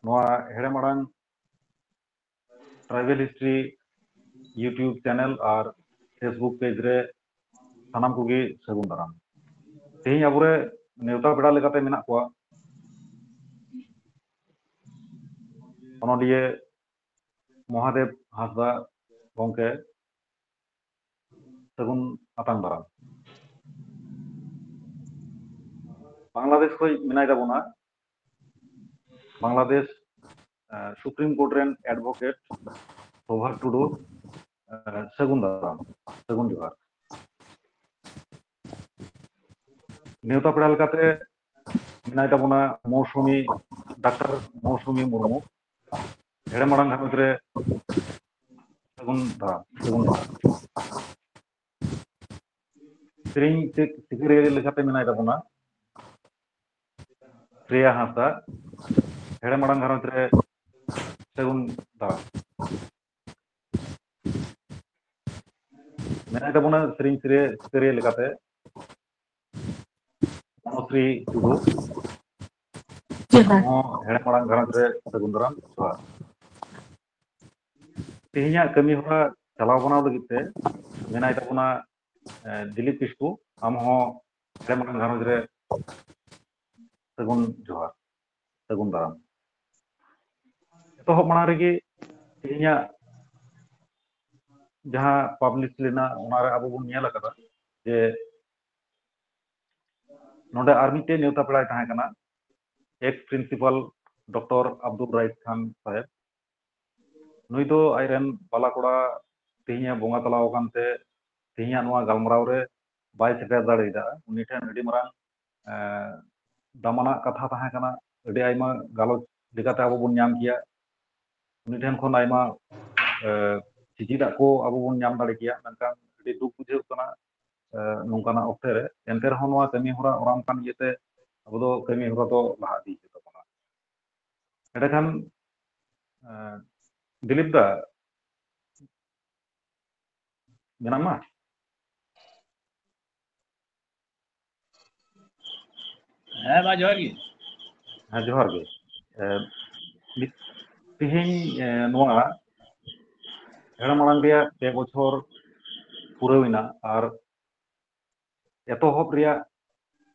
ᱱᱚᱣᱟ ᱦᱮᱲᱮᱢ ᱟᱲᱟᱝ ᱴᱨᱟইᱵᱮল হিস্ট্রি यूट्यूब चैनल और फेसबुक पेज रे सानाम कोगे सगुन दाराम तेहिं अबुरे नेवता पेड़ा लेकाते मेनाक कोआ ओनोलिए महादेव हांसदा गंके सगुन आतांग दाराम बांग्लादेश खय मेनाय ताबोना बांग्लादेश सुप्रीम कोर्ट रेन एडवोकेट प्रभात टुडू सगुन दाराम सगुन जोहार नेवता पेड़ा लेकाते मेनाय ताबोना मौसुमी डॉक्टर मौसुमी मुर्मू हेड़ेम आड़ांग घारंज रे सगुन दाराम सगुन जोहार सेरिंग सिकरिया लेकाते मेनाय ताबोना श्रेया हांसदा हेड़ेम आड़ांग घारंज रे सगुन दाराम मेनाय ताबोना सेरिंग सिकरिया लेकाते मनोश्री टुडू हेड़ेम आड़ांग घारंज रे सगुन दाराम जोहार तेहिङा कमी हरा चलाव बनाव लगित ते मेनाय ताबोना दिलीप किस्कू आम हो हेड़ेम आड़ांग घारंज रे सगुन जोहार सगुन दाराम एतोहब माड़ा रेगे तेहिङा जहां पब्लिश लेना ओनारे आबो बन नेल अकदा जे नोडे आर मिटे नेवता पेड़ाय ताहें कना ex principal doctor Abdul Rais Khan Saheb नुई दो आइरन बाला कोड़ा तेहिङा बोंगा तलाव कानते तेहिङा नोवा गलमराव रे बाय सेटर दाड़ेदा उनी ठेन अडी मारांग दामाना कथा ताहें कना अडी आयमा गालोच लेकाते आबो बन ᱧᱟᱢ किया उनी ठेन खन आयमा चिचिदा को आबो बन ᱧᱟᱢ दाड़े किया मेनखान अडी दुख बुझाव कना नोंकाना ऑक्टे रे एनते रहन नोवा कमी हरा ओराम कान इयते अब दो कमी हरा तो लहा दी तबना एडे खान दिलीप दा मेनामा मा जोहार गे हाँ जोहार गे तिहिङ नोवा हेड़ेम आड़ांग रेया 2 बछर पुरौइना और एतोहब रेया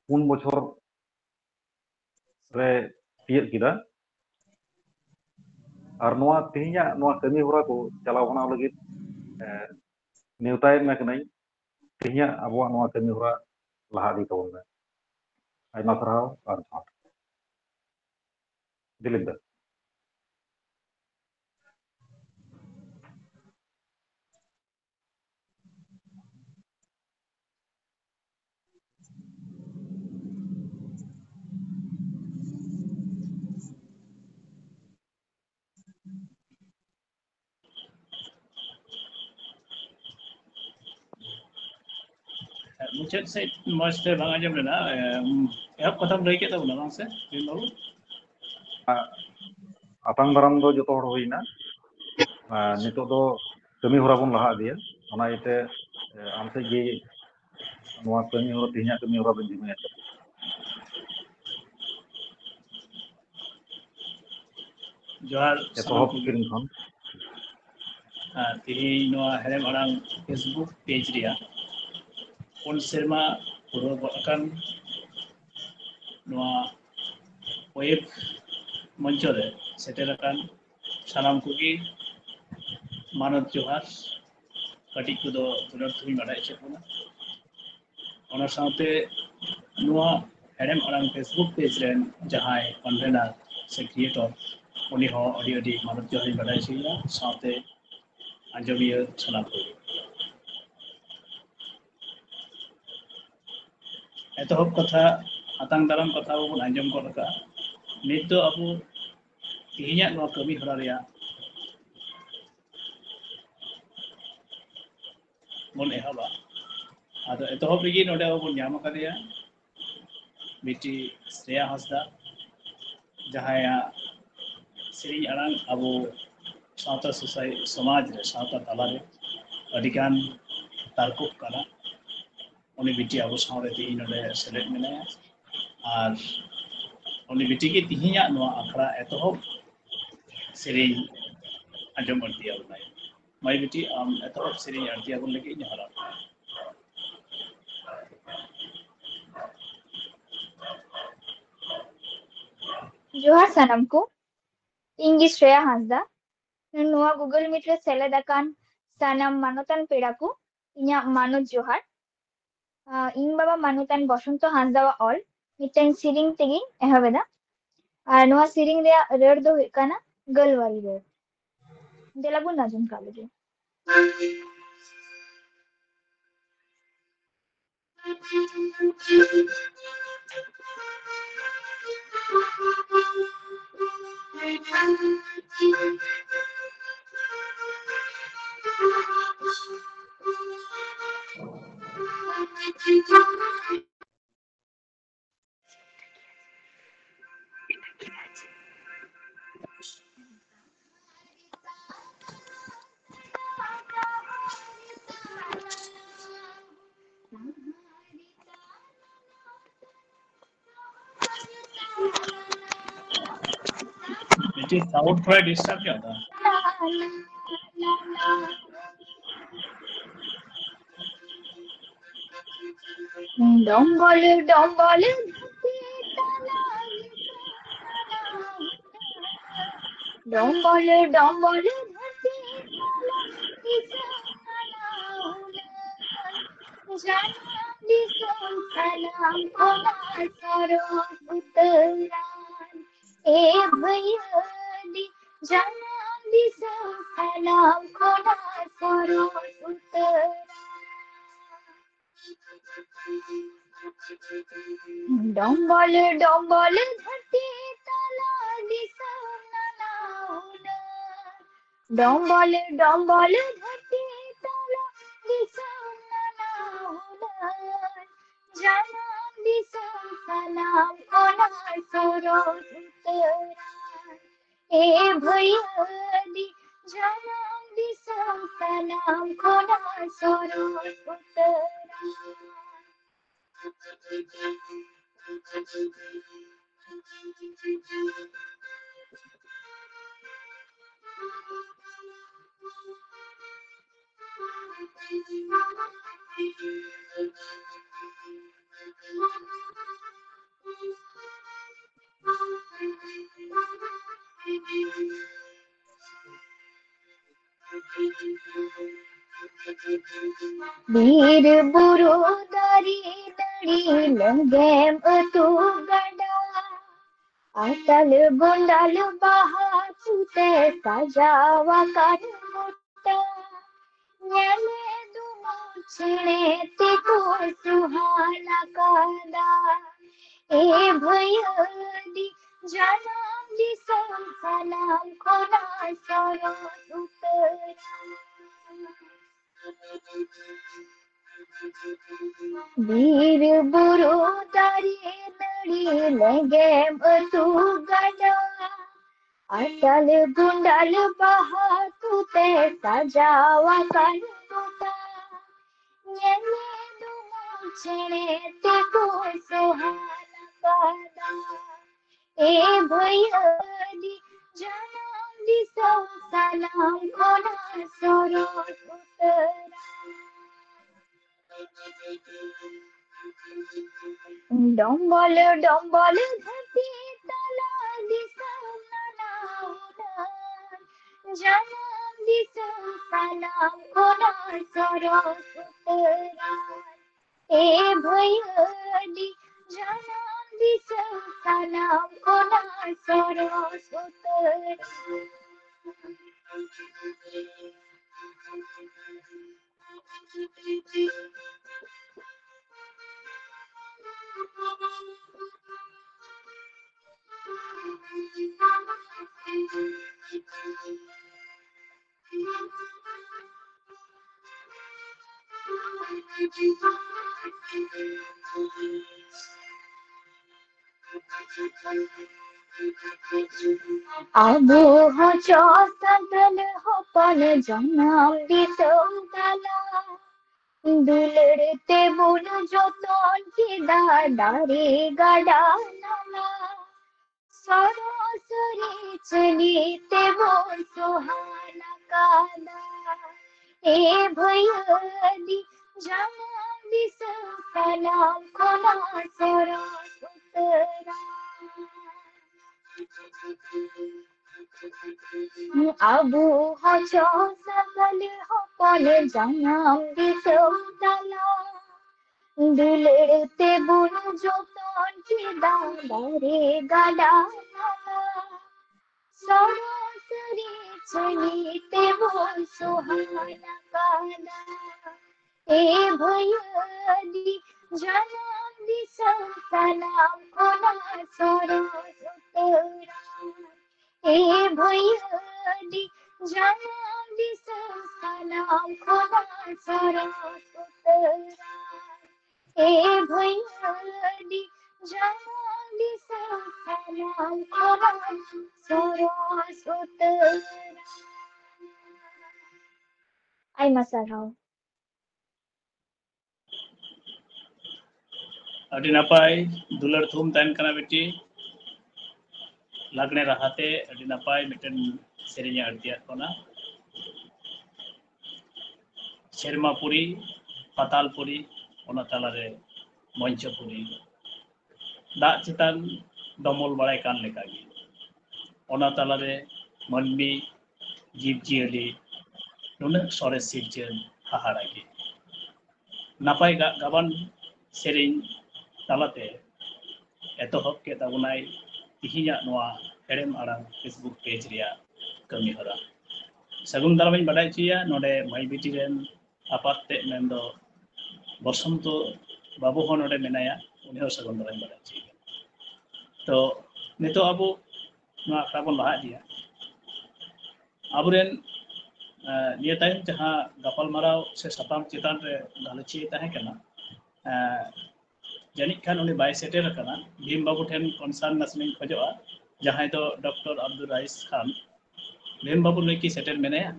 3 बछर रे तियक किदा और नोवा तिहिङा नोवा कमी हरा को चलाव बनाव लगित नेवताय मे कनाई तिहिङा आबोआ नोवा कमी हरा लहा दी तबन मे आयमा सारहाव और जोहार दिलीप दा मुझे से मस्त भांगा जम लेना एहब कथम लई के तबना बांग से दिन बाबू आतांग दाराम दो जो हड़ हुईना नितो दो कमी हरा बन लहा दिया ओना इते आम से गे नोवा कमी हरा तिहिङा कमी हरा बन जिमे जोहार एतोहब किरिन खन तिहिङ नोवा हेड़ेम आड़ांग फेसबुक पेज रिया पुन सेरमा पुरो बकान नोवा वेब मंचो रे सेटेर अकान सानाम कोगी मानव जोहार कटी को दो दुलर थुई बाड़ाय चेपना ओना साउते नोवा हेड़ेम आड़ांग फेसबुक पेज रेन जहाय कन्वेनर से क्रिएटर उनी हो अडी अडी मानव जोहार बाड़ाय छिया साउते आंजमिया सानाम कोगी एतोहब कथा आतांग दाराम कथा बन आंजम को लगा नित दो अब तिहिङा नोवा कमी हरा रेया बन एहबा आदो एतोहब रेगी नोडे अब बन ᱧᱟᱢ अकादेया मिट्टी श्रेया हांसदा जहाया सेरिङ आड़ांग अब सावता सोसाई समाज रे सावता तला रे अडिगान तारकुक कना उनी बिटी अब सावरे तिहिङ नोडे सेलेक्ट मेनाया और उनी बिटी की तिहिङा नोवा आखड़ा एतोहब सेरिंग आजम आरती आबोनाय माई बेटी आम एतहब सेरिंग आरती आबोन लगे इन हरा जोहार सनम को इंगी श्रेया हांसदा नुआ गूगल मीट रे सेलेदाकान सनम मानोतान पेड़ा को इन्या मानोत जोहार इन बाबा मानोतान बसंत हांसदा ऑल मिटेन सीरिंग तेगी एहबेदा और नुआ सीरिंग रे रेड दो हुकाना गलवारी रेड देलाबो नाजुम कालेजे बेटी साउंड थोड़ा डिस्टर्ब क्या होता है डोंगोल डोंगोल डोंगोल डोंगोल सलाम सरो उतरान ए भैयाली जानी सलाम सरो उतरान डोंगोल डोंगोल धरती तला दिसना डोंगोल डोंगोल धरती तला दिसना जाना दिसम सलाम कोना सरो उतरान ए भैयाली जाना दिसम सलाम कोना सरो उतरान वीर बुरु दरी दरी लंगेम तू गड़ा अटल गुंडल बहा तुते सजावा कर मुट्टा न्याले दुमो छिणे तिको सुहाना कादा ए भैयाली जनाम दिसम सलाम खोना सरो उतरा वीर बुरु दरी दरी लगे तू गड़ा अटल गुंडल बहा तुते सजावा कर मुट्टा न्याले दुमो छिणे तिको सुहाना कादा ए भैयाली जनाम दिसम सलाम खोना सरो उतरा डोंगोल डोंगोल धरती तला दिसना जनाम दिसम सलाम खोना सरो उतरान ए भैयाली जनाम दिसम सलाम खोना सरो उतरान अबू हो चौसगल हो पन जन्म दिसम गला दुलड़ते बुन जोतन की दादारी गड़ा नाला सरासरी चलीते वो ए भयदी jangan bisa salam kona sora putera abu hajo sakale hopone jangan bisa salam dilete bun joton kidare gada sorosari chalite bol suhana kana ए भयदी jangan bisa salam kona sora putera ए भयदी jangan bisa salam kona sora putera ए भयदी jangan bisa salam kona sora putera Ay masarap. ᱟᱹᱰᱤ ᱱᱟᱯᱟᱭ ᱫᱩᱞᱟᱹᱲ ᱛᱷᱩᱢ ᱛᱟᱦᱮᱱ ᱠᱟᱱᱟ ᱵᱤᱴᱤ ᱞᱟᱜᱽᱬᱮ ᱨᱟᱦᱟᱛᱮ ᱟᱹᱰᱤ ᱱᱟᱯᱟᱭ ᱢᱤᱫᱴᱮᱱ ᱥᱮᱨᱮᱧᱮ ᱟᱹᱲᱛᱤᱭᱟᱜ ᱠᱟᱱᱟ ᱥᱮᱨᱢᱟᱯᱩᱨᱤ ᱯᱟᱛᱟᱞᱯᱩᱨᱤ ᱚᱱᱟ ᱛᱟᱞᱟᱨᱮ ᱢᱚᱧᱪᱚᱯᱩᱨᱤ ᱫᱟᱜ ᱪᱮᱛᱟᱱ ᱫᱚᱢᱚᱞ ᱵᱟᱲᱟᱭ ᱠᱟᱱ ᱞᱮᱠᱟᱜᱮ ᱚᱱᱟ ᱛᱟᱞᱟᱨᱮ ᱢᱟᱹᱱᱢᱤ ᱡᱤᱵᱽᱼᱡᱤᱭᱟᱹᱞᱤ ᱱᱩᱱᱟᱹᱜ ᱥᱚᱨᱮᱥ ᱥᱤᱨᱡᱟᱹᱱ ᱦᱟᱦᱟᱲᱟᱜᱮ ᱱᱟᱯᱟᱭ ᱜᱟᱵᱟᱱ ᱥᱮᱨᱮᱧ ᱛᱟᱞᱟᱛᱮ ᱮᱛᱚᱦᱚᱵ ᱠᱮᱫ ᱛᱟᱵᱚᱱᱟᱭ ᱛᱤᱦᱤᱧᱟᱜ ᱱᱚᱣᱟ ᱦᱮᱲᱮᱢ ᱟᱲᱟᱝ ᱯᱷᱮᱥᱵᱩᱠ ᱯᱮᱡᱽ ᱨᱮᱭᱟᱜ ᱠᱟᱹᱢᱤ ᱦᱚᱨᱟ ᱥᱟᱹᱜᱩᱱ ᱫᱟᱨᱟᱢᱤᱧ ᱵᱟᱰᱟᱭ ᱦᱚᱪᱚᱭᱟ ᱱᱚᱰᱮ ᱢᱟᱹᱭ ᱵᱤᱴᱤ ᱨᱮᱱ ᱟᱯᱟᱛ ᱛᱮᱫ ᱢᱮᱱᱫᱚ ᱵᱚᱥᱚᱱᱛᱚ ᱵᱟᱵᱩ ᱦᱚᱸ ᱱᱚᱰᱮ ᱢᱮᱱᱟᱭᱟ ᱩᱱᱤ ᱦᱚᱸ ᱥᱟᱹᱜᱩᱱ ᱫᱟᱨᱟᱢᱤᱧ ᱵᱟᱰᱟᱭ ᱦᱚᱪᱚᱭᱟ ᱛᱚ ᱱᱤᱛᱚᱜ ᱟᱵᱚ ᱱᱚᱣᱟ ᱟᱠᱷᱲᱟ ᱵᱚᱱ ᱞᱟᱦᱟ ᱤᱫᱤᱭᱟ ᱟᱵᱚᱨᱮᱱ ᱱᱤᱭᱟᱹ ᱛᱟᱭᱚᱢ ᱡᱟᱦᱟᱸ ᱜᱟᱯᱟᱞᱢᱟᱨᱟᱣ ᱥᱮ ᱥᱟᱛᱟᱢ ᱪᱮᱛᱟᱱ ᱨᱮ ᱜᱟᱞᱚᱪᱤᱭ ᱛᱟᱦᱮᱸ ᱠᱟᱱᱟ ᱡᱟᱹᱱᱤᱡ ᱠᱷᱟᱱ ᱩᱱᱤ ᱵᱟᱭ ᱥᱮᱴᱮᱨ ᱟᱠᱟᱱᱟ ᱵᱷᱤᱢ ᱵᱟᱵᱩ ᱴᱷᱮᱱ ᱠᱚᱱᱥᱟᱨᱱ ᱱᱟᱥᱮᱱᱟᱜ ᱠᱷᱚᱡᱚᱜᱼᱟ ᱡᱟᱦᱟᱸᱭ ᱫᱚ ᱰᱚᱠᱴᱚᱨ ᱟᱵᱫᱩᱞ ᱨᱟᱭᱤᱥ ᱠᱷᱟᱱ ᱵᱷᱤᱢ ᱵᱟᱵᱩ ᱱᱩᱭ ᱠᱤ ᱥᱮᱴᱮᱨ ᱢᱮᱱᱟᱭᱟ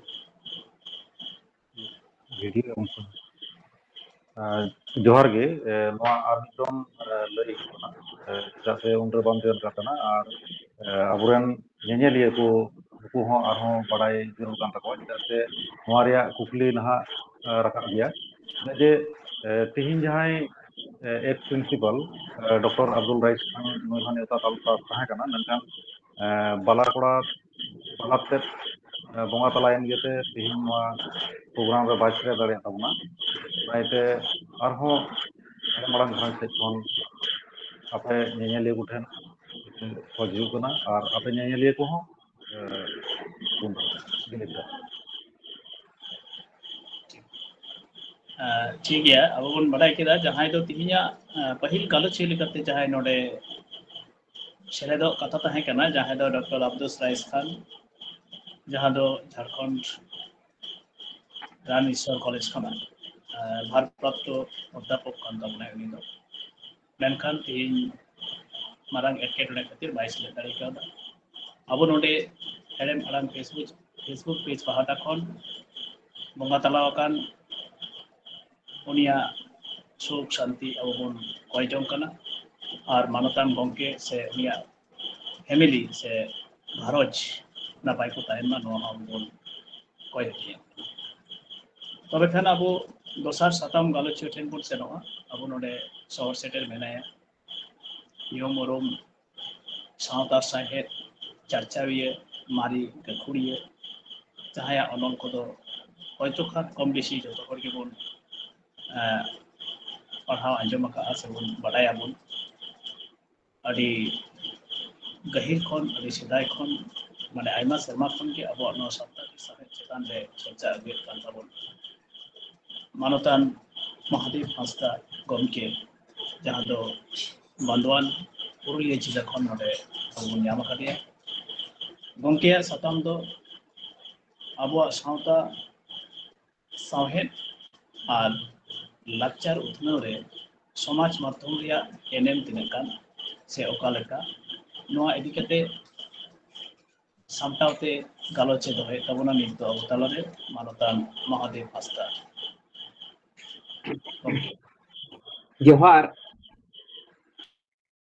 ᱵᱷᱤᱰᱤᱭᱳ ᱚᱝᱥᱚ ᱡᱚᱦᱟᱨ ᱜᱮ ᱱᱚᱣᱟ ᱟᱨ ᱢᱤᱫᱴᱚᱱ ᱞᱟᱹᱭ ᱦᱩᱭᱩᱜ ᱠᱟᱱᱟ ᱪᱮᱫᱟᱜ ᱥᱮ ᱩᱱᱨᱮ ᱵᱟᱢ ᱛᱟᱦᱮᱱ ᱠᱟᱱᱟ ᱟᱨ ᱟᱵᱚᱨᱮᱱ ᱧᱮᱧᱮᱞᱤᱭᱟᱹ ᱠᱚ ᱩᱱᱠᱩ ᱦᱚᱸ ᱟᱨᱦᱚᱸ ᱵᱟᱲᱟᱭ ᱡᱟᱹᱨᱩᱲ ᱠᱟᱱ ᱛᱟᱠᱚᱣᱟ ᱪᱮᱫᱟᱜ ᱥᱮ ᱱᱚᱣᱟ ᱨᱮᱭᱟᱜ ᱠᱩᱠᱞᱤ ᱱᱟᱦᱟᱜ ᱨᱟᱠᱟᱵ ᱜᱮᱭᱟ ᱡᱮ ᱛᱮᱦᱮᱧ ᱡᱟᱦᱟᱸᱭ X principal doctor Abdul rice ᱠᱷᱟᱱ ᱱᱩᱭ ᱦᱚᱸ ᱱᱮᱣᱛᱟ ᱛᱟᱦᱮᱸ ᱠᱟᱱᱟ ᱢᱮᱱᱠᱷᱟᱱ ᱵᱟᱞᱟ ᱠᱚᱲᱟ ᱵᱟᱞᱟ ᱛᱮᱫ ᱵᱚᱸᱜᱟ ᱛᱟᱞᱟᱭᱮᱱ ᱜᱮᱛᱮ ᱛᱮᱦᱮᱧ ᱱᱚᱣᱟ ᱯᱨᱳᱜᱨᱟᱢ ᱨᱮ ᱵᱟᱭ ᱥᱮᱴᱮᱨ ᱫᱟᱲᱮᱭᱟᱜ ᱛᱟᱵᱚᱱᱟ ᱚᱱᱟᱛᱮ ᱟᱨᱦᱚᱸ ᱦᱮᱲᱮᱢ ᱟᱲᱟᱝ ᱜᱷᱟᱨᱚᱸᱡᱽ ᱥᱮᱫ ᱠᱷᱚᱱ ᱟᱯᱮ ᱧᱮᱧᱮᱞᱤᱭᱟᱹ ᱠᱚᱴᱷᱮᱱ ᱠᱷᱚᱡ ᱦᱩᱭᱩᱜ ᱠᱟᱱᱟ ᱟᱨ ᱟᱯᱮ ᱧᱮᱧᱮᱞᱤᱭᱟᱹ ᱠᱚᱦᱚᱸ ᱥᱟᱹᱜᱩᱱ ᱫᱟᱨᱟᱢ ᱴᱷᱤक ᱜᱮᱭᱟ ᱟᱵᱚ ᱵᱚᱱ ᱵᱟᱰᱟᱭ ᱠᱮᱫᱟ ᱡᱟᱦᱟᱸᱭ ᱫᱚ ᱛᱤᱦᱤᱧᱟᱜ ᱯᱟᱹᱦᱤᱞ ᱜᱟᱞᱚᱪᱤᱭᱟᱹ ᱞᱮᱠᱟᱛᱮ ᱡᱟᱦᱟᱸᱭ ᱱᱚᱰᱮ ᱥᱮᱞᱮᱫᱚᱜ ᱠᱟᱛᱷᱟ ᱛᱟᱦᱮᱸ ᱠᱟᱱᱟ ᱡᱟᱦᱟᱸᱭ ᱫᱚ ᱰᱚᱠᱴᱚᱨ ᱟᱵᱫᱩᱞ ᱨᱟᱭᱤᱥ ᱠᱷᱟᱱ ᱡᱟᱦᱟᱸ ᱫᱚ ᱡᱷᱟᱲᱠᱷᱚᱸᱰ ᱨᱟᱱ ᱤᱥᱥᱚᱨ ᱠᱚᱞᱮᱡᱽ ᱠᱷᱚᱱᱟᱜ ᱵᱷᱟᱨᱯᱨᱟপ্ত অধ্যাপক ᱠᱟᱱ ᱛᱟᱵᱚᱱᱟᱭ ᱩᱱᱤ ᱫᱚ ᱢᱮᱱᱠᱷᱟᱱ ᱛᱤᱦᱤᱧ ᱢᱟᱨᱟᱝ ᱮᱴᱠᱮᱴᱚᱬᱮ ᱠᱷᱟᱹᱛᱤᱨ ᱵᱟᱭ ᱥᱮᱞᱮᱫ ᱫᱟᱲᱮ ᱠᱟᱣᱫᱟ ᱟᱵᱚ ᱱᱚᱰᱮ ᱦᱮᱲᱮᱢ ᱟᱲᱟᱝ ᱯᱷᱮᱥᱵᱩᱠ ᱯᱮᱡᱽ ᱯᱟᱦᱴᱟ ᱠᱷᱚᱱ ᱵᱚᱸᱜᱟ ᱛᱟᱞᱟᱣ ᱟᱠᱟᱱ ᱩᱱᱤᱭᱟᱜ ᱥᱩᱠ ᱥᱟᱱᱛᱤ ᱟᱵᱚ ᱵᱚᱱ ᱠᱚᱭ ᱡᱚᱝ ᱠᱟᱱᱟ ᱟᱨ ᱢᱟᱱᱚᱛᱟᱱ ᱜᱚᱢᱠᱮ ᱥᱮ ᱩᱱᱤᱭᱟᱜ ᱯᱷᱮᱢᱮᱞᱤ ᱥᱮ ᱜᱷᱟᱨᱚᱸᱡᱽ ᱱᱟᱯᱟᱭ ᱠᱚ ᱛᱟᱦᱮᱱ ᱢᱟ ᱱᱚᱣᱟ ᱦᱚᱸ ᱵᱚᱱ ᱠᱚᱭ ᱦᱚᱪᱚᱭᱟ ᱛᱚᱵᱮ ᱠᱷᱟᱱ ᱟᱵᱚ ᱫᱚᱥᱟᱨ ᱥᱟᱛᱟᱢ ᱜᱟᱞᱚᱪᱤᱭᱟᱹ ᱴᱷᱮᱱ ᱵᱚᱱ ᱥᱮᱱᱚᱜᱼᱟ ᱟᱵᱚ ᱱᱚᱰᱮ ᱥᱚᱦᱚᱨ ᱥᱮᱴᱮᱨ ᱢᱮᱱᱟᱭᱟ ᱧᱩᱢ ᱩᱨᱩᱢ ᱥᱟᱶᱛᱟ ᱥᱟᱶᱦᱮᱫ ᱪᱟᱨᱪᱟᱣᱤᱭᱟᱹ ᱢᱟᱨᱮ ᱜᱟᱹᱠᱷᱩᱲᱤᱭᱟᱹ ᱡᱟᱦᱟᱸᱭᱟᱜ ᱚᱱᱚᱞ ᱠᱚᱫᱚ ᱦᱚᱭᱛᱚ ᱠᱷᱟᱱ ᱠᱚᱢ ᱵᱮᱥᱤ ᱡᱚᱛᱚ ᱦᱚᱲ ᱜᱮᱵᱚᱱ ᱯᱟᱲᱦᱟᱣ ᱟᱸᱡᱚᱢ ᱟᱠᱟᱫᱼᱟ ᱥᱮᱵᱚᱱ ᱵᱟᱰᱟᱭᱟᱵᱚᱱ ᱟᱹᱰᱤ ᱜᱟᱹᱦᱤᱨ ᱠᱷᱚᱱ ᱟᱹᱰᱤ ᱥᱮᱫᱟᱭ ᱠᱷᱚᱱ ᱢᱟᱱᱮ ᱟᱭᱢᱟ ᱥᱮᱨᱢᱟ ᱠᱷᱚᱱ ᱜᱮ ᱟᱵᱚᱣᱟᱜ ᱱᱚᱣᱟ ᱥᱟᱱᱛᱟᱲᱤ ᱥᱟᱶᱦᱮᱫ ᱪᱮᱛᱟᱱ ᱨᱮ ᱪᱚᱨᱪᱟ ᱟᱹᱜᱩᱭᱮᱫ ᱠᱟᱱ ᱛᱟᱵᱚᱱ ᱢᱟᱱᱚᱛᱟᱱ ᱢᱚᱦᱟᱫᱮᱵ ᱦᱟᱸᱥᱫᱟ ᱜᱚᱢᱠᱮ ᱡᱟᱦᱟᱸ ᱫᱚ ᱵᱟᱸᱫᱣᱟᱱ ᱯᱩᱨᱩᱞᱤᱭᱟᱹ ᱡᱮᱞᱟ ᱠᱷᱚᱱ ᱱᱚᱰᱮ ᱟᱵᱚ ᱵᱚᱱ ᱧᱟᱢ ᱟᱠᱟᱫᱮᱭᱟ ᱜᱚᱢᱠᱮᱭᱟᱜ ᱥᱟᱛᱟᱢ ᱫᱚ ᱟᱵᱚᱣᱟᱜ ᱥᱟᱶᱛᱟ ᱥᱟᱶᱦᱮᱫ ᱟᱨ ᱞᱟᱠᱪᱟᱨ ᱩᱛᱱᱟᱹᱣ ᱨᱮ ᱥᱚᱢᱟᱡᱽ ᱢᱟᱫᱽᱫᱷᱚᱢ ᱨᱮᱭᱟᱜ ᱮᱱᱮᱢ ᱛᱤᱱᱟᱹᱜ ᱜᱟᱱ ᱥᱮ ᱚᱠᱟ ᱞᱮᱠᱟ ᱱᱚᱣᱟ ᱤᱫᱤ ᱠᱟᱛᱮ ᱥᱟᱢᱴᱟᱣ ᱛᱮ ᱜᱟᱞᱚᱪᱮ ᱫᱚᱦᱚᱭᱮᱫ ᱛᱟᱵᱚᱱᱟ ᱱᱤᱛ ᱫᱚ ᱟᱵᱚ ᱛᱟᱞᱟᱨᱮ ᱢᱟᱱᱚᱛᱟᱱ ᱢᱚᱦᱟᱫᱮᱵ ᱦᱟᱸᱥᱫᱟ ᱜᱚᱢᱠᱮ ᱡᱚᱦᱟᱨ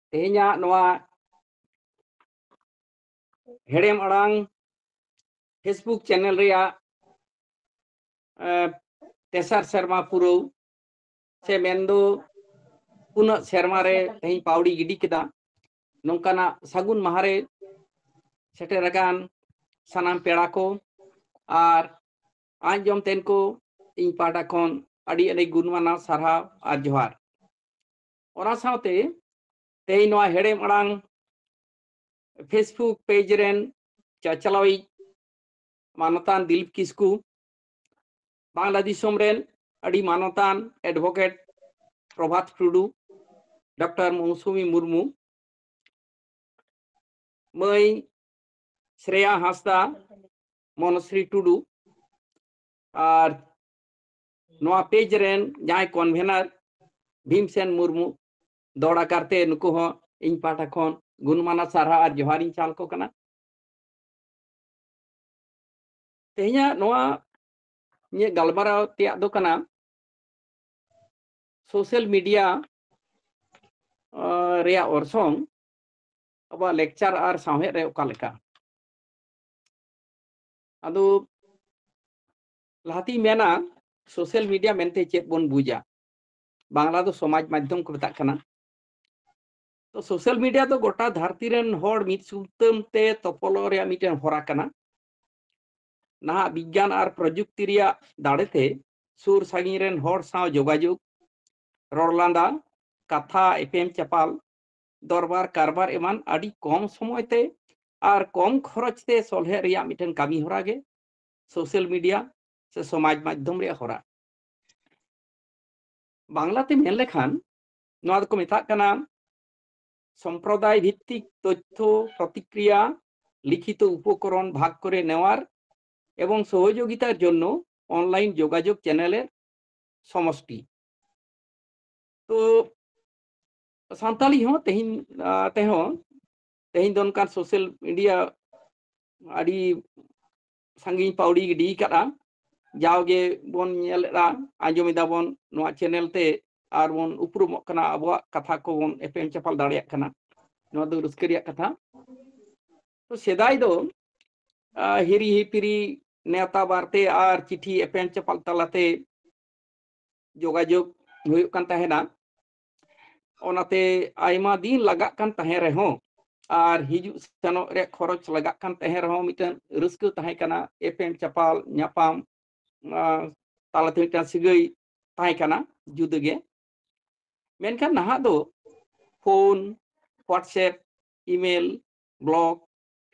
ᱛᱮᱦᱮᱧᱟᱜ ᱱᱚᱣᱟ ᱦᱮᱲᱮᱢ ᱟᱲᱟᱝ ᱯᱷᱮᱥᱵᱩᱠ ᱪᱮᱱᱮᱞ ᱨᱮᱭᱟᱜ तेसार शर्मा पुरौ से मेंदो पुना शर्मा रे तेही पावड़ी गिडी केदा नोंकाना सागुन महारे सेटेराकान सानाम पेड़ा को आर आंजम तेन को इन पाटा खन अड़ी अड़ी गुणमाना सारहा आर जोहार ओना सावते तेही नोआ हेड़े मड़ांग फेसबुक पेज रेन चाचलावी मानतान दिलीप किस्कू बांग्ला दिसोम रेन अड़ी मानतान एडवोकेट प्रभात टुडू डॉक्टर मौसुमी मुर्मू मई श्रेया हांसदा मनश्री टुडू और नोआ पेज रेन जहां कन्वेनर भीमसेन मुर्मू दौड़ा करते नुकु हो इन पाटा खन गुणमाना सारहा और जोहार इन चाल को कना तेहिया नोआ ये गलबाराव तेया दो कना सोशल मीडिया रेया ओरसोंग अब लेक्चर और साहेब रे ओका लेका अदो लाती मेना सोशल मीडिया मेनते चेत बोन बुझा बांग्ला दो समाज माध्यम को बताक कना तो सोशल मीडिया तो गोटा धरती रेन होड़ मित सुतम ते तपलो रे मिटेन होरा कना ना विज्ञान और प्रजुक्ति रिया दाड़ेते सुर सागिन रेन होड़ साव जोगाजुग रोडलांदा कथा एफएम चपाल दरबार कारबार एमान अड़ी कम समय ते और कम खरच ते सोलहे रिया मिटेन कामी होरा गे सोशल मीडिया से समाज माध्यम रे होरा बांग्लाते मेन लेखान नोआ दो को मेताक कना सम्प्रदाय भित्तिक तथ्य प्रतिक्रिया लिखित उपकरण भाग करे नेवार एवं सहयोगितार जन्य ऑनलाइन जोगाजोग चैनलेर समष्टि तो सान्ताली हो तेहिन दोनकान सोशल मीडिया अड़ी संगी पाउड़ी गिडी करा जाओगे बोन नेलेरा आंजोमिदा बोन नोआ चैनल ते आर बोन उपरुमोग कना अबवा कथा को बोन एफएम चपाल दाड़ियाक कना नोआ दो रस्के रिया कथा तो सेदाय दो हिरी हिपिरी नेता बारते आर चिठी एफएम चपाल तलाते जोगाजोग हुयुग कान तहेना ओनाते आयमा दिन लगाग कान तहे रेहों और हिजु सेनो रे खरच लगाग कान तहे रेहों मिटन रस्के तहे कना एफएम चपाल न्यापाम तालाते मिटन सिगई तहे कना जुदगे मेनखान नाहा दो phone WhatsApp email blog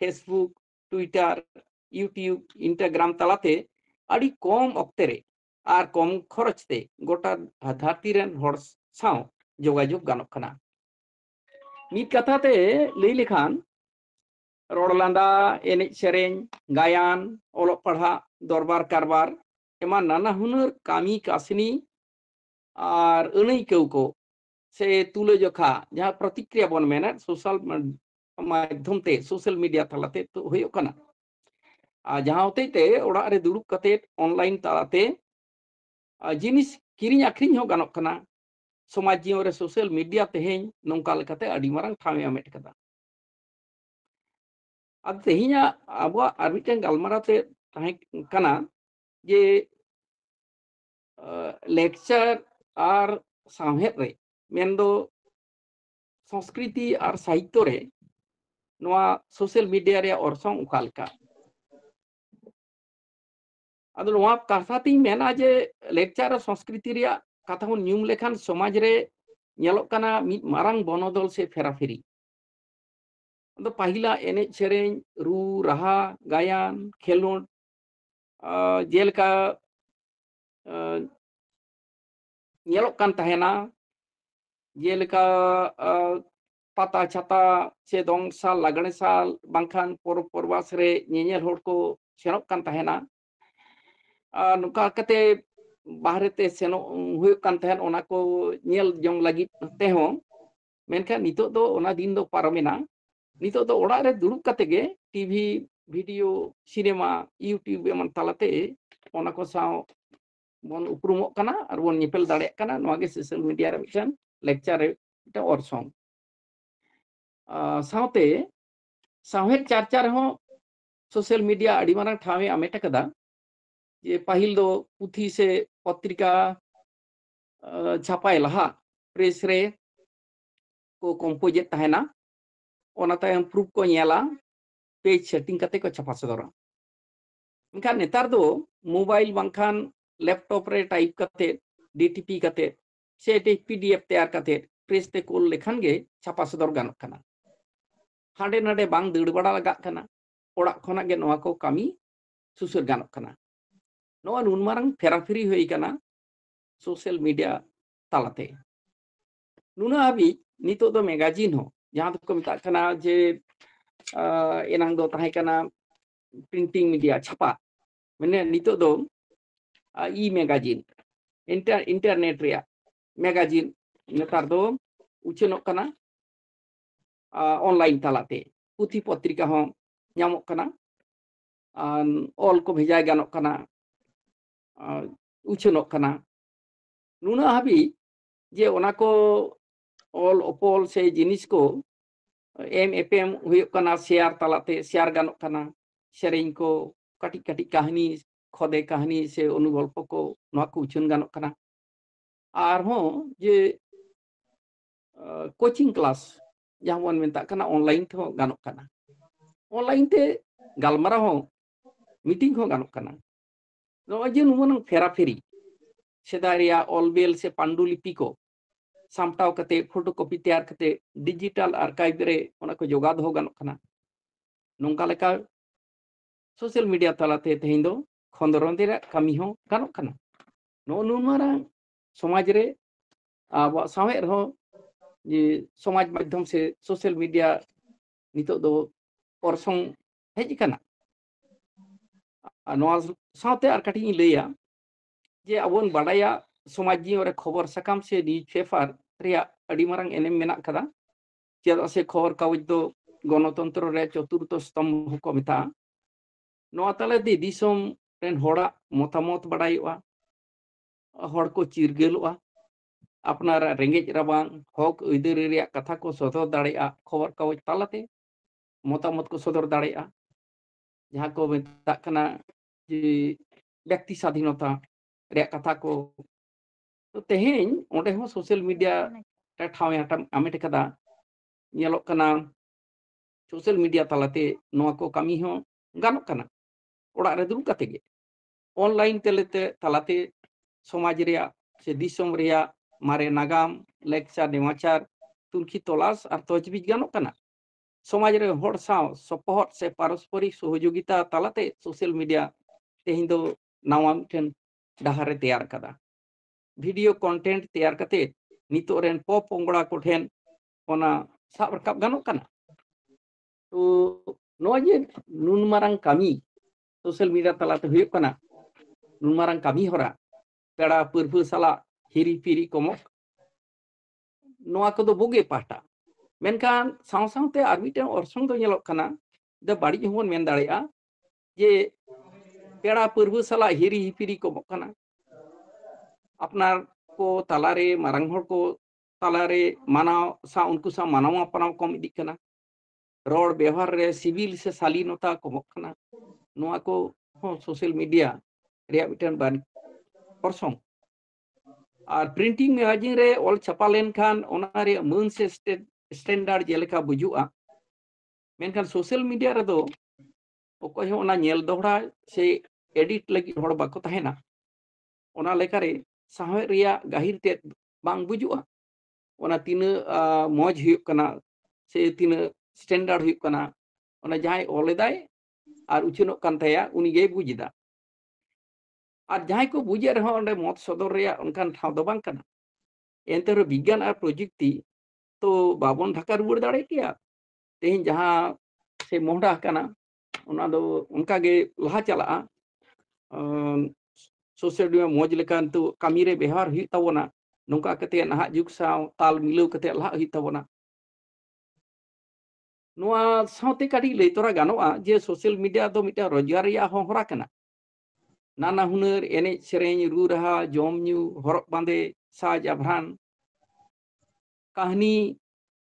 Facebook Twitter YouTube Instagram तलाते अड़ी कम ऑक्ते रे और कम खरचते गोटा धरती रेन होड़ साव जोगाजोग गानोग कना मित कथाते लई लेखान रोडलांदा एनेज सेरेñ गायान ओलोग पढ़ा दरबार कारबार एमा नाना हुनर कामी कासनी और अनैकौ को से तुलजोखा जहाँ प्रतिक्रिया बन मेना सोशल माध्यम ते सोशल मीडिया तलाते तो हुयुग कना जहाँ होते ओड़ा रे दुड़ुब कते ऑनलाइन तलाते जिनिस किरिñ आखरिñ हो गानोग कना समाज जीवन रे सोशल मीडिया तेहेñ नोंका लेकाते अड़ी मारंग ठावे आमेट कदा अब तेहिñा अबवा आर मिटेन गालमाराव ते ताहे कना जे लेक्चर और साहेब रे मेनदो संस्कृति और साहित्य रे नोआ सोशल मीडिया रे ओरसोंग उका लेका अदो नोआ कथा तिñ मेना जे लेक्चर और संस्कृति रिया कथा बन न्यूम लेखान समाज रे ñeloग कना मिद मारंग बनोदल से फेराफेरी अदो पहिला एनेज सेरेñ रू राहा गायान खेलोड जेलका ñeloग कान तहेना जेलका पाता छाता से दोंग साल लागणे साल बांखान परब परबास रे ñeñel होड़ को सेनोग कान तहेना नुका कते बाहरे ते सेनो हुयुग कान तहेन ओना को ñel जोंग लागित ते हो मेनखान नितो दो ओना दिन दो पारमेना नितो दो ओड़ा रे दुड़ुब कते गे टीवी वीडियो सिनेमा यूट्यूब एमन तलाते ओना को साव बोन उपरुमोग कना और बोन ñepel दाड़ेयाग कना नोआ गे सोशल मीडिया रे मिटन लेक्चर रे मिटन ओरसोंग सावते साहेब चर्चा रे हो सोशल मीडिया अड़ी मारंग ठावे आमेट कदा যে pahil do puthi se patrika छापाय लहा प्रेस रे को कंपोजिट तहना ओना तायम प्रूफ को nyala पेज सेटिंग कते को छापा सदरा इनका नेतार दो मोबाइल बांखान लैपटॉप रे टाइप कते डीटीपी कते से पीडीएफ तैयार कते प्रेस ते कोल लेखन गे छापा सदर गानोक कना हांडे नाडे बांग दड़ बड़ा लगा कना ओड़ा खना गे नोआ को कामी सुसुर गानोक कना नोआ नुन मारंग फेराफेरी होई कना सोशल मीडिया तालाते नुना हाबी नितो दो मैगजीन हो जहां को मिता कना जे एनांग दो ताहे कना प्रिंटिंग मीडिया छापा मैंने नितो दो ई मैगजीन इंटरनेट रिया मैगजीन नेतार दो उचनोक कना ऑनलाइन तालाते पुथी पत्रिका हो ᱧᱟᱢᱚᱜ ᱠᱟᱱᱟ ऑल को भेजा गानोक कना उचनोक कना नुना हाबी जे ओना को ऑल ओपल से जिनिस को एम एपएम हुयुक कना शेयर तालाते शेयर गानोक कना सेरेंग को कटी कटी कहानी खोदे कहानी से अनुगल्प को नोआ को उचन गानोक कना आर हो जे कोचिंग क्लास जहां बन मेता कना ऑनलाइन तो गानोक कना ऑनलाइन ते गालमारा हो मीटिंग हो गानोक कना नोआ जे नुमन फेराफेरी सेदारिया ऑलबेल से पांडुलिपि को सामटाव कते फोटोकॉपी तैयार कते डिजिटल आर्काइव रे ओना को जोगा दो गानोक कना नोंका लेका सोशल मीडिया तालाते तेहिं दो खंदरन दे कामी हो गानोक कना नो नुमारा समाज रे अब सावे रहो जे समाज माध्यम से सोशल मीडिया नितो दो परसों हेज कना नोआ साथे आर कटी लैया जे अबन बाडाया समाज जी और खबर सकाम से न्यूज पेपर रिया अडी मारंग एनेम मेना कदा चेदा से खबर कागज दो गणतंत्र रे चतुर्थ स्तंभ को मिता नोआ तले दि दिसोम रेन होड़ा मतामत बाडायवा हड़ को चिरगेलवा अपनार रेंगेज राबांग हक अइदारी रिया कथा को सदर दाड़ेया खबर कागज तालाते मतामत को सदर दाड़ेया जहां को मिता कना जे व्यक्ति स्वाधीनता रे कथा को तो तेहेन ओंडे हो सोशल मीडिया रे ठाव आमेट कदा ñelok kana सोशल मीडिया तालाते नोआ को कामी हो गानोक कना ओड़ा रे दुरुब कते गे ऑनलाइन तेलेते तालाते समाज रिया से दिसोम रिया मारे नागाम लेक्चर नेवाचार तुर्की तलाश और तजबीज गानोक कना समाज रे हड़ साव सपोहट से पारस्परिक सहयोगिता तालाते सोशल मीडिया तेहिं दो नावा मिठन डाहारे तैयार कदा वीडियो कंटेंट तैयार कते नितो रेन पोंगड़ा को ठेन ओना साब रकाब गानोक कना तो नोआ जे नुन मारंग कामी सोशल मीडिया तालाते हुयुक कना नुन मारंग कामी हरा पेड़ा पुरफु साला हिरी पिरी कमक नोआ को दो बोगे पाटा मेनखान साव सावते आर मिटे ऑर्सोंग दो ñelok कना द बाड़ी होन मेन दाड़ेया जे पेड़ा पुरफु साला हिरी पिरी कमक कना अपनार को तालारे मारंग हड़ को तालारे मानाव सा उनको सा मानाव अपनाव कम इदी कना रोड व्यवहार रे सिविल से शालीनता कमक कना नोआ को हो सोशल मीडिया रे मिटन बानी परसों और प्रिंटिंग मैगजीन रे ऑल छपा लेन खान ओना रे मन से स्टैंडर्ड जेलेका बुजुआ मेनखान सोशल मीडिया रे दो ओकोय हो ओना ñel दोहरा से एडिट लगी हड़ बाको तहेना ओना लेका रे सावे रिया गाहिर ते बांग बुजुआ ओना तिना मौज हुयुक कना से तिना स्टैंडर्ड हुयुक कना ओना जहाय ओलेदाय और उचनोक कान ताया उनी गे बुजिदा और जहां को बुझे रहो ओंडे मत सदर रिया उनकान ठाव दो बांग कना एंतर विज्ञान और प्रजुक्ति तो बाबन ढाका रुवाड़ दाड़े किया तेहिं जहां से मोहडा कना ओना दो उनका गे लहा चला सोशल मीडिया मौज लेकान तो कामी रे व्यवहार हुई तबोना नोंका कते नहा जुग साव ताल मिलाव कते लहा हुई तबोना नोआ सावते काटी लई तोरा गानोआ जे सोशल मीडिया दो मिटा रोजगार रिया हो हरा कना नाना हुनर एने सेरेंग रू रहा जम न्यू हरक बांदे साज आभरान कहानी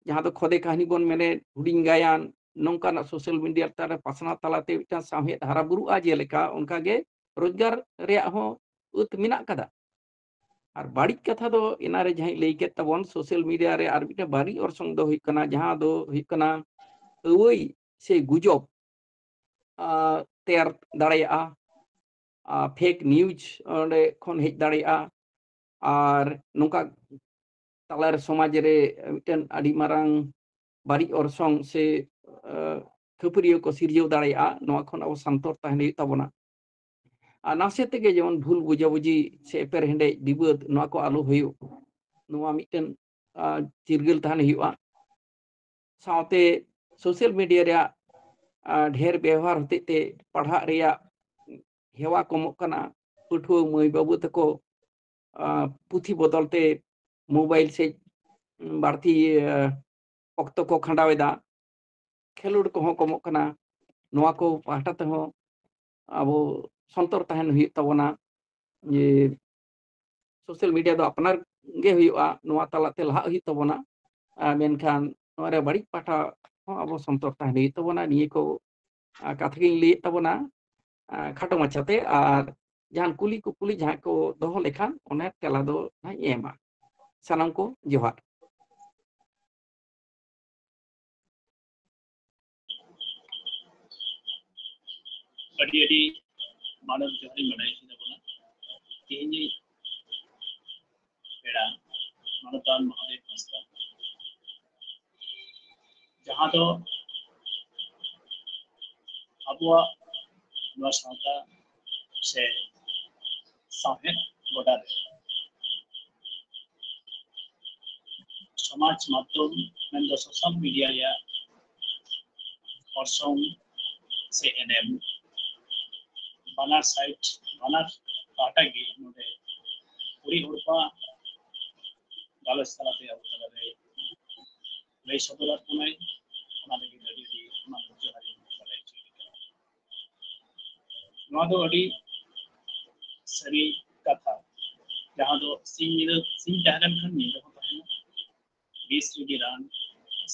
जहां दो खोदे कहानी बन मेने हुडिंग गायान नोंका ना सोशल मीडिया तारे पासना तालाते मिटा साहेद हरा बुरु आ जेलेका उनका गे रोजगार रेया हो उत मिना कदा और बाड़ी कथा दो इनारे जहां लई के तबन सोशल मीडिया रे आर मिटे बारी orसोंग दो हुई कना जहां दो हुई कना ओई से गुजब तेर दाड़ेया फेक न्यूज ओंडे खन हेज दाड़ेया और नोका तालार समाज रे मिटन आदि मारांग बारी orसोंग से खपुरियो को सिरजो दाड़ेया नोआ खन अब संतर तहन हुई तबना नासे तेगे जेमन भूल बुझाबुझी से एपेर हेंडे डिबोद नोआ को आलू हुई नोआ मिटन चिरगल तहन हुआ सावते सोशल मीडिया रे ढेर व्यवहार होते ते पढ़ा रेया हेवा कमोग कना पठुआ मई बाबू तको पुथी बदलते मोबाइल से बाड़ती अक्तो को खंडावेदा खेलुड़ को कमोग कना नोआ को पाहटा तेहो अब संतर तहन हुई तबना ये सोशल मीडिया दो अपनार गे हुआ नोआ तलाते लहा हुई तबना मेनखान नोरे बड़ी पाठा अब संतर तहन हुई तबना निये को कथा गिन लई तबना खाटो माछाते और जहां कुली जहां को दोहो लेखान ओने तेला दो एमा सानाम को जोहार अड़ी मानव जोहारी मनाई बोला तेनी पेड़ा मानवतान महादेव हांसदा जहां दो अबुआ नवा सावता से साहेब गोडा समाज माध्यम में दो सोशल मीडिया या orसोंग से एनएम बानार साइट बानार पाटा गे नोडे पूरी होरपा गालस तलाते अब तलाते लई सदरात पुनाय ओना लगी अड़ी ओना जोहारी बड़ाई नोआ दो अड़ी सरी कथा जहां दो सिंह तहरन खन नींद को तहना 20 लगी रान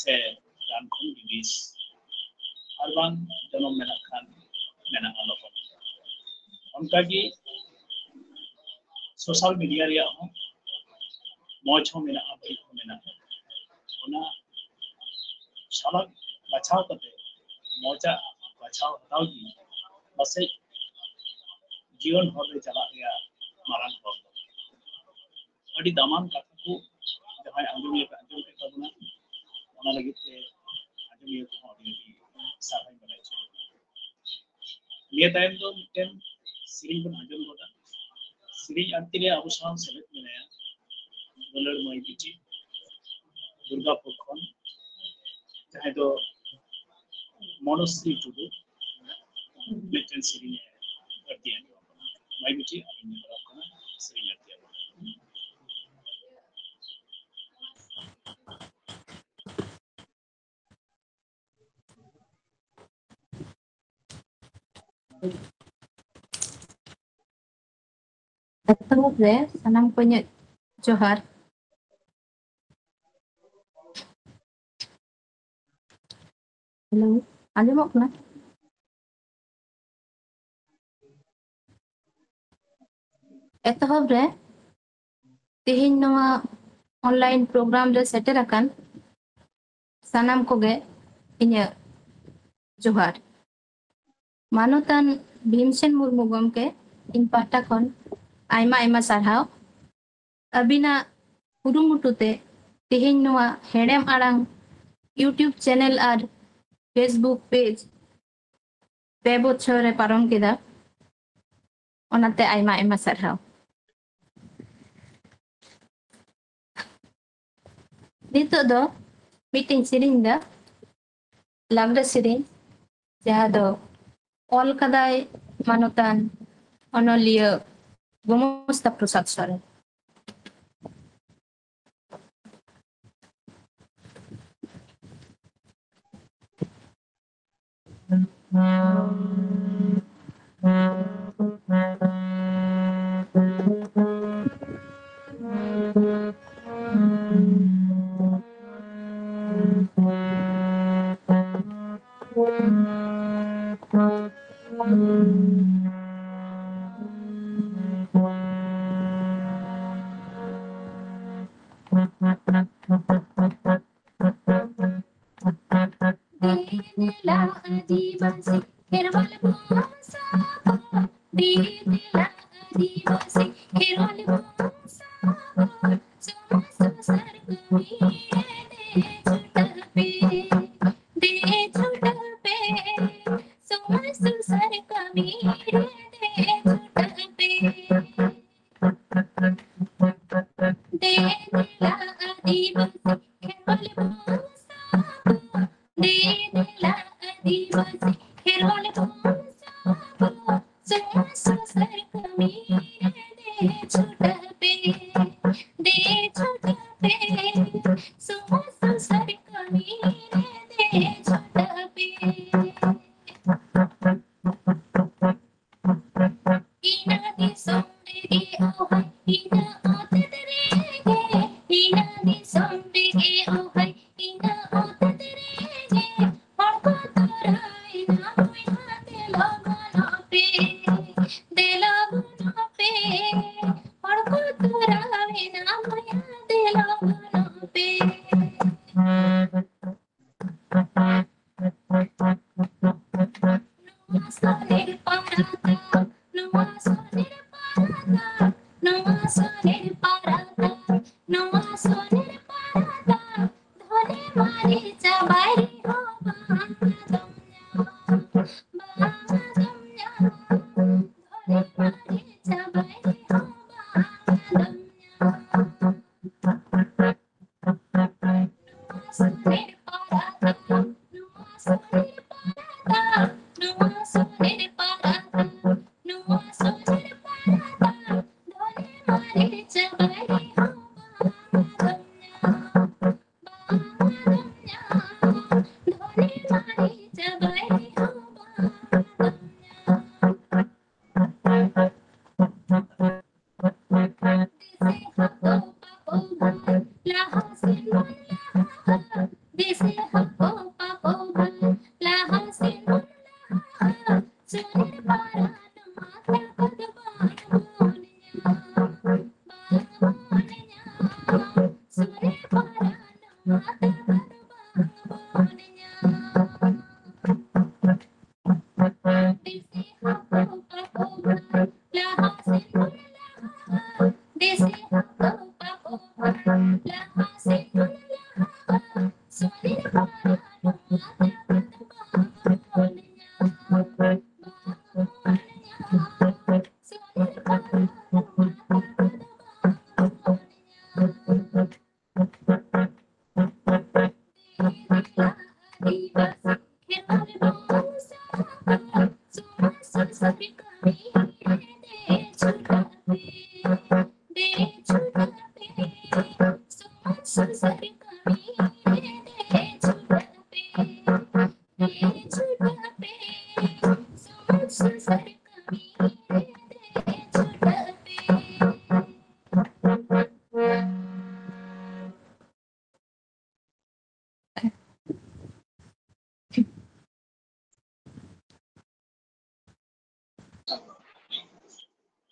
से रान खन 20 हर बांग जनम मेना खान मेना आलोकन उनका की सोशल मीडिया रिया हो मौज हो मेना अपनी हो मेना ओना शाला बचाव करते मौजा बचाव हटाओ की बस जीवन भर में चला गया मारान भर अड़ी दामान कथा को जहां अंजुमिया पे अंजुम के तबना ओना लगी ते अंजुमिया को अड़ी साहाय बनाई छे निया टाइम तो मिटन सिरिंग बन अंजुम गोदा सिरिंग अंतिरे अवसाव सेलेक्ट मेनाया दुलर मई बिची दुर्गापुर खन जहां दो मोनोश्री टुडू मिटन सिरिंग करती है मई बिची अभी बराबर सिरिंग करती है एतोहब रे सनाम को जोहार हेलो आंजमोग कना एतोहब रे तिहिन नवा ऑनलाइन प्रोग्राम रे सेटर अकान सनाम को गे इन्या जोहार मानोतान भीमसेन मुर्मू गमके इन पाटा खन आयमा आयमा सारहाव अबिना कुरुमुटुते तिहिन नवा हेडेम आड़ांग यूट्यूब चैनल और फेसबुक पेज पे बछर रे पारम केदा ओनाते आयमा आयमा सारहाव नितो दो मीटिंग सिरिंग दा लागदा सिरिंग जहां दो ऑल कदाय मानोतान अनलिया गोमस्ता प्रसाद सरेन दिला आदिवासी खेरवाले बोसा दे दिला आदिवासी खेरवाले बोसा सो सर कमी दे झूठा पे सो सर कमी दे झूठा पे दे दिला आदिवासी खेरवाले बोसा दे दिला आदिवासी खेरवाले बोसा सो सर कमी दे झूठा पे सो सर कमी दे झूठा पे ina di sombre ge ohai ina ote terege ina di sombre ge ohai ina ote terege horko torai na moi hate lagana pe horko torai na moi hate lagana pe Sonir parata, no sonir parata, no sonir parata, no sonir parata, dhone mari chabai ho bahamnya, dhone mari chabai ho bahamnya. Sonir parata, no sonir parata. No sonir parata, no sonir parata, dhone mari chabai ho bahamnya, dhone mari chabai ho Dese hakko papo la hasin sonir parata mata kadban bolnya sonir parata mata kadban bolnya dese hakko papo la hasin dese hakko papo la hasin sonir parata mata kadban bolnya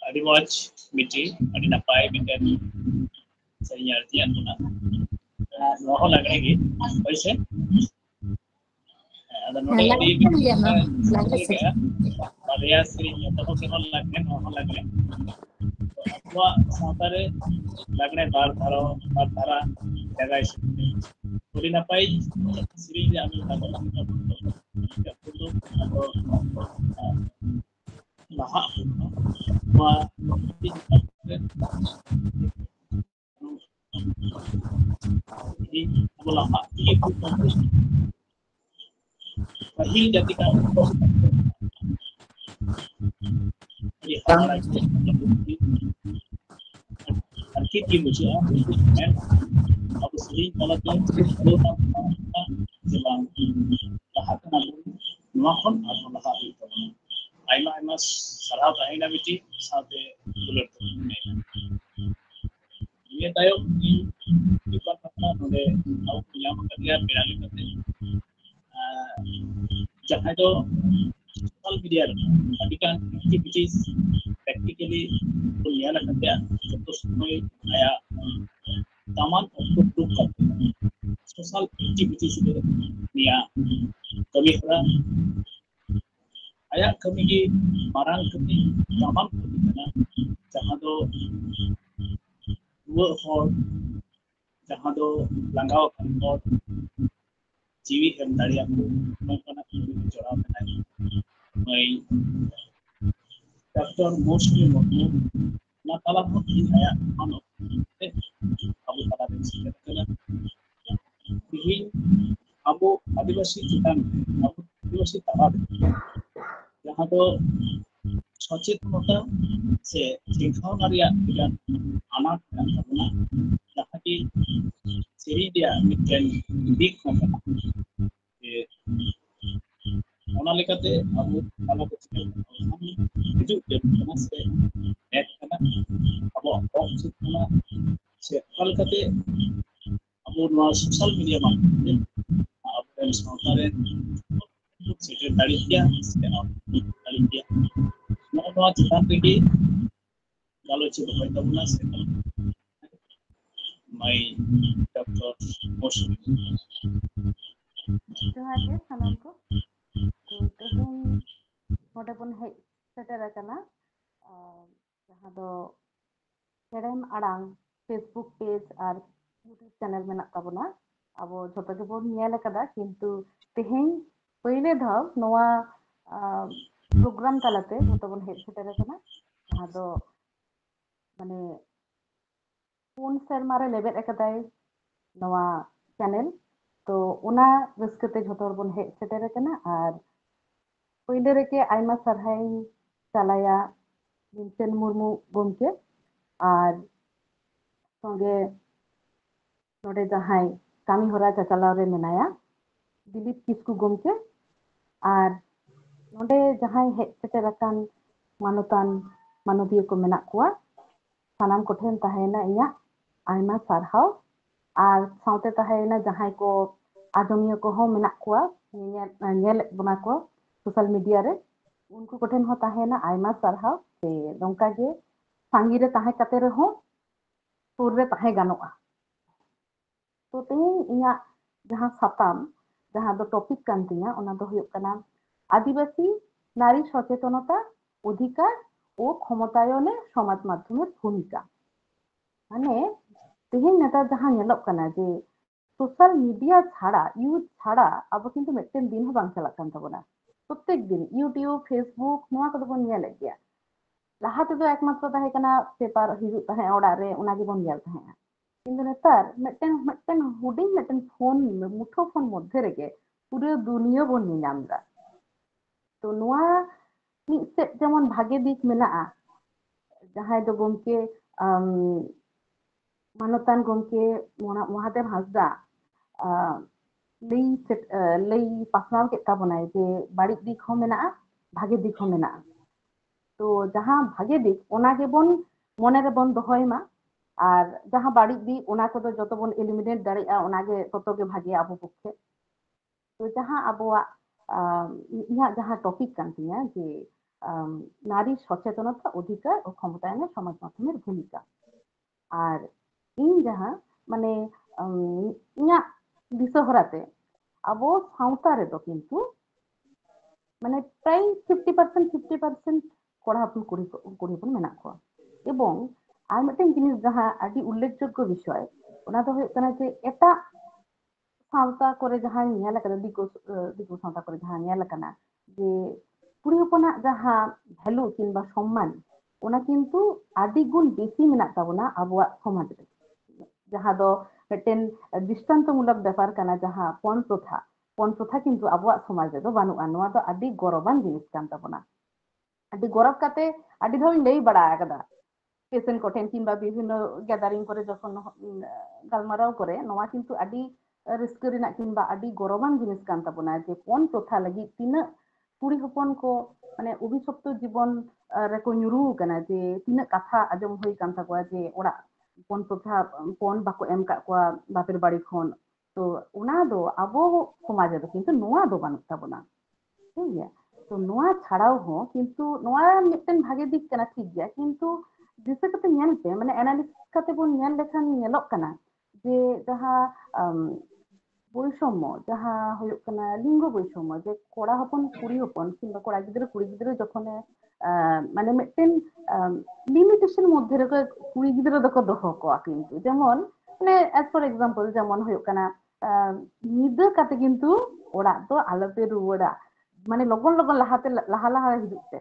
Adi watch miti adi napai miten saya artian puna noho lagegi paise ada node adi laga Maria Sri Nyoto ke noho lagne apwa saatare lagne bar jaga puri napai Sri amil kado pulu atau laha wa ini laha itu pahil ketika arki muझे मैं अब sering kalau tu jelang lahat na nuakon atau lahat itu aima sarah tahina biti saate bulat ini tayo di kota node au punya kerja berani kate jangan itu social media tapi kan activities practically punya lah kerja terus semua kayak taman untuk social activities নিয়া kami hora ayak kami gi marang kami tamam kami kana jahan do dua hor jahan do langaw kan hor jiwi em daria ko nongkana kami jorao kana mai Dr. Mostly Murmu na tala ho ki ayak mano abu tala den kana tihin abu adivasi chitan abu adivasi tabat jahan do সচেতনতা সে শিক্ষাওনা রিয়া বিজ্ঞান আনাট থাকনা যাহাকি সেরিডিয়া মিটেন দিক হবে যে অনালিকাতে আবু আলো করতে হিজুক দেবনা সে এক kana abo অচেতনা সে অনালিকাতে আবু নোয়া social media মাধ্যমে আবু সরকারের সেক্রেটারি দিয়া সে আবু দিয়া Noa chitan regi galoch dohoy tabuna se mai Dr. Mostly ᱡᱚᱦᱟᱨ ᱜᱮ ᱥᱟᱱᱟᱢ ᱠᱚ ᱛᱚ ᱛᱮᱦᱮᱧ ᱱᱚᱰᱮ ᱵᱚᱱ ᱦᱮᱡ ᱥᱮᱴᱮᱨ ᱟᱠᱟᱱᱟ ᱡᱟᱦᱟᱸ ᱫᱚ ᱦᱮᱲᱮᱢ ᱟᱲᱟᱝ ᱯᱷᱮᱥᱵᱩᱠ ᱯᱮᱡᱽ ᱟᱨ ᱤᱭᱩᱴᱩᱵᱽ ᱪᱮᱱᱮᱞ ᱢᱮᱱᱟᱜ ᱛᱟᱵᱚᱱᱟ ᱟᱵᱚ ᱡᱷᱚᱛᱚ ᱜᱮᱵᱚᱱ ᱧᱮᱞ ᱟᱠᱟᱫᱟ ᱠᱤᱱᱛᱩ ᱛᱮᱦᱮᱧ ᱯᱳᱭᱞᱳ ᱫᱷᱟᱣ ᱱᱚᱣᱟ ᱯᱨᱳᱜᱨᱟᱢ ᱛᱟᱞᱟᱛᱮ ᱡᱷᱚᱛᱚ ᱵᱚᱱ ᱦᱮᱡ ᱥᱮᱴᱮᱨ ᱟᱠᱟᱱᱟ ᱡᱟᱦᱟᱸ ᱫᱚ ᱢᱟᱱᱮ 4 ᱥᱮᱨᱢᱟ ᱨᱮ ᱞᱮᱵᱮᱫ ᱟᱠᱟᱫᱟᱭ ᱱᱚᱣᱟ ᱪᱮᱱᱮᱞ तो उना रस्कते झोतो हर बन हेज सेटेर कना आर पहिले रेके आयमा सरहाय चालाया विंसेंट मुर्मू गमके आर संगे नोडे जहाय कामी होरा चाचालाव रे मेनाया दिलीप किस्कू गमके आर नोडे जहाय हेज सेटेर अकान मानोतान मानवीय को मेना कुआ सानाम कोठेन ताहेना इया आयमा सरहाव आर साउते ताहेना जहाय को आदमियों को हो मेना कुआ नेल बना को सोशल मीडिया रे उनको कोठेन हो ताहेना आयमा सरहाव से नोंका गे सांगी रे ताहे कते रे हो सुर रे ताहे गानोआ तो तेन इया जहां साताम जहां दो टॉपिक कान तिया ओना दो हुयो कना आदिवासी नारी सचेतनता अधिकार ओ क्षमतायने समाज माध्यमेर भूमिका माने तेहेन नेता जहां नेलोक कना जे सोशल मीडिया छाड़ा यूज छाड़ा अब किंतु मिट्टन दिन हो बांग चला कान तबना प्रत्येक दिन यूट्यूब फेसबुक नोआ को बन नेल गया लाहा ते एकमात्र ताहे कना पेपर हिजु ताहे ओडा रे ओना गे बन नेल ताहे किंतु नेतार मिट्टन हुडिंग मिट्टन फोन मुठो फोन मध्य रेगे पूरे दुनिया बन निनामदा तो नोआ मिट से जेमन भागे दिक मेनाआ जहाय दो गमके मानतान गमके महादेव हांसदा लई पासनाव के ताबनाय जे बाड़ी दिक हो मेना भागे दिक हो मेना तो जहां भागे दिक ओना गे बन मने रे बन दोहयमा और जहां बाड़ी दिक ओना को तो जतो बन एलिमिनेट दाड़िया ओना गे ततो गे भागे आबो पक्षे तो जहां आबोआ इहा जहां टॉपिक कान तिया जे नारी सचेतनता अधिकार और क्षमतायने समाज माध्यमेर भूमिका और इन जहां माने इया दिसो हराते अब साउता रे दो किंतु माने प्राय 50% कोड़ा हपन कुड़ी हपन मेना को एवं आर मिटेन जिनिस जहां आदि उल्लेखयोग्य विषय ओना दो हुयो कना जे एटा साउता करे जहां नेल कना दिको साउता करे जहां नेल कना जे कुड़ी हपना जहां भ्यालु किंबा सम्मान ओना किंतु आदि गुण बेसी मेना ताबना आबुआ समाज रे जहां दो मिटेन दृष्टान्तमूलक व्यापार कना जहां पन प्रथा किंतु आबुआ समाज रे दो बानुआ नोआ दो आदि गौरवान जिनिस कान ताबना आदि गौरव काते आदि धोई लई बड़ा आकदा पेशेंट कोठेन किंबा विभिन्न गैदरिंग करे जखन गालमाराव करे नोआ किंतु आदि रिस्क रिना किंबा आदि गौरवान जिनिस कान ताबना जे पन प्रथा लगी तिना कुड़ी हपन को माने अभिशप्त जीवन रेको ᱧᱩᱨᱩ कना जे तिना कथा आजम होई कान ताकवा जे ओड़ा पन प्रथा पन बाको एम का कोआ बापेर बाड़ी खन तो ओना दो आबो समाज रे किंतु नोआ दो बानु ताबना ठीक गया तो नोआ छाड़ाओ हो किंतु नोआ मिटन भागे दिक कना ठीक गया किंतु दिसे कते नेलते माने एनालिसिस कते बोन नेल लेखान नेलोक कना जे जहां বৈষম্য যাহা ᱦᱩᱭᱩᱜ ᱠᱟᱱᱟ ᱞᱤᱝᱜᱚ ᱵᱳᱭষᱚᱢᱢয ᱡᱮ ᱠᱚᱲᱟ ᱦᱚᱯᱚᱱ ᱠᱩᱲᱤ ᱦᱚᱯᱚᱱ কিংবা ᱠᱚᱲᱟ ᱜᱤᱫᱽᱨᱟᱹ ᱡᱚᱠᱷᱚᱱᱮ মানে মিটেন লিমিটেশন মধ্যে রেখে কুড়ি গিদ্রা দকো দোহ কোয়া কিন্তু যেমন মানে অ্যাজ ফর এক্সাম্পল যেমন ᱦᱩᱭᱩᱜ ᱠᱟᱱᱟ নিদা কাতে কিন্তু ওড়া তো আলোতে রুয়াড়া মানে লগন লগন লাহা লাহা হিজুক তে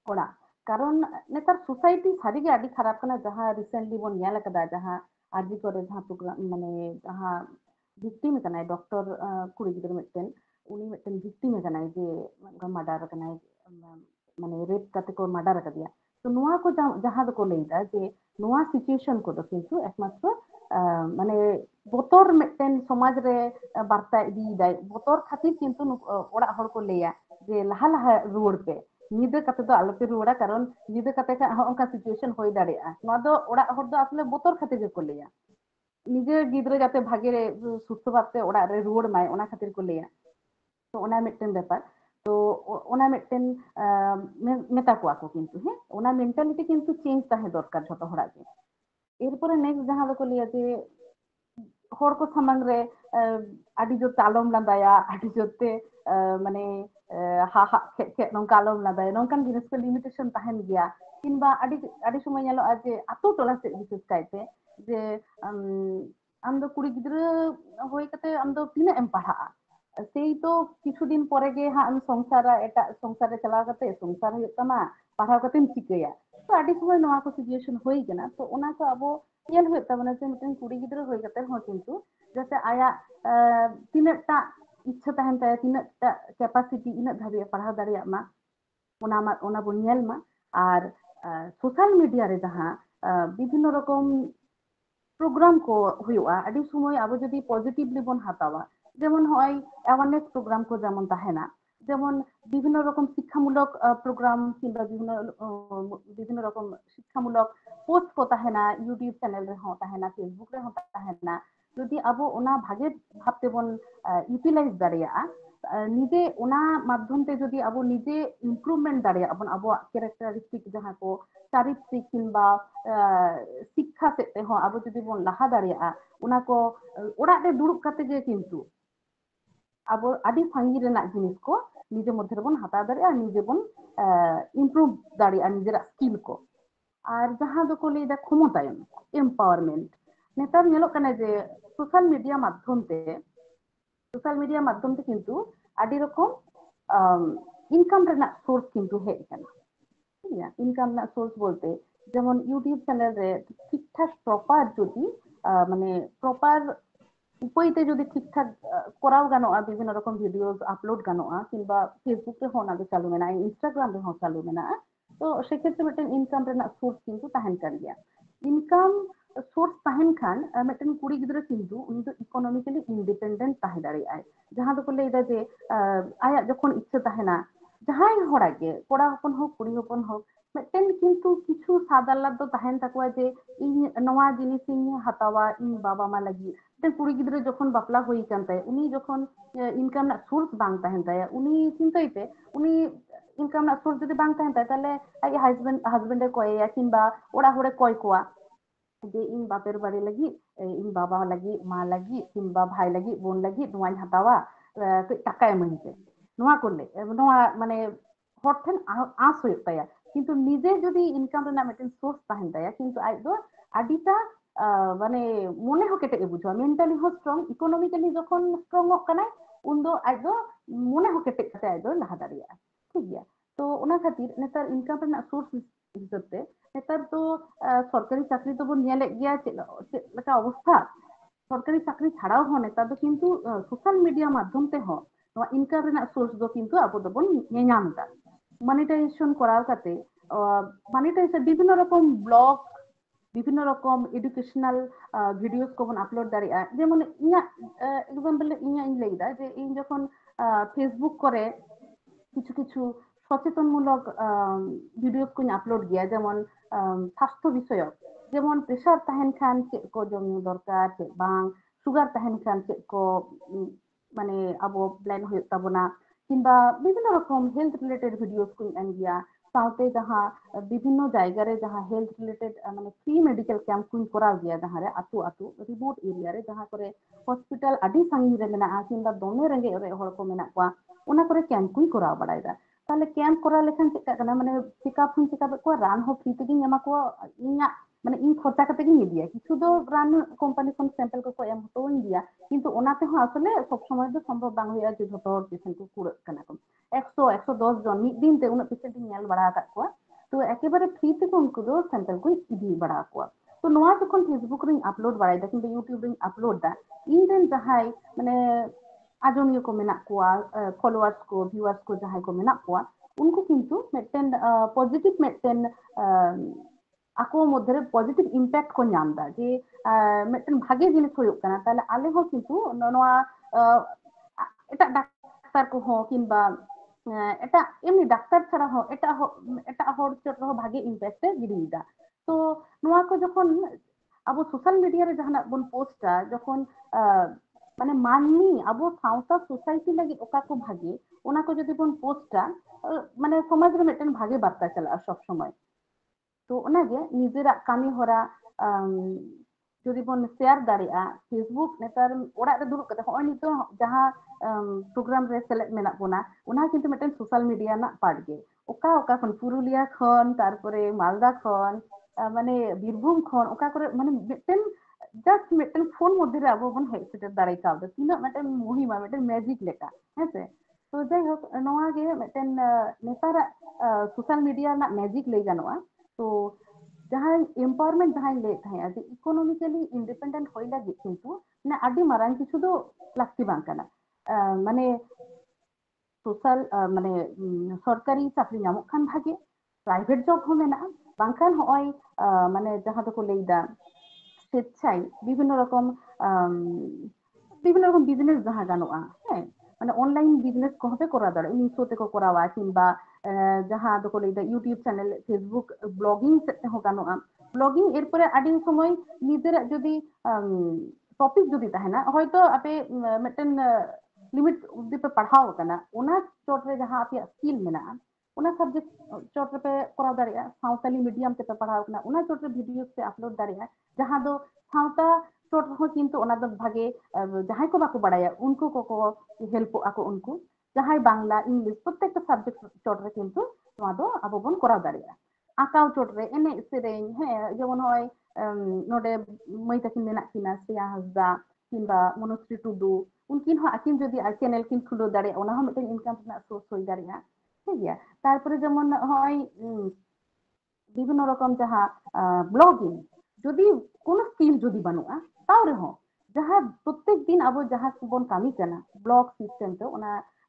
ওড়া কারণ নেতার সোসাইটি সারিগে আডি খারাপ কানা যাহা রিসেন্টলি বন নিয়াল কাদা যাহা আরজি করে যাহা প্রোগ্রাম মানে যাহা ভিকটিম কানাই ডক্টর কুড়ি গিদ্রা মিটেন উনি মিটেন ভিকটিম কানাই যে মার্ডার কানাই মানে রেপ কাতে কো মার্ডার কাদিয়া তো নোয়া কো যাহা দকো লইদা যে নোয়া সিচুয়েশন কো দো কিন্তু একমাত্র মানে বতর মিটেন সমাজ রে বার্তা ইদি দাই বতর খাতির কিন্তু ওড়া হড় কো লেয়া যে লাহা লাহা রুয়াড় পে নিদে কাতে তো আলোতে রুয়াড়া কারণ নিদে কাতে অনকা সিচুয়েশন হই দাঁড়িয়া নোয়া দো ওড়া হড় দো আসলে বতর খাতির গে কো লেয়া নিজের গিদ্রে যাতে ভাগে সুস্থ ভাবতে ওড়া রে রুয়াড় মাই ওনা খাতির কো লেয়া তো ওনা মিটেন ব্যাপার তো ওনা মিটেন মেটা কোয়া কো কিন্তু হ্যাঁ ওনা মেন্টালিটি কিন্তু চেঞ্জ তাহে দরকার যত হড়াগে এরপরে নেক্সট যাহা দকো লেয়া যে hor ko samang re adi jor talom landaya adi jorte মানে হা হা খে নংকা আলম লাদায় নংকান জিনিস ko limitation tahen gya কিংবা আদি আদি সময় nyalo যে আতো tola se বিশেষ কাইতে যে আমদো কুড়ি গিদ্রা হই কাতে আমদো তিনা এম পাড়া সেই তো কিছুদিন পরে গে হা আমি সংসারা এটা সংসারে চালাও কাতে সংসার হইত তামা পাড়াও কাতেম চিকায়া তো আদি সময় নোয়া ko সিচুয়েশন হই গেনা তো ওনা ko abo ᱧᱮᱞ ᱦᱩᱭᱩᱜ ᱛᱟᱵᱚᱱᱟ ᱡᱮ ᱢᱤᱫᱴᱮᱱ ᱠᱩᱲᱤ ᱜᱤᱫᱽᱨᱟᱹ ᱦᱩᱭ ᱠᱟᱛᱮ ᱦᱚᱸ ᱠᱤᱱᱛᱩ ᱡᱟᱛᱮ ᱟᱭᱟᱜ ᱛᱤᱱᱟᱹᱜ ᱴᱟ ইচ্ছা তাহেন তাই তিনাᱹᱜ টা ক্যাপাসিটি ইনাᱹᱜ ধাবিয়ে পাড়াও দাঁড়িয়াᱜ মা ওনা বন ᱧᱮᱞ ᱢᱟ আর সোশ্যাল মিডিয়া রে যাহা বিভিন্ন রকম প্রোগ্রাম কো হুয়ুগᱼᱟ আদি সময় আবো যদি পজিটিভলি বন হাতাওয়া যেমন হয় অ্যাওয়ারনেস প্রোগ্রাম কো যেমন তাহেনা যেমন বিভিন্ন রকম শিক্ষামূলক প্রোগ্রাম কিংবা বিভিন্ন রকম শিক্ষামূলক পোস্ট কো তাহেনা ইউটিউব চ্যানেল রে হো তাহেনা ফেসবুক রে হো তাহেনা যদি আবো ওনা ভাগে ভাবতে বন ইউটিলাইজ দাঁড়িয়াগᱼᱟ নিজে ওনা মাধ্যমতে যদি আবো নিজে ইমপ্রুভমেন্ট দাঁড়িয়াগᱼᱟ বন আবো ক্যারেক্টারিস্টিক যাহা কো চারিত্রিক কিংবা শিক্ষা সেতে হো আবো যদি বন লাহা দাঁড়িয়াগᱼᱟ ওনা কো ওড়াগ রে দুড়ুব কাতে গে কিন্তু আবো আদি সাঙ্গি রেনাগ জিনিস কো নিজে মধ্যে রে বন হাতাও দাঁড়িয়াগᱼᱟ নিজে বন ইমপ্রুভ দাঁড়িয়াগᱼᱟ নিজেরাগ স্কিল কো আর যাহা দকো লইদা ক্ষমতায়ন এম্পাওয়ারমেন্ট নেতার ñeলᱚᱜ ᱠᱟᱱᱟ যে সোশ্যাল মিডিয়া মাধ্যমতে কিন্তু আদি রকম ইনকাম রেনাগ সোর্স কিন্তু হেজ কানা ঠিক আছে ইনকাম রেনাগ সোর্স বলতে যেমন ইউটিউব চ্যানেল রে ঠিকঠাক প্রপার যদি মানে প্রপার উপায়তে যদি ঠিকঠাক করাও গানোগᱼᱟ বিভিন্ন রকম ভিডিওস আপলোড গানোগᱼᱟ কিংবা ফেসবুক রে হো না চালু মেনা ইনস্টাগ্রাম রে হো চালু মেনা তো সেক্ষেত্রে মিটেন ইনকাম রেনাগ সোর্স কিন্তু তাহেন কান গিয়া ইনকাম সোর্স তাহেন খান মিটেন কুড়ি গিদ্রা কিন্তু উনি তো ইকোনমিক্যালি ইন্ডিপেন্ডেন্ট তাহে দাঁড়িয়ায় যাহা দকো লইদা যে আয়াগ যখন ইচ্ছে তাহেনা যাহাই হড়াগে কড়া হপন হোক কুড়ি হপন হোক মিটেন কিন্তু কিছু সাদাল্লাদ দো তাহেন তাকুয়া যে ইᱧ নোয়া জিনিস ইᱧ হাতাওয়া ইᱧ বাবা মা লাগি মিটেন কুড়ি গিদ্রা যখন বাপলা হই কান তাই উনি যখন ইনকাম রেনাগ সোর্স বাং তাহেন তাই উনি চিন্তাইতে উনি ইনকাম রেনাগ সোর্স যদি বাং তাহেন তাই তাহলে আই হাজবেন্ডে কয়েয়া কিংবা ওড়া হড়ে কয় কোয়া যে ইᱧ বাপের বাড়ি লাগি ইᱧ বাবা লাগি মা লাগি কিংবা ভাই লাগি বোন লাগি নোয়াᱧ হাতাওয়া টাকা এমাইᱧ পে নোয়া করলে নোয়া মানে হর ঠেন আঁস হয়ে তাইয়া কিন্তু নিজে যদি ইনকাম রেনাগ মিটেন সোর্স তাহেন তাইয়া কিন্তু আজ দো আডিটা মানে মনে হো কেটে বুঝবা মেন্টালি হো স্ট্রং ইকোনমিক্যালি যখন স্ট্রং হক কানাই উন দো আজ দো মনে হো কেটে কাতে আজ দো লাহা দাঁড়িয়াগᱼᱟ ঠিক গিয়া তো ওনা খাতির নেতার ইনকাম রেনাগ সোর্স হিসাব তে নেতার তো সরকারি চাকরি তো বন ñেলেগ গিয়া চেদ লেকা অবস্থা সরকারি চাকরি ছাড়াও হো নেতার তো কিন্তু সোশ্যাল মিডিয়া মাধ্যমতে হো নোয়া ইনকাম রেনাগ সোর্স দো কিন্তু আবো দো বন ñeñam দা মনিটাইজেশন করাও কাতে মনিটাইজেশন বিভিন্ন রকম ব্লগ বিভিন্ন রকম এডুকেশনাল ভিডিওস কো বন আপলোড দাঁড়িয়াগᱼᱟ যেমন ইᱧাগ এক্সাম্পল ইᱧাগ ইᱧ লইদা যে ইᱧ যখন ফেসবুক করে কিছু কিছু সচেতনমূলক ভিডিওস কোন আপলোড গিয়া যেমন স্বাস্থ্য বিষয়ক যেমন প্রেসার তাহেন খান চেদ কো জম ñu দরকার চেদ বাং সুগার তাহেন খান চেদ কো মানে আবো প্ল্যান হয়ে তাবনা কিংবা বিভিন্ন রকম হেলথ রিলেটেড ভিডিওস কোন এম গিয়া साउते जहाँ विभिन्न जायगा रे जहाँ हेल्थ रिलेटेड माने फ्री मेडिकल कैंप कुन कराव गया जहाँ रे आतु आतु रिमोट एरिया रे जहाँ करे हॉस्पिटल आदि संगी रे मेना किंबा दोने रेंगे रे हड़ को मेना को उना करे कैंप कुन कराव बडायदा ताले कैंप करा लेखन चेका कना माने चेकअप हुन चेकअप को रान हो फ्री तेगी एमा को इया माने इन खर्चा कते गी दिया किछु दो रान कंपनी कोन सैंपल को एम हतो दिया किंतु ओनाते हो आसले सब समय दो संभव बांग होया जे झोटो पेशेंट को कुड़ कना को 100 110 जन मिड दिन ते उना पेशेंट नेल बड़ा का को तो एकेबारे फ्री ते उनको दो सैंपल को इदी बड़ा को तो नोआ जखन फेसबुक रे अपलोड बड़ाई दा किंतु यूट्यूब रे अपलोड दा इन देन जहाय माने आजमियो को मेना को फॉलोअर्स को व्यूअर्स को जहाय को मेना को उनको किंतु मेटेन पॉजिटिव मेटेन ako মধ্যে পজিটিভ ইম্প্যাক্ট को नाम दा जे मेटेन भागे जिनिस होयो कना ताले आले हो किंतु नोआ एटा डाक्तार को हो किंबा एटा एमनी डाक्तार छाड़ा हो एटा हर चोट हो भागे इम्प्याक्ट गिरीदा तो नोआ को जखन अब सोशल मीडिया रे जहाना बन पोस्टा जखन माने माननी अब साउता सोसाइटी लगी ओका को भागे ओना को जदि बन पोस्टा माने समाज रे मेटेन भागे बार्ता चला सब समय तो ओनागे निजेरा कामी होरा जदि बन शेयर दाड़िया फेसबुक नेतार ओड़ा रे दुरुब कते होय नितो जहां प्रोग्राम रे सेलेक्ट मेना बोना ओना किंतु मेटेन सोशल मीडिया ना पार्ट गे ओका खन पुरुलिया खन तारपरे मालदा खन माने बीरभूम खन ओका करे माने मेटेन जस्ट मेटेन फोन मध्य रे अब बन हेड सेट दाड़ाई का तीना मेटेन महिमा मेटेन मैजिक लेका हेसे तो जाय हो नोआ गे मेटेन नेतार सोशल मीडिया ना मैजिक ले गानोआ तो जहां एम्पावरमेंट जहां ले थाया जे इकोनॉमिकली इंडिपेंडेंट होय लगी किंतु ना आदि मारांग किछु दो लाक्ति बांग कना माने सोशल माने सरकारी चाकरी नामक खान भागे प्राइवेट जॉब हो मेना बांखान होय माने जहां तो को लेदा स्वेच्छाय विभिन्न रकम बिजनेस जहां गानोआ है माने ऑनलाइन बिजनेस को पे करा दाड़े मीशो ते को करावा किंबा जहां तो को लेदा यूट्यूब चैनल फेसबुक ब्लॉगिंग से हो गानोआ ब्लॉगिंग एरपरे आदि समय निजेरा जदी टॉपिक जदी ताहेना हयतो आपे मेटेन लिमिट उद्दी पे पढ़ाव कना ओना चोट रे जहां आपे स्किल मेना ओना सब्जेक्ट चोट रे पे करा दाड़िया सावताली मीडियम ते पे पढ़ाव कना ओना चोट रे वीडियो से अपलोड दाड़िया जहां दो सावता चोट हो किंतु ओना दो भागे जहां को बाको बड़ाया उनको को हेल्प आको उनको जहां बांग्ला इंग्लिश प्रत्येक सब्जेक्ट चोट रे किंतु नोआ दो अब बन करा दाड़िया आकाव चोट रे एने सेरेन है जेमन होय नोडे मई तकिन मेना किना सिया हसदा किंबा मनोश्री टुडू उनकिन हो आकिन जदि चैनल किन खुलो दाड़िया ओना हो मेटेन इनकम ना सोर्स होय दाड़िया ठीक गया तारपरे जेमन होय विभिन्न रकम जहां ब्लॉगिंग जदि कोनो स्किल जदि बनुआ ताव रे हो जहां प्रत्येक दिन अब जहां बन कामी कना ब्लॉग सिस्टम तो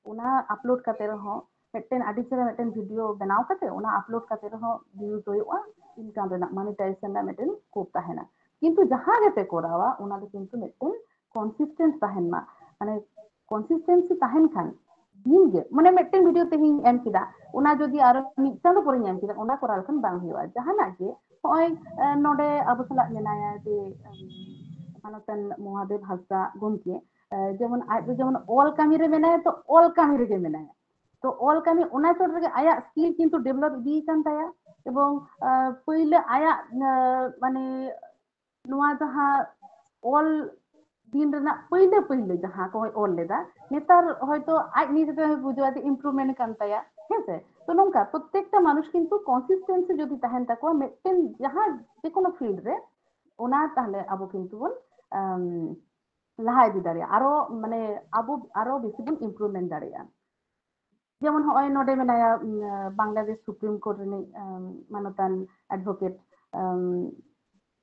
ओना अपलोड करते रहो मेटेन आदि चरा मेटेन वीडियो बनाव करते ओना अपलोड करते रहो व्यूज होयआ इनकम रेना मोनेटाइजेशन ना मेटेन कोप ताहेना किंतु जहां गेते कोरावा ओना दो किंतु मेटेन कंसिस्टेंस ताहेना माने कंसिस्टेंसी ताहेन खान दिन गे माने मेटेन वीडियो ते हिं एम किदा ओना जदि आरो मिद चांदो परे एम किदा ओना कोरा लखन बांग हुआ जहाना के होय नोडे अब सला मेनाया जे मानतन महादेव हासदा गमके जेमन आज जेमन ऑल कामी रे मेनाया तो ऑल कामी रे मेनाया तो ऑल कामी ओना चोट रे आया स्किल किंतु डेवलप दी कान ताया एवं पहिले आया माने नोआ जहां ऑल दिन रेना पहिले जहां को ऑल लेदा नेतार হয়তো আজ নিজেতে বুঝাতে ইমপ্রুভমেন্ট কান তায়া হেছে তো নংকা প্রত্যেকটা মানুষ কিন্তু কনসিস্টেন্সি যদি তাহেন তাকো মেটেন जहां যে কোনো ফিল্ড রে ওনা তাহলে আবো কিন্তু বল লাহাই দি দাঁড়িয়ে আরো মানে আরো বেশি বল ইমপ্রুভমেন্ট দাঁড়িয়ে যেমন হয় নডে মেনায়া বাংলাদেশ সুপ্রিম কোর্ট রে মানতান অ্যাডভোকেট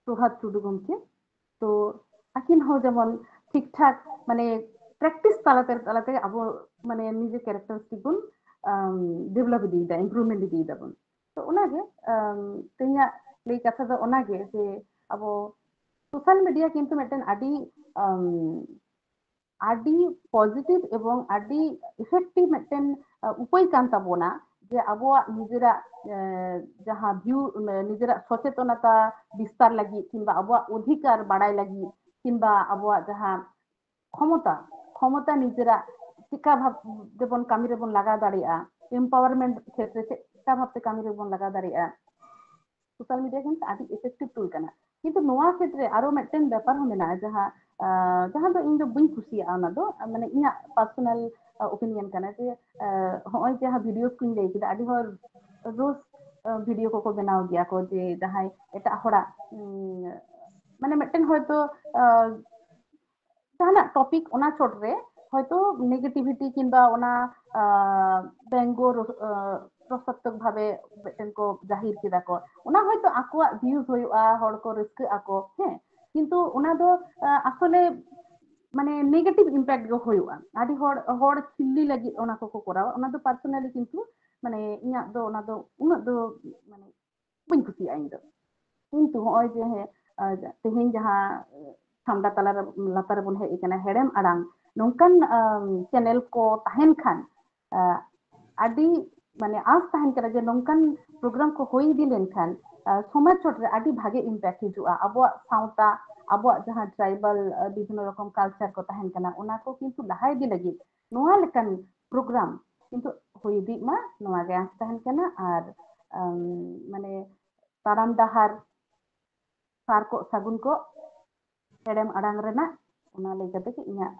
প্রভাত টুডু গমকে তো আকিন हो যেমন ঠিকঠাক মানে প্র্যাকটিস তালাতে আবো মানে নিজে ক্যারেক্টারিস্টিক গুণ ডেভেলপ দিদা ইমপ্রুভমেন্ট দিদা বন তো ওনাগে তেয়া লেই কথা দো ওনাগে যে আবো সোশ্যাল মিডিয়া কিন্তু মেটেন আডি পজিটিভ এবং আডি ইফেক্টিভ মেটেন উপায় কান তাবোনা যে আবো নিজেরা যাহা ভিউ নিজেরা সচেতনতা বিস্তার লাগি কিংবা আবো অধিকার বাড়াই লাগি কিংবা আবো যাহা ক্ষমতা নিজেরা চিকা ভাব দেবন কামি রেবন লাগা দাঁড়িয়া এম্পাওয়ারমেন্ট ক্ষেত্রে ᱪᱮᱠᱟ ᱵᱷᱟᱵᱛᱮ ᱠᱟᱹᱢᱤ ᱨᱮᱵᱚᱱ ᱞᱟᱜᱟᱣ ᱫᱟᱲᱮᱭᱟᱜᱼᱟ ᱥᱳᱥᱟᱞ ᱢᱤᱰᱤয়া ᱠᱤᱱᱛᱩ ᱟᱹᱰᱤ ᱮফᱮᱠᱴᱤভ ᱴᱩᱞ ᱠᱟᱱᱟ ᱠᱤᱱᱛᱩ ᱱᱚᱣᱟ ᱠᱷᱮᱛᱨᱮ ᱟᱨᱚ ᱢᱤᱫᱴᱮᱱ ᱵᱮᱯᱟর ᱦᱚᱸ ᱢᱮᱱᱟᱜᱼᱟ ᱡᱟᱦᱟᱸ ᱫᱚ ᱤᱧ ᱫᱚ ᱵᱟᱹᱧ ᱠᱩᱥᱤᱭᱟᱜᱼᱟ ᱚᱱᱟ ᱫᱚ ᱢᱟᱱᱮ ᱤᱧᱟᱹᱜ ᱯᱟᱨᱥᱳᱱᱟᱞ ওপিনিয়ন ᱠᱟᱱᱟ ᱡᱮ ᱦᱚᱸᱜᱼᱚᱭ ᱡᱟᱦᱟᱸ ᱵᱷᱤᱰᱤᱭᱳ ᱠᱚᱧ ᱞᱟᱹᱭ ᱠᱮᱫᱟ ᱟᱹᱰᱤ ᱦᱚᱲ ᱨᱳᱡ ᱵᱷᱤᱰᱤᱭᱳ ᱠᱚᱠᱚ ᱵᱮᱱᱟᱣ ᱜᱮᱭᱟ ᱠᱚ ᱡᱮ ᱡᱟᱦᱟᱸᱭ ᱮᱴᱟᱜ ᱦᱚᱲᱟᱜ ᱢᱟᱱᱮ ᱢᱤᱫᱴᱮᱱ ᱦᱚᱭᱛᱳ ᱡᱟᱦᱟᱱᱟᱜ টপিক ᱚᱱᱟ ᱪᱚᱴ ᱨᱮ হয়তো নেগেটিভিটি কিংবা ওনা ব্যঙ্গ রসাত্মক ভাবে মিদᱴেন কো জাহির কেদা কো ওনা হয়তো আকুয়াগ ভিউজ হইউआ হড় কো রিস্ক আকো হ্যাঁ কিন্তু ওনা দো আসলে মানে নেগেটিভ ইমপ্যাক্ট গো হইউआ আদি হড় ছিল্লি লাগি ওনা কো করাও ওনা দো পার্সোনালি কিন্তু মানে ইঞা দো ওনা দো উনা দো মানে বাñ কুসিয়া ইñ দো কিন্তু হয় যে তেহেñ jaha ঠান্ডা তালার লাতার বন হেই এখানে হেড়েম আড়াং নংকান চ্যানেল কো তাহেন খান আদি মানে আস তাহেন কানা যে নংকান প্রোগ্রাম কো হই দিলেন খান সমাজ চটরে আদি ভাগে ইমপ্যাক্ট হিজুआ আবুয়া সাউতা আবুয়া jaha ট্রাইবাল বিভিন্ন রকম কালচার কো তাহেন কানা ওনা কো কিন্তু লাহাই দি লাগি নোয়া লেকান প্রোগ্রাম কিন্তু হই দি মা নোয়া গে আস তাহেন কানা আর মানে তারাম ডাহার সার কো সাগুন কো হেড়েম আড়াং রেনা ওনা ᱞᱟᱹᱭ ᱠᱟᱛᱮ ᱜᱮ ᱤᱧᱟᱹᱜ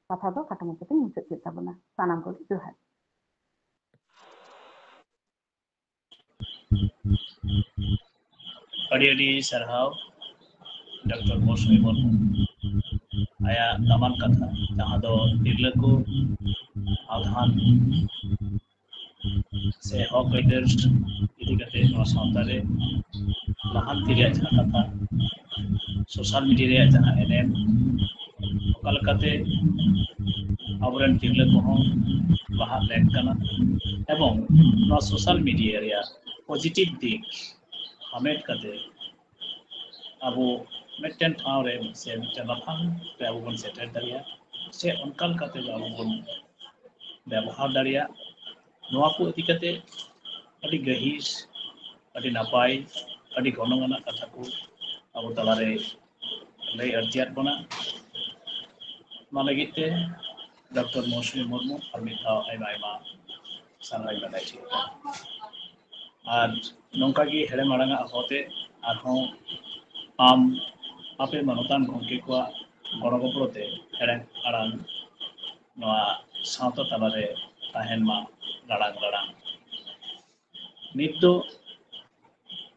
ᱠᱟᱛᱷᱟ ᱫᱚ ᱠᱷᱟᱴᱚ ᱢᱟᱪᱷᱟᱛᱮᱧ ᱢᱩᱪᱟᱹᱫ ᱠᱮᱫ ᱛᱟᱵᱚᱱᱟ ᱥᱟᱱᱟᱢ ᱠᱚᱜᱮ ᱡᱚᱦᱟᱨ ᱟᱹᱰᱤ ᱥᱟᱨᱦᱟᱣ ᱰᱚᱠᱴᱚᱨ ᱢᱚᱥᱢᱤ ᱢᱩᱨᱢᱩ ᱟᱭᱟᱜ ᱫᱟᱢᱟᱱ ᱠᱟᱛᱷᱟ ᱡᱟᱦᱟᱸ ᱫᱚ ᱛᱤᱨᱞᱟᱹ ᱠᱚ ᱟᱫᱷᱟᱱ ᱥᱮ ᱦᱚᱠ ᱟᱹᱭᱫᱟᱹᱨ ᱤᱫᱤ ᱠᱟᱛᱮ ᱱᱚᱣᱟ ᱥᱟᱶᱛᱟ ᱨᱮ ᱞᱟᱦᱟᱱᱛᱤ ᱨᱮᱭᱟᱜ ᱡᱟᱦᱟᱸ ᱠᱟᱛᱷᱟ ᱥᱳᱥᱟᱞ ᱢᱤᱰᱤয়া ᱨᱮᱭᱟᱜ ᱡᱟᱦᱟᱸ ᱮᱱᱮᱢ ᱚᱠᱟ ᱞᱮᱠᱟᱛᱮ ᱟᱵᱚᱨᱮᱱ ᱛᱤᱨᱞᱟᱹ ᱠᱚᱦᱚᱸ ᱞᱟᱦᱟᱜ ᱞᱮᱱ ᱠᱟᱱᱟ এবং ᱱᱚᱣᱟ ᱥᱳᱥᱟᱞ ᱢᱤᱰᱤয়া ᱨᱮᱭᱟᱜ পজিটিভ দিক হামেট কাতে আবো মিদটেন ঠাঁও রে সে মিদটেন লাফাং রে আবো বন সেটেল দাড়িয়া সে অনকাল কাতে আবো বন ব্যবহার দাড়িয়া নোয়া কো ইদি কাতে আদি গহিস আদি নাপাই আদি গণগণা কথা কো আবো তালারে ᱞᱟᱹᱭ ᱟᱨᱡᱤᱭᱟᱫ ᱵᱚᱱᱟ ᱚᱱᱟ ᱞᱟᱹᱜᱤᱫ ᱛᱮ ᱰᱚᱠᱴᱚᱨ ᱢᱚᱥᱢᱤ ᱢᱩᱨᱢᱩ ᱟᱨ ᱢᱤᱫ ᱫᱷᱟᱣ ᱟᱭᱢᱟ ᱥᱟᱨᱦᱟᱣ ᱵᱟᱲᱟᱭ ᱪᱮᱫ ᱟᱨ ᱱᱚᱝᱠᱟ ᱜᱮ ᱦᱮᱲᱮᱢ ᱟᱲᱟᱝᱟᱜ ᱦᱚᱛᱮ ᱟᱨᱦᱚᱸ ᱟᱢ ᱟᱯᱮ ᱢᱟᱱᱚᱛᱟᱱ ᱜᱚᱢᱠᱮ ᱠᱚᱣᱟᱜ ᱜᱚᱲᱚ ᱜᱚᱯᱚᱲᱚ ᱛᱮ ᱦᱮᱲᱮᱢ ᱟᱲᱟᱝ ᱱᱚᱣᱟ ᱥᱟᱶᱛᱟ ᱛᱟᱞᱟᱨᱮ ᱛᱟᱦᱮᱱ ᱢᱟ ᱨᱟᱲᱟᱝ ᱱᱤᱛ ᱫᱚ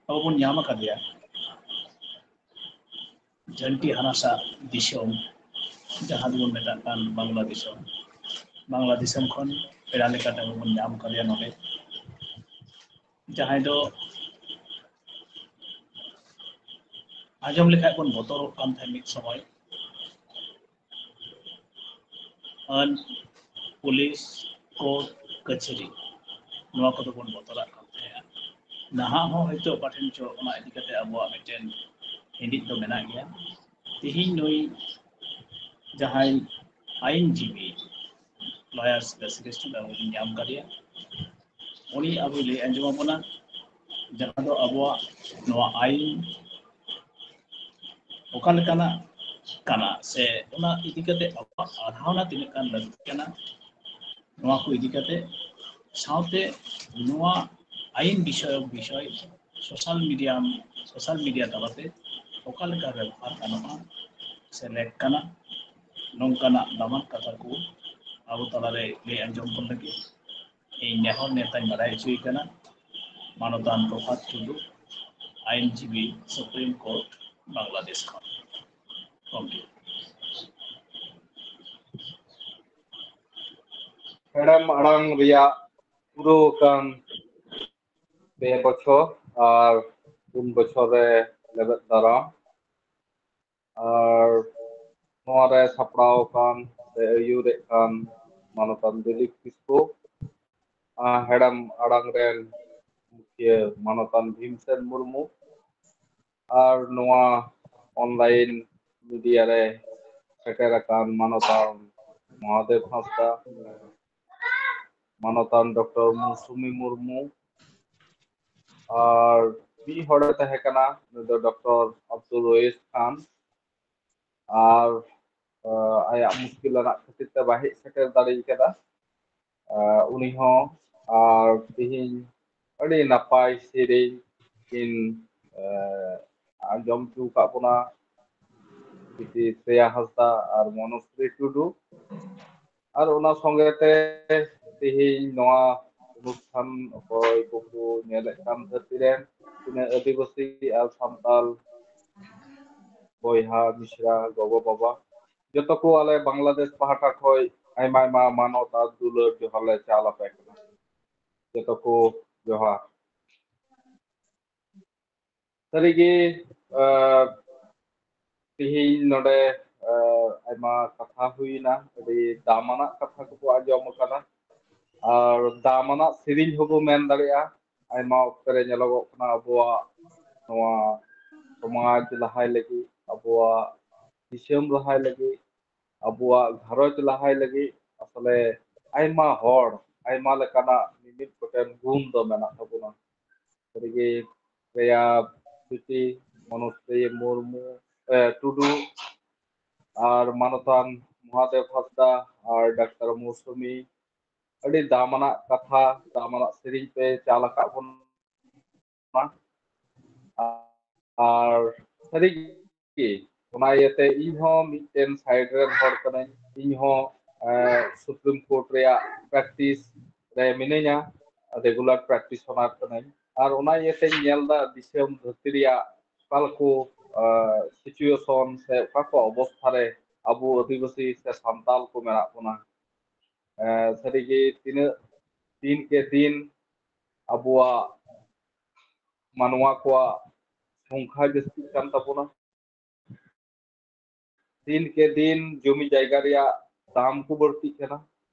ᱟᱵᱚ ᱵᱚᱱ ᱧᱟᱢ ᱟᱠᱟᱫᱮᱭᱟ ᱡᱷᱟᱹᱱᱴᱤ ᱦᱟᱱᱟᱥᱟ ᱫᱤᱥᱚᱢ ᱡᱟᱦᱟᱸ ᱫᱚᱵᱚᱱ ᱢᱮᱛᱟᱜ ᱠᱟᱱ ᱵᱟᱝᱞᱟ ᱫᱤᱥᱚᱢ ᱠᱷᱚᱱ ᱯᱮᱲᱟ ᱞᱮᱠᱟᱛᱮ ᱟᱵᱚ ᱵᱚᱱ ᱧᱟᱢ ᱠᱟᱫᱮᱭᱟ ᱱᱚᱰᱮ ᱡᱟᱦᱟᱸᱭ ᱫᱚ ᱟᱸᱡᱚᱢ ᱞᱮᱠᱷᱟᱡ ᱵᱚᱱ ᱵᱚᱛᱚᱨᱚᱜ ᱠᱟᱱ ᱛᱟᱦᱮᱸ ᱢᱤᱫ ᱥᱚᱢᱚᱭ ᱟᱹᱱ পুলিশ কোর্ট কাছারি ᱱᱚᱣᱟ ᱠᱚᱫᱚ ᱵᱚᱱ ᱵᱚᱛᱚᱨᱟᱜ ᱠᱟᱱ ᱛᱟᱦᱮᱸᱜᱼᱟ ᱱᱟᱦᱟᱜ ᱦᱚᱸ ᱦᱚᱭᱛᱳ ᱚᱠᱟ ᱴᱷᱮᱱ ᱪᱚ ᱚᱱᱟ ᱤᱫᱤ ᱠᱟᱛᱮ ᱟᱵᱚᱣᱟᱜ ᱢᱤᱫᱴᱮᱱ ᱦᱤᱸᱫᱤᱡ ᱫᱚ ᱢᱮᱱᱟᱜ ᱜᱮᱭᱟ ᱛᱮᱦᱮᱧ ᱱᱩᱭ ᱡᱟᱦᱟᱸᱭ আইনজীবী লয়ার স্পেশালিস্ট ᱵᱚᱱ ᱧᱟᱢ ᱠᱟᱫᱮᱭᱟ উনি আবু ᱞᱟᱹᱭ ᱟᱸᱡᱚᱢ ᱟᱵᱚᱱᱟ ᱡᱟᱦᱟᱸ ᱫᱚ ᱟᱵᱚᱣᱟᱜ ᱱᱚᱣᱟ ᱟইন ᱚᱠᱟ ᱞᱮᱠᱟᱱᱟᱜ ᱠᱟᱱᱟ ᱥᱮ ᱚᱱᱟ ᱤᱫᱤ ᱠᱟᱛᱮ ᱟᱵᱚᱣᱟᱜ ᱟᱫᱷᱟᱣᱱᱟ ᱛᱤᱱᱟᱹᱜ ᱜᱟᱱ ᱞᱟᱹᱠᱛᱤ ᱠᱟᱱᱟ ᱱᱚᱣᱟ ᱠᱚ ᱤᱫᱤ ᱠᱟᱛᱮ ᱥᱟᱶᱛᱮ ᱱᱚᱣᱟ আইন বিষয় সোশ্যাল মিডিয়া তালাতে ᱚᱠᱟ ᱞᱮᱠᱟ ᱵᱮᱵᱚᱦᱟর ᱜᱟᱱᱚᱜᱼᱟ ᱥᱮ ᱞᱮᱠ ᱠᱟᱱᱟ ᱱᱚᱝᱠᱟᱱᱟᱜ ᱫᱟᱢᱟᱱ ᱠᱟᱛᱷᱟ ᱠᱚ ᱟᱵᱚ ᱛᱟᱞᱟᱨᱮ ᱞᱟᱹᱭ ᱟᱸᱡᱚᱢ ᱵᱚᱱ ᱞᱟᱹᱜᱤᱫ ᱤᱧ ᱱᱮᱦᱚᱨ ᱱᱮᱛᱟᱧ ᱵᱟᱲᱟᱭ ᱦᱚᱪᱚᱭ ᱠᱟᱱᱟ মানতান প্রভাত টুডু আইনজীবী সুপ্রিম কোর্ট বাংলাদেশ খন গমকে ᱦᱮᱲᱮᱢ ᱟᱲᱟᱝ ᱨᱮᱭᱟᱜ ᱯᱩᱨᱟᱹᱣ ᱟᱠᱟᱱ 2 বছর আর 3 বছরে লেবেᱫ ᱫᱟᱨᱟᱢ আর ᱱᱚᱣᱟ ᱨᱮ ᱥᱟᱯᱲᱟᱣ ᱟᱠᱟᱱ ᱥᱮ ᱟᱹᱭᱩᱨᱮᱫ ᱠᱟᱱ ᱢᱟᱱᱚᱛᱟᱱ ᱫᱤᱞᱤᱯ ᱠᱤᱥᱠᱩ ᱦᱮᱲᱮᱢ ᱟᱲᱟᱝ ᱨᱮᱱ ᱢᱩᱠᱷᱤᱭᱟᱹ ᱢᱟᱱᱚᱛᱟᱱ ᱵᱷᱤᱢᱥᱮᱱ ᱢᱩᱨᱢᱩ আর ᱱᱚᱣᱟ ᱚᱱᱞᱟᱭᱤᱱ ᱢᱤᱰᱤয়া ᱨᱮ ᱥᱮᱴᱮᱨ ᱟᱠᱟᱱ ᱢᱟᱱᱚᱛᱟᱱ মহাদেব হাঁসদা মানতান ডক্টর মৌসুমী মুর্মু আর ᱢᱤᱫ ᱦᱚᱲᱮ ᱛᱟᱦᱮᱸ ᱠᱟᱱᱟ ᱩᱱᱤ ᱫᱚ ᱰᱚᱠᱴᱚᱨ ᱟব্দᱩল ᱨᱚᱭᱤᱥ ᱠᱷᱟᱱ আর ᱟᱭᱟᱜ ᱢᱩᱥᱠᱤᱞ ᱟᱱᱟᱜ ᱠᱷᱟᱹᱛᱤᱨ ᱛᱮ ᱵᱟᱭ ᱦᱮᱡ ᱥᱮᱴᱮᱨ ᱫᱟᱲᱮ ᱠᱟᱫᱟ ᱩᱱᱤ ᱦᱚᱸ আর ᱛᱮᱦᱮᱧ ᱟᱹᱰᱤ ᱱᱟᱯᱟᱭ ᱥᱮᱨᱮᱧ ᱠᱤᱱ ᱟᱸᱡᱚᱢ ᱦᱚᱪᱚ ᱟᱠᱟᱫ ᱵᱚᱱᱟ ᱵᱤᱴᱤ ᱥᱨᱮᱭᱟ ᱦᱟᱸᱥᱫᱟ ᱟᱨ ᱢᱚᱱᱚᱥᱨᱤ ᱴᱩᱰᱩ ᱟᱨ ᱚᱱᱟ ᱥᱚᱸᱜᱮ ᱛᱮ ᱛᱮᱦᱮᱧ ᱱᱚᱣᱟ ᱚᱱᱩᱥᱴᱷᱟᱱ ᱚᱠᱚᱭ ᱠᱚᱠᱚ ᱧᱮᱞᱮᱫ ᱠᱟᱱ ᱫᱷᱟᱹᱨᱛᱤ ᱨᱮᱱ ᱛᱤᱱᱟᱹᱜ ᱟᱹᱫᱤᱵᱟᱹᱥᱤ ᱟᱨ ᱥᱟᱱᱛᱟᱲ ᱵᱚᱭᱦᱟ ᱢᱤᱥᱨᱟ ᱜᱚᱜᱚ ᱵᱟᱵᱟ ᱡᱚᱛᱚ ᱠᱚ ᱟᱞᱮ ᱵᱟᱝᱞᱟᱫᱮশ ᱯᱟᱦᱴᱟ ᱠᱷᱚᱡ ᱟᱭᱢᱟ ᱟᱭᱢᱟ ᱢᱟᱱᱚᱛ ᱟᱨ ᱫᱩᱞᱟᱹᱲ ᱡᱚᱦᱟᱨ ᱞᱮ ᱪᱟᱞ ᱟᱯᱮ ᱠᱟᱱᱟ ᱡᱚᱛᱚ ᱠᱚ ᱡᱚᱦᱟᱨ ᱥᱟᱹᱨᱤᱜᱮ ᱛᱮᱦᱮᱧ ᱱᱚᱰᱮ ᱟᱭᱢᱟ ᱠᱟᱛᱷᱟ ᱦᱩᱭᱱᱟ ᱟᱹᱰᱤ ᱫᱟᱢᱟᱱᱟᱜ ᱠᱟᱛᱷᱟ ᱠᱚᱠᱚ ᱟᱸᱡᱚᱢ ᱟᱠᱟᱫᱟ ᱟᱨ ᱫᱟᱢᱟᱱᱟᱜ ᱥᱮᱨᱮᱧ ᱦᱚᱸᱵᱚ ᱢᱮᱱ ᱫᱟᱲᱮᱭᱟᱜᱼᱟ ᱟᱭᱢᱟ ᱚᱠᱛᱚ ᱨᱮ ᱧᱮᱞᱚᱜᱚᱜ ᱠᱟᱱᱟ ᱟᱵᱚᱣᱟᱜ ᱱᱚᱣᱟ ᱥᱚᱢᱟᱡᱽ ᱞᱟᱦᱟᱭ ᱞᱟᱹᱜᱤᱫ ᱟᱵᱚᱣᱟᱜ ᱫᱤᱥᱚᱢ ᱞᱟᱦᱟᱭ ᱞᱟᱹᱜᱤᱫ ᱟᱵᱚᱣᱟᱜ ᱜᱷᱟᱨᱚᱸᱡᱽ ᱞᱟᱦᱟᱭ ᱞᱟᱹᱜᱤᱫ ᱟᱥᱚᱞᱮ ᱟᱭᱢᱟ ᱦᱚᱲ ᱟᱭᱢᱟ ᱞᱮᱠᱟᱱᱟᱜ ᱢᱤᱢᱤᱫ ᱜᱚᱴᱮᱱ ᱜᱩণ ᱫᱚ ᱢᱮᱱᱟᱜ ᱛᱟᱵᱚᱱᱟ ᱥᱟᱹᱨᱤᱜᱮ ᱥᱨᱮᱭᱟ ᱵᱤᱴᱤ ᱢᱚᱱᱚᱥᱨᱤ ᱢᱩᱨᱢᱩ ᱴᱩᱰᱩ আর মানতান মহাদেব হাঁসদা আর ডাক্তার মৌসুমী আᱹᱰᱤ দামানাᱜ ᱠᱟᱛᱷᱟ দামানাᱜ ᱥᱮᱨᱮᱧ ᱯᱮ ᱪᱟᱞ ᱟᱠᱟᱫ ᱵᱚᱱᱟ ᱟᱨ ᱥᱟᱹᱨᱤᱜᱮ ᱚᱱᱟ ᱤᱭᱟᱹᱛᱮ ᱤᱧᱦᱚᱸ ᱢᱤᱫᱴᱮᱱ ᱥᱟᱭᱤᱰ ᱨᱮᱱ ᱦᱚᱲ ᱠᱟᱹᱱᱟᱹᱧ ᱤᱧᱦᱚᱸ ᱥᱩᱯᱨᱤᱢ ᱠᱳর্ট ᱨᱮᱭᱟᱜ ᱯᱨᱮᱠᱴᱤᱥ ᱨᱮ ᱢᱤᱱᱟᱹᱧᱟ রেগুলার প্র্যাকটিস ᱦᱚᱱᱟর ᱠᱟᱹᱱᱟᱹᱧ ᱟᱨ ᱚᱱᱟ ᱤᱭᱟᱹᱛᱮᱧ ᱧᱮᱞᱫᱟ ᱫᱤᱥᱚᱢ ᱫᱷᱟᱹᱨᱛᱤ ᱨᱮᱭᱟᱜ ᱚᱠᱟ ᱞᱮᱠᱟ সিচুয়েশন সে ᱚᱠᱟ ᱠᱚ ᱚᱵᱚᱥᱛᱷᱟ ᱨᱮ ᱟᱵᱚ ᱟᱹᱫᱤᱵᱟᱹᱥᱤ ᱥᱮ ᱥᱟᱱᱛᱟᱲ ᱠᱚ ᱢᱮᱱᱟᱜ ᱵᱚᱱᱟ ᱥᱟᱹᱨᱤᱜᱮ ᱛᱤᱱᱟᱹᱜ ᱫᱤᱱ ᱠᱮ ᱫᱤᱱ ᱟᱵᱚᱣᱟᱜ ᱢᱟᱱᱣᱟ ᱠᱚᱣᱟᱜ সংখ্যা ᱡᱟᱹᱥᱛᱤᱜ ᱠᱟᱱ ᱛᱟᱵᱚᱱᱟ दिन के दिन जमी जायगा रेया दाम को बढ़ती कना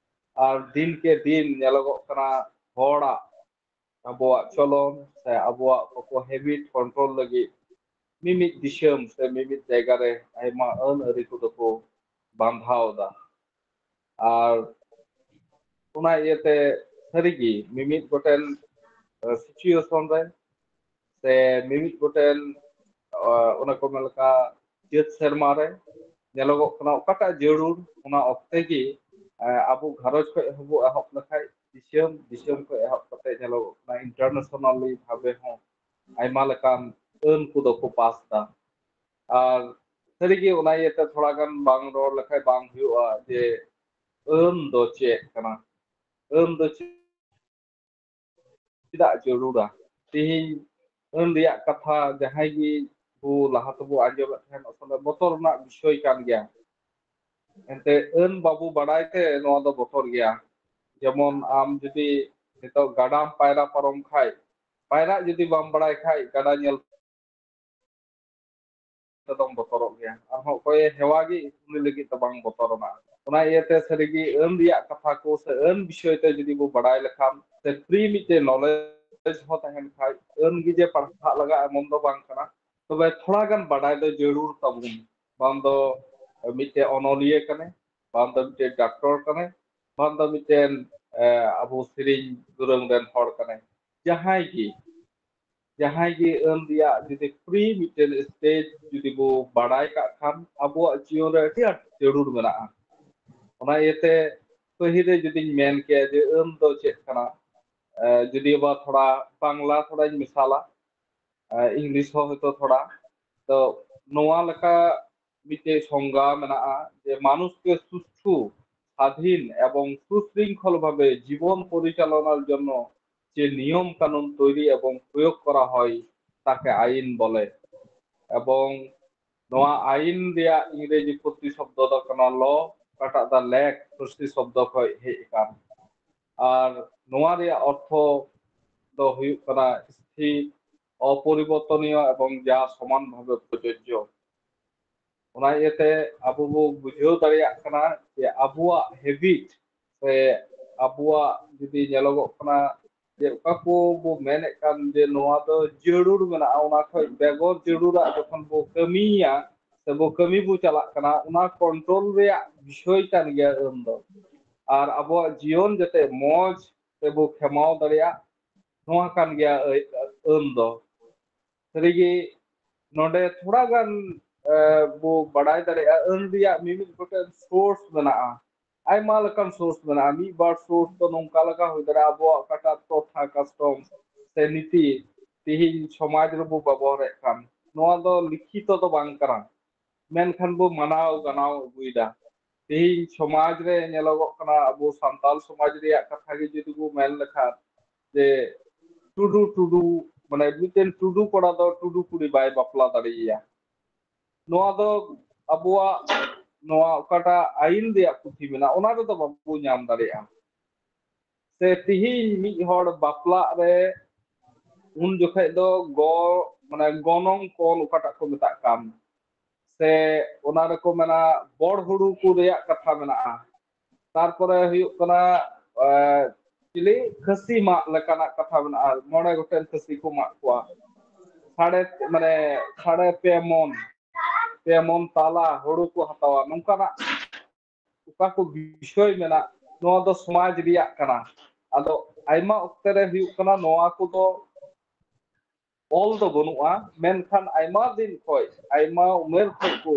और दिन के दिन नेलोगो कना होड़ा अबुआ चलन से अबुआ को हैबिट कंट्रोल लगी मिमित दिसम से मिमित जायगा रे आयमा अन अरि को दको बांधाव दा और उना इयते सरिगी मिमित गोटेन सिचुएशन रे से मिमित गोटेन उना को मेलका जेत शर्मा रे ᱧᱮᱞᱚᱜᱚᱜ ᱠᱟᱱᱟ ᱚᱠᱟᱴᱟᱜ ᱡᱟᱹᱨᱩᱲ ᱚᱱᱟ ᱚᱠᱛᱮ ᱜᱮ ᱟᱵᱚ ᱜᱷᱟᱨᱚᱸᱡᱽ ᱠᱷᱚᱡ ᱦᱚᱸᱵᱚ ᱮᱦᱚᱵ ᱞᱮᱠᱷᱟᱡ ᱫᱤᱥᱚᱢ ᱠᱷᱚᱡ ᱮᱦᱚᱵ ᱠᱟᱛᱮ ᱧᱮᱞᱚᱜᱚᱜ ᱠᱟᱱᱟ ᱤᱱᱴᱟᱨᱱᱮᱥᱱᱟᱞᱤ ᱵᱷᱟᱵᱮ ᱦᱚᱸ ᱟᱭᱢᱟ ᱞᱮᱠᱟᱱ ᱟᱹᱱ ᱠᱚᱫᱚ ᱠᱚ ᱯᱟᱥ ᱫᱟ ᱟᱨ ᱥᱟᱹᱨᱤᱜᱮ ᱚᱱᱟ ᱤᱭᱟᱹᱛᱮ ᱛᱷᱚᱲᱟ ᱜᱟᱱ ᱵᱟᱝ ᱨᱚᱲ ᱞᱮᱠᱷᱟᱡ ᱵᱟᱝ ᱦᱩᱭᱩᱜᱼᱟ ᱡᱮ ᱟᱹᱱ ᱫᱚ ᱪᱮᱫ ᱠᱟᱱᱟ ᱟᱹᱱ ᱫᱚ ᱪᱮᱫᱟᱜ ᱡᱟᱹᱨᱩᱲᱟ ᱛᱮᱦᱮᱧ ᱟᱹᱱ ᱨᱮᱭᱟᱜ ᱠᱟᱛᱷᱟ ᱡᱟᱦᱟᱸᱭ ᱜᱮ ᱵᱚ ᱞᱟᱦᱟ ᱛᱮᱵᱚ ᱟᱸᱡᱚᱢᱮᱫ ᱛᱟᱦᱮᱱ ᱟᱥᱚᱞᱮ ᱵᱚᱛᱚᱨ ᱨᱮᱱᱟᱜ ᱵᱤᱥᱚᱭ ᱠᱟᱱ ᱜᱮᱭᱟ ᱮᱱᱛᱮ ᱟᱹᱱ ᱵᱟᱵᱚ ᱵᱟᱰᱟᱭ ᱛᱮ ᱱᱚᱣᱟ ᱫᱚ ᱵᱚᱛᱚᱨ ᱜᱮᱭᱟ যেমন আম যদি নিতক গাডাম পায়রা পারম খাই পায়রা যদি বাম বাড়াই খাই গাডা ñel তদম বতরক গেয়া আরহᱚᱸ ᱚᱠᱚᱭ ᱦᱮᱣᱟ ᱜᱮ ᱩᱱᱤ ᱞᱟᱹᱜᱤᱫ ᱫᱚ ᱵᱟᱝ ᱵᱚᱛᱚᱨᱚᱜᱼᱟ ᱚᱱᱟ ᱤᱭᱟᱹᱛᱮ ᱥᱟᱹᱨᱤᱜᱮ ᱟᱹᱱ ᱨᱮᱭᱟᱜ ᱠᱟᱛᱷᱟ ᱠᱚ ᱥᱮ ᱟᱹᱱ ᱵᱤᱥᱚᱭ ᱛᱮ ᱡᱩᱫᱤ ᱵᱚ ᱵᱟᱰᱟᱭ ᱞᱮᱠᱷᱟᱱ ᱥᱮ ᱯᱷᱨᱤ ᱢᱤᱫᱴᱮᱱ ᱱᱚᱞᱮᱡᱽ ᱦᱚᱸ ᱛᱟᱦᱮᱱ ᱠᱷᱟᱡ ᱟᱹᱱ ᱜᱮ ᱡᱮ ᱯᱟᱲᱦᱟᱜ ᱞᱟᱜᱟᱜᱼᱟ ᱮᱢᱚᱱ ᱫᱚ ᱵᱟᱝ ᱠᱟᱱᱟ ᱛᱚᱵᱮ ᱛᱷᱚᱲᱟ ᱜᱟᱱ ᱵᱟᱰᱟᱭ ᱫᱚ ᱡᱟᱹᱨᱩᱲ ᱛᱟᱵᱚᱱ ᱵᱟᱝ ᱫᱚ ᱢᱤᱫᱴᱮᱱ ᱚᱱᱚᱞᱤᱭᱟᱹ ᱠᱟᱱᱮ ᱵᱟᱝ ᱫᱚ ᱢᱤᱫᱴᱮᱱ ᱰᱟᱠᱛᱚᱨ ᱠᱟᱱᱮ ᱵᱟᱝ ᱫᱚ ᱢᱤᱫᱴᱮᱱ ᱟᱵᱚ ᱥᱮᱨᱮᱧ ᱫᱩᱨᱟᱹᱝ ᱨᱮᱱ ᱦᱚᱲ ᱠᱟᱱᱟᱭ ᱡᱟᱦᱟᱸᱭ ᱜᱮ ᱟᱹᱱ ᱨᱮᱭᱟᱜ ᱡᱩᱫᱤ ᱯᱷᱨᱤ ᱢᱤᱫᱴᱮᱱ ᱥᱴᱮᱡ ᱡᱩᱫᱤ ᱵᱚ ᱵᱟᱰᱟᱭ ᱠᱟᱜ ᱠᱷᱟᱱ ᱟᱵᱚᱣᱟᱜ ᱡᱤᱭᱚᱱ ᱨᱮ ᱟᱹᱰᱤ ᱟᱸᱴ ᱡᱟᱹᱨᱩᱲ ᱢᱮᱱᱟᱜᱼᱟ ᱚᱱᱟ ᱤᱭᱟᱹᱛᱮ ᱯᱟᱹᱦᱤᱞ ᱨᱮ ᱡᱩᱫᱤᱧ ᱢᱮᱱ ᱠᱮᱭᱟ ᱡᱮ ᱟᱹᱱ ᱫᱚ ᱪᱮᱫ ᱠᱟᱱᱟ ᱡᱩᱫᱤ ᱵᱟ ᱛᱷᱚᱲᱟ ᱵᱟᱝᱞᱟ ᱛᱷᱚᱲᱟᱧ ᱢᱮᱥᱟᱞᱟ इंग्लिश हो हयतो थोड़ा तो नोआ लेका मिटे संज्ञा मेनाआ जे मानुष के सुष्ठु স্বাধীন এবং সুশৃঙ্খলভাবে জীবন পরিচালনার জন্য যে নিয়ম কানুন তৈরি এবং প্রয়োগ করা হয় তাকে আইন বলে এবং নোয়া আইন রেয়া ইংরেজি প্রতিশব্দ দ কানা ল কাটা দা লেক সৃষ্টি শব্দ কয় হে কান আর নোয়া রেয়া অর্থ দ হুয়ুগ কানা স্থির অপরিবর্তনীয় এবং যা সমানভাবে প্রযোজ্য ওনা ইয়েতে আবু বো বুঝেও দাঁড়িয়াগ কানা যে আবুয়াগ হ্যাবিট সে আবুয়াগ যদি ñelogᱚᱜ কানা যে ওকা কো বো মেনেগ কান যে নোয়া দ জরুর মেনাᱜᱼᱟ ওনা খᱚᱡ বেগর জরুরাᱜ যখন বো কামিয়া সে বো কামি বো চালাᱜ কানা ওনা কন্ট্রোল রেয়াᱜ বিষয় কান গেয়া ᱟᱹᱱ ᱫᱚ আর আবুয়াগ জীবন যাতে মজ তে বো খেমাও দাঁড়িয়াᱜ নোয়া কান গেয়া ᱟᱹᱱ ᱫᱚ ᱥᱟᱹᱨᱤᱜᱮ ᱱᱚᱰᱮ ᱛᱷᱚᱲᱟ ᱜᱟᱱ ᱵᱚ ᱵᱟᱰᱟᱭ ᱫᱟᱲᱮᱭᱟᱜᱼᱟ ᱟᱹᱱ ᱨᱮᱭᱟᱜ ᱢᱤᱢᱤᱫ ᱜᱚᱴᱮᱱ ᱥᱳᱨᱥ ᱢᱮᱱᱟᱜᱼᱟ ᱟᱭᱢᱟ ᱞᱮᱠᱟᱱ ᱥᱳᱨᱥ ᱢᱮᱱᱟᱜᱼᱟ ᱢᱤᱫ ᱵᱟᱨ ᱥᱳᱨᱥ ᱫᱚ ᱱᱚᱝᱠᱟ ᱞᱮᱠᱟ ᱦᱩᱭ ᱫᱟᱲᱮᱭᱟᱜᱼᱟ ᱟᱵᱚᱣᱟᱜ ᱚᱠᱟᱴᱟᱜ ᱛᱚᱛᱷᱟ custom se niti tihin somaj rebu baboret kan noa do likhito do bang kara menkhan bo manao ganao aguida tihin somaj re nyelogok kana abu santal somaj reyak katha ge jodi bo men lekha je tudu মানে miten tudu kora do tudu kuri bai bapla dariya noa do abuwa noa okata ain reyak puthi mena ona do babu nyam daria se tihin mi hor bapla re un jokhe do go মানে gonong kol okata ko metak kan se ona re ko mena bor huru ku reyak katha mena tarpore huyuk kana chili khasi mak lekana katha mena mone goten khasi ko mak kwa साढ़े पे मन ताला हड़ू को हतावा नौकाना उका को विषय मेना नोआ दो समाज रिया कना आदो आइमा ओक्ते रे हुयुक कना नोआ को दो ऑल दो बनुआ मेनखान आइमा दिन खोय आइमा उमेर खोय को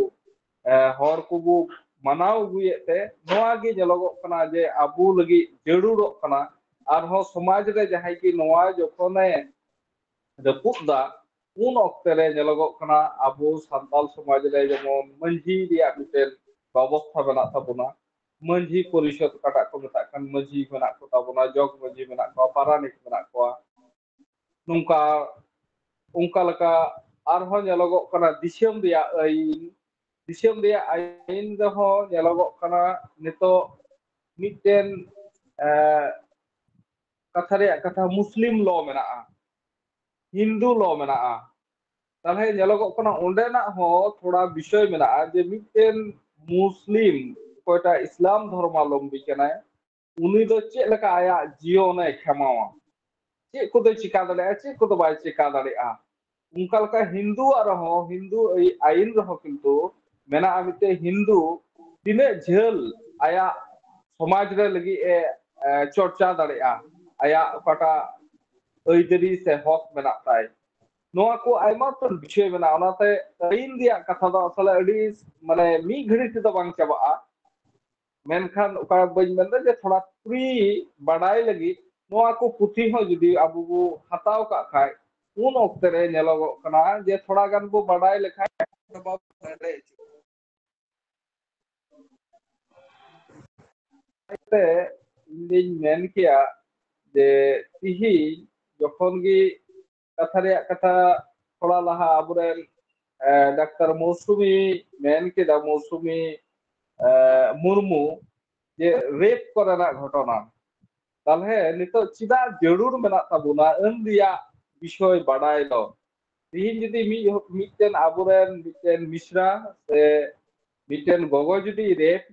हर को बु मनाव गुयेते नोआ गे जलगो कना जे आबू लगी जरूरत कना आरहो समाज रे जहाय की नोआ जखने रपुदा उन ऑक्टे रे जलगो कना आबू सान्ताल समाज रे जेमन मंझी रिया मिटेन व्यवस्था बना ताबुना मंझी परिषद काटा को मेता कान मंझी बना को ताबुना जग मंझी बना को पारानिक बना को नुंका उनका लका आरहो जलगो कना दिसम रिया आइन दहो जलगो कना नितो मिटेन कथा मुस्लिम लॉ मेना हिंदू लॉ मेना ताले जलगो कना ओंडेना हो थोड़ा विषय मेना जे मिटेन मुस्लिम कोटा इस्लाम धर्मावलंबी कना उनी दो चे लका आया जीवन खेमावा चे को दो चिका दले चे को दो बाय चिका दले उनका लका हिंदू आइन रहो किंतु मेना मिटे हिंदू तिने झेल आया समाज रे लगी चर्चा दले आया कोटा ओइदरी से हक मेना ताई नोआ को आइमा तो विषय मेना ओनाते आइन दिया कथा दो असले अडी माने मी घड़ी ते दो बांग चाबा मेनखान ओका बइन मेनदा जे थोड़ा फ्री बडाई लगी नोआ को पुथी हो जदी आबू बो हताव का खाय उन ओक्ते रे नेलोगो कना जे थोड़ा गान बो बडाई लेखाय बाब दे ते इंदिन मेन किया जे तिही जखन गी कथा रे कथा थोड़ा लहा आबुरेन डाक्टर मौसुमी मेन केदा मौसुमी मुर्मू जे रेप करना घटना ताले नितो चिदा जरूर मेना ताबुना अन दिया विषय बाडाय दो तिहिन जदी मिटेन आबुरेन मिटेन मिश्रा से मिटेन गोगो जदी रेप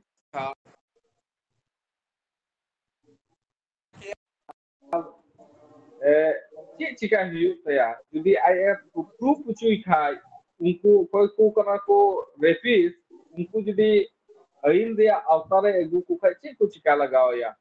चे चिका हुयुक तया जदी आईएफ प्रूफ पुचुई खाय उनको कोई को कना को रेपिस उनको जदी आइन दिया अवतारे एगु को खाय चे को चिका लगावया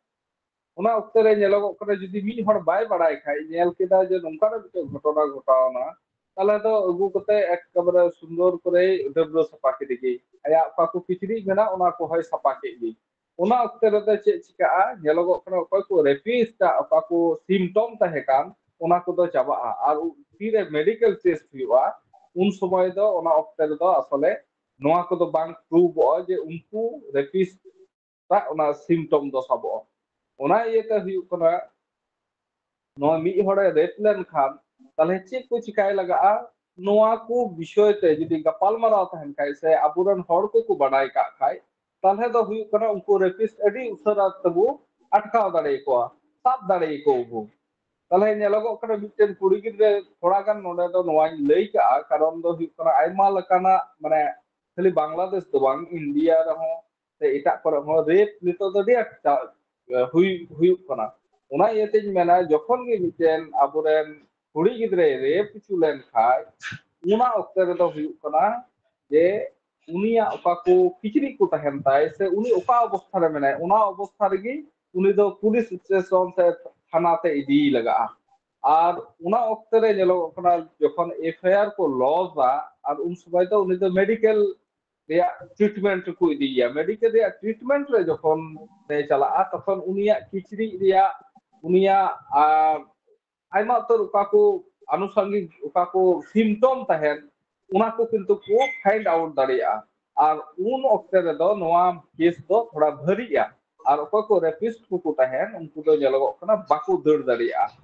उना उक्ते रे नेलोगो कना जदी मी हर बाय बाडाय खाय नेल केदा जे नंका रे घटना घटावना ताले तो एगु कते एकबारे सुंदर करे डबलो सपा के दिगी आया पाकु किचरी मेना उना को होय सपा के दी उना उक्ते रे चे चिका नेलोगो कना कोई को रेपिस ता पाकु सिम्पटम ताहे कान उना को दो चाबा और तीरे मेडिकल टेस्ट हुआ उन समय दो उना ऑक्टे दो असले नोआ को दो बांग प्रूव जे उनको रेपिस ता उना सिम्पटम दो सबो उना येते हुयु कना नोआ मी हड़े रेप लेन खान ताले चे को चिकाय लगा नोआ को विषय ते जदी गपाल माराव तहन खाय से अबुरन हड़ को बडाय का खाय ताले दो हुयु कना उनको रेपिस एडी उसरा तबु अटकाव दाड़े को साब दाड़े को बु ताले नेलोगो कना मिटेन कुड़ी गिद्रे थोड़ा गान नोडे दो नोवाई लई का कारण दो हुयु कना आइमा लकाना माने खाली बांग्लादेश दो बांग इंडिया रहो ते इटा पर हो रेप नितो दो दिया हुयु कना उना येते मेना जखन गे मिटेन आबुरेन कुड़ी गिद्रे रेप चुलेन खाय उना ओक्ते रे दो हुयु कना जे उनिया ओका को किचरी को तहन ताय से उनी ओका अवस्था रे मेना उना अवस्था रेगी उनी दो पुलिस स्टेशन से थाना ते इदी लगा और उना ओक्ते रे नेलो कना जखन एफआईआर को लॉजा और उन समय तो उनी दो मेडिकल रिया ट्रीटमेंट को इदिया मेडिकल रिया ट्रीटमेंट रे जखन ने चला तखन उनिया किचरी रिया उनिया ᱟᱭᱢᱟ ᱩᱛᱟᱹᱨ ᱚᱠᱟ ᱠᱚ ᱟᱱᱩᱥᱟᱝᱜᱤক ᱚᱠᱟ ᱠᱚ ᱥᱤᱢᱴᱚᱢ ᱛᱟᱦᱮᱱ ᱚᱱᱟ ᱠᱚ ᱠᱤᱱᱛᱩ ᱠᱚ ফাইন্ড আউট দাঁড়িয়েগᱼᱟ আর উন অক্তে রেদো নোয়া কেস দো থোড়া ভারীগᱼᱟ আর অকয় কো রেপিস্ট কো তাহেন উনকু দো ᱧᱮᱞᱚᱜᱚᱜ ᱠᱟᱱᱟ ᱵᱟᱠᱚ ᱫᱟᱹᱲ ᱫᱟᱲᱮᱭᱟᱜᱼᱟ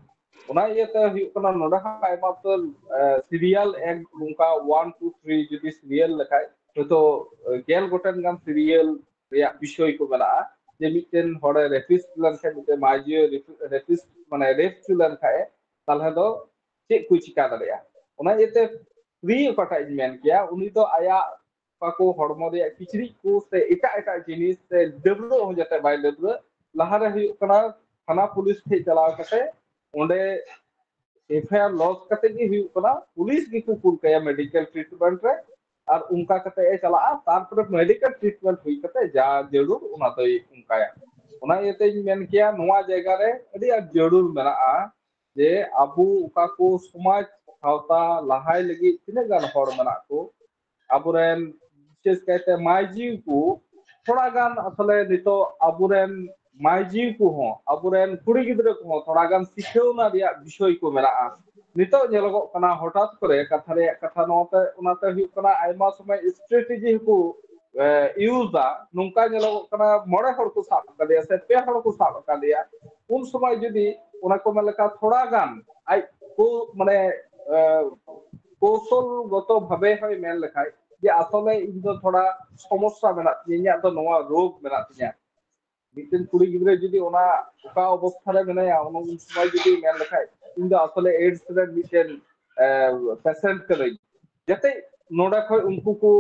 ᱚᱱᱟ ᱤᱭᱟᱹᱛᱮ ᱦᱩᱭᱩᱜ ᱠᱟᱱᱟ ᱱᱚᱰᱮ ᱦᱚᱸ ᱟᱭᱢᱟ ᱩᱛᱟᱹᱨ ᱥᱤᱨᱤᱭᱟᱞ ᱮᱠ ᱱᱚᱝᱠᱟ 1 2 3 ᱡᱩᱫᱤ ᱥᱤᱨᱤᱭᱟᱞ ᱞᱮᱠᱷᱟᱡ ᱦᱚᱭᱛᱳ 10 ᱜᱚᱴᱮᱱ ᱜᱟᱱ ᱥᱤᱨᱤᱭᱟᱞ ᱨᱮᱭᱟᱜ ᱵᱤᱥᱚᱭ ᱠᱚ ᱢᱮᱱᱟᱜᱼᱟ ᱡᱮ ᱢᱤᱫᱴᱮᱱ ᱦᱚᱲᱮ রেপিস্ট ᱞᱮᱱᱠᱷᱟᱡ ᱢᱤᱫᱴᱮᱱ ᱢᱟᱹᱡᱷᱤ রেপিস্ট মানে রেপ ᱪᱩ ᱞᱮᱱᱠᱷᱟᱡ তাহলে ᱫᱚ ᱪᱮᱫ ᱠᱚ ᱪᱤᱠᱟ ᱫᱟᱲᱮᱭᱟᱜᱼᱟ ᱚᱱᱟ ᱤᱭᱟᱹᱛᱮ ᱯᱷᱨᱤ ᱚᱠᱟᱴᱟᱜ ᱤᱧ ᱢᱮᱱ ᱠᱮᱭᱟ ᱩᱱᱤ ᱫᱚ ᱟᱭᱟᱜ ᱚᱠᱟ ᱠᱚ ᱦᱚᱲᱢᱚ ᱨᱮᱭᱟᱜ ᱠᱤᱪᱨᱤᱡ ᱠᱚ ᱥᱮ ᱮᱴᱟᱜ ᱡᱤᱱᱤᱥ ᱥᱮ ᱰᱟᱹᱵᱽᱨᱟᱹᱜ ᱦᱚᱸ ᱡᱟᱛᱮ ᱵᱟᱭ ᱰᱟᱹᱵᱽᱨᱟᱹᱜ ᱞᱟᱦᱟᱨᱮ ᱦᱩᱭᱩᱜ ᱠᱟᱱᱟ ᱛᱷᱟᱱᱟ ᱯᱩᱞᱤᱥ ᱴᱷᱮᱡ ᱪᱟᱞᱟᱣ ᱠᱟᱛᱮ ᱚᱸᱰᱮ এফআইআর লজ কাতে গি হুᱭᱩᱜ ᱠᱟᱱᱟ পুলিশ গᱮᱠᱚ ᱠᱩᱞ ᱠᱟᱭᱟ মেডিকেল ট্রিটমেন্ট ᱨᱮ আর উনকা কাতে এ চালাᱜᱼᱟ তারপরে মেডিকেল ট্রিটমেন্ট হুই কাতে যা জরুর ওনা দই উনকায়া ওনা ইয়েতেᱧ ᱢᱮᱱ ᱠᱮᱭᱟ ᱱᱚᱣᱟ ᱡᱟᱭᱜᱟ ᱨᱮ ᱟᱹᱰᱤ ᱟᱸᱴ ᱡᱟᱹᱨᱩᱲ ᱢᱮᱱᱟᱜᱼᱟ ᱡᱮ ᱟᱵᱚ ᱚᱠᱟ ᱠᱚ ᱥᱚᱢᱟᱡᱽ ᱥᱟᱶᱛᱟ ᱞᱟᱦᱟᱭ ᱞᱟᱹᱜᱤᱫ ᱛᱤᱱᱟᱹᱜ ᱜᱟᱱ ᱦᱚᱲ ᱢᱮᱱᱟᱜ ᱠᱚ ᱟᱵᱚᱨᱮᱱ ᱵᱤᱥᱮᱥ ᱠᱟᱭᱛᱮ ᱢᱟᱹᱡᱷᱤ ᱠᱚ ᱛᱷᱚᱲᱟ ᱜᱟᱱ ᱟᱥᱚᱞᱮ ᱱᱤᱛᱚᱜ ᱟᱵᱚᱨᱮᱱ ᱢᱟᱹᱡᱷᱤ ᱠᱚᱦᱚᱸ ᱟᱵᱚᱨᱮᱱ ᱠᱩᱲᱤ ᱜᱤᱫᱽᱨᱟᱹ ᱠᱚᱦᱚᱸ ᱛᱷᱚᱲᱟ ᱜᱟᱱ ᱥᱤᱠᱷᱟᱹᱣᱱᱟ ᱨᱮᱭᱟᱜ ᱵᱤᱥᱚᱭ ᱠᱚ ᱢᱮᱱᱟᱜᱼᱟ ᱱᱤᱛᱚᱜ ᱧᱮᱞᱚᱜᱚᱜ ᱠᱟᱱᱟ ᱦᱚᱴᱟᱛ ᱠᱚᱨᱮ ᱠᱟᱛᱷᱟ ᱨᱮᱭᱟᱜ ᱠᱟᱛᱷᱟ ᱱᱚᱣᱟᱛᱮ ᱚᱱᱟᱛᱮ ᱦᱩᱭᱩᱜ ᱠᱟᱱᱟ ᱟᱭᱢᱟ ᱥᱚᱢᱚᱭ ᱥᱴᱨᱮᱴᱮᱡᱤ ᱦᱚᱸᱠᱚ ᱤᱭᱩᱡᱟ ᱱᱚᱝᱠᱟ ᱧᱮᱞᱚᱜᱚᱜ ᱠᱟᱱᱟ 9 ᱦᱚᱲ ᱠᱚ ᱥᱟᱵ ᱟᱠᱟᱫᱮᱭᱟ ᱥᱮ 2 ᱦᱚᱲ ᱠᱚ ᱥᱟᱵ ᱟᱠᱟᱫᱮᱭᱟ उन समय जुदी उना को मेलका थोड़ा गान आई को माने कौशलगत भावे हय मेन लेखाय जे आसले इन दो थोड़ा समस्या मेना तिया दो नोवा रोग मेना तिया मिटन कुड़ी गिद्रे जुदी ओना ओका अवस्था रे मेनाया उन समय जुदी मेन लेखाय इन दो आसले एड्स रे मिटन पेशेंट करे जते नोडा खय उनको को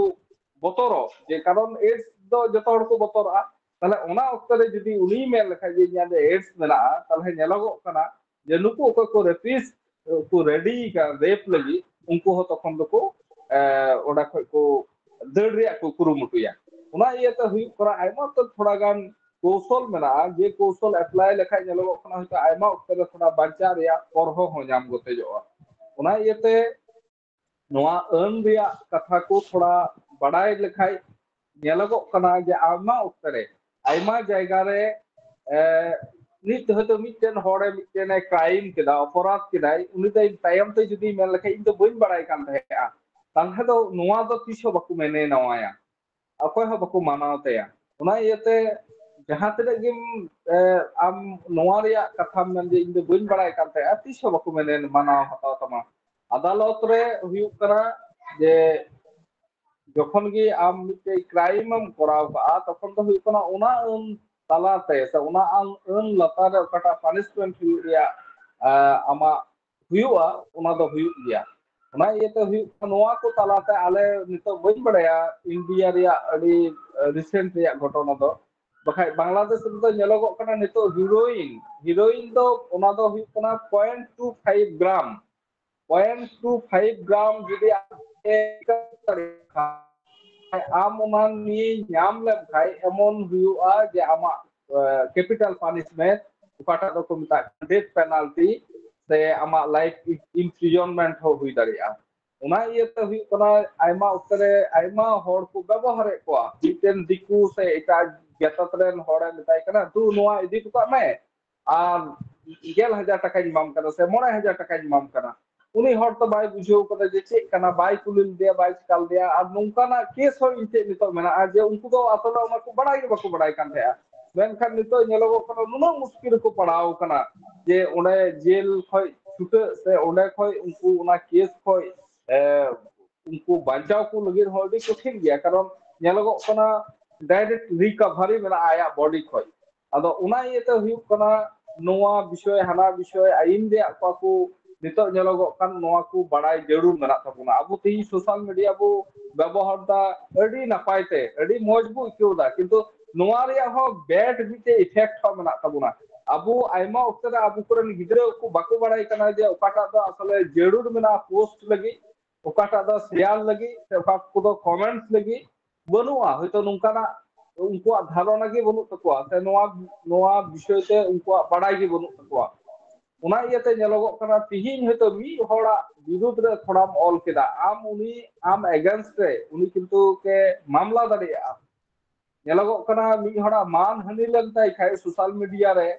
बतरो जे कारण एड्स दो जतो हड़ को बतरा তাহলে ওনা অক্তরে যদি উনি মেল লেখা যে ইয়া দে এডস মেনা তাহলে নেলগো কানা যে নুকু অকো রেপিস কো রেডি কা রেপ লাগি উনকু হ তখন দকো ওডা খয় কো দড় রিয়া কো কুরুমুটুয়া ওনা ইয়েতে হুই করা আইমা তো থোড়া গান কৌশল মেনা যে কৌশল অ্যাপ্লাই লেখা নেলগো কানা হয়তো আইমা অক্তরে থোড়া বাঞ্চা রিয়া পরহ হ জাম গতে জোয়া ওনা ইয়েতে নোয়া আন রিয়া কথা কো থোড়া বাড়াই লেখাই নেলগো কানা যে আইমা অক্তরে আইমা জায়গা রে নিত হয়তো মিটেন হড়ে মিটেন ক্রাইম কেদা অপরাধ কেদাই উনি তাই তাইম তে যদি মেল লেখা ইন তো বইন বাড়াই কান থাকা তাহলে তো নোয়া তো তিসো বাকু মেনে নওয়ায়া অকয় হ বাকু মানাও তায়া ওনা ইয়েতে যাহা তে গিম আম নোয়া রিয়া কথা মেন যে ইন তো বইন বাড়াই কান থাকা তিসো বাকু মেনে মানাও হাতাও তামা আদালত রে হুয়ুক কানা যে যখন কি আম মিটে ক্রাইম আম করাও কা তখন তো হুই কোনা ওনা তালাতে সে ওনা আন লতারে কাটা পানিশমেন্ট হুই রিয়া আমা হুইউয়া ওনা দো হুই গিয়া ওনা ইয়েতে হুই নোয়া কো তালাতে আলে নিতো বইন বড়ায়া ইন্ডিয়া রিয়া আডি রিসেন্ট রিয়া ঘটনা দো বাখাই বাংলাদেশ রে নেলগো কানা নিতো হিরোইন দো ওনা দো হুই কোনা 0.25 গ্রাম 0.25 গ্রাম যদি আম ওমান নিয়ে নাম লেখাই এমন হুইউয়া যে আমা ক্যাপিটাল পানিশমেন্ট ওকাটা দো কমিতা ডেথ পেনাল্টি সে আমা লাইফ ইমপ্রিজনমেন্ট হো হুই দাঁড়িয়া ওনা ইয়েতে হুই কোনা আইমা উত্তরে আইমা হড় কো ব্যবহারে কোয়া মিটেন দিকু সে এটা গেতাতরেন হড়ে মিতাই কানা তু নোয়া ইদি টুকা মে আর 1,000 টাকা ইমাম কানা সে 9,000 টাকা ইমাম কানা উনি হড় তো বাই বুঝেও কথা যে চেক কানা বাই কুলিল দিয়া বাই কাল দিয়া আর নৌকানা কেস হয় ইনতে নিতো মেনা আর যে উনকু তো আসলে ওনা কো বড়াই বাকো বড়াই কান থায়া মেনখান নিতো নেলগো কানা নুনো মুশকিল কো পড়াও কানা যে ওনে জেল খয় ছুটে সে ওনে খয় উনকু ওনা কেস খয় উনকু বাঁচাও কো লগির হড়ি কঠিন গিয়া কারণ নেলগো কানা ডাইরেক্ট রিকভারি মেনা আয়া বডি খয় আদো ওনা ইয়েতে হুইউক কানা নোয়া বিষয় হানা বিষয় আইন দে আকো নিতো নেলগো কান নোয়া কো বাড়াই জরুর মেনা তাবুনা আবু তি সোশ্যাল মিডিয়া বু ব্যবহার দা আডি নাপাইতে আডি মজবু ইকুদা কিন্তু নোয়া রিয়া হ ব্যাড মিতে ইফেক্ট হ মেনা তাবুনা আবু আইমা অক্তরে আবু করেন গিদ্রে কো বাকো বাড়াই কানা যে ওকাটা দো আসলে জরুর মেনা পোস্ট লাগি ওকাটা দো শেয়ার লাগি ওকা কো দো কমেন্টস লাগি বনুয়া হয়তো নুনকানা উনকু ধারণা কি বনু তাকুয়া সে নোয়া বিষয়তে উনকু বাড়াই কি বনু তাকুয়া ওনা ইয়েতে নেলগো কানা তিহিন হয়তো মি হড়া বিরুদ্ধ রে থোড়াম অল কেদা আম এগেইনস্ট রে উনি কিন্তু কে মামলা দাঁড়িয়া নেলগো কানা মি হড়া মান হানি লেন তাই খাই সোশ্যাল মিডিয়া রে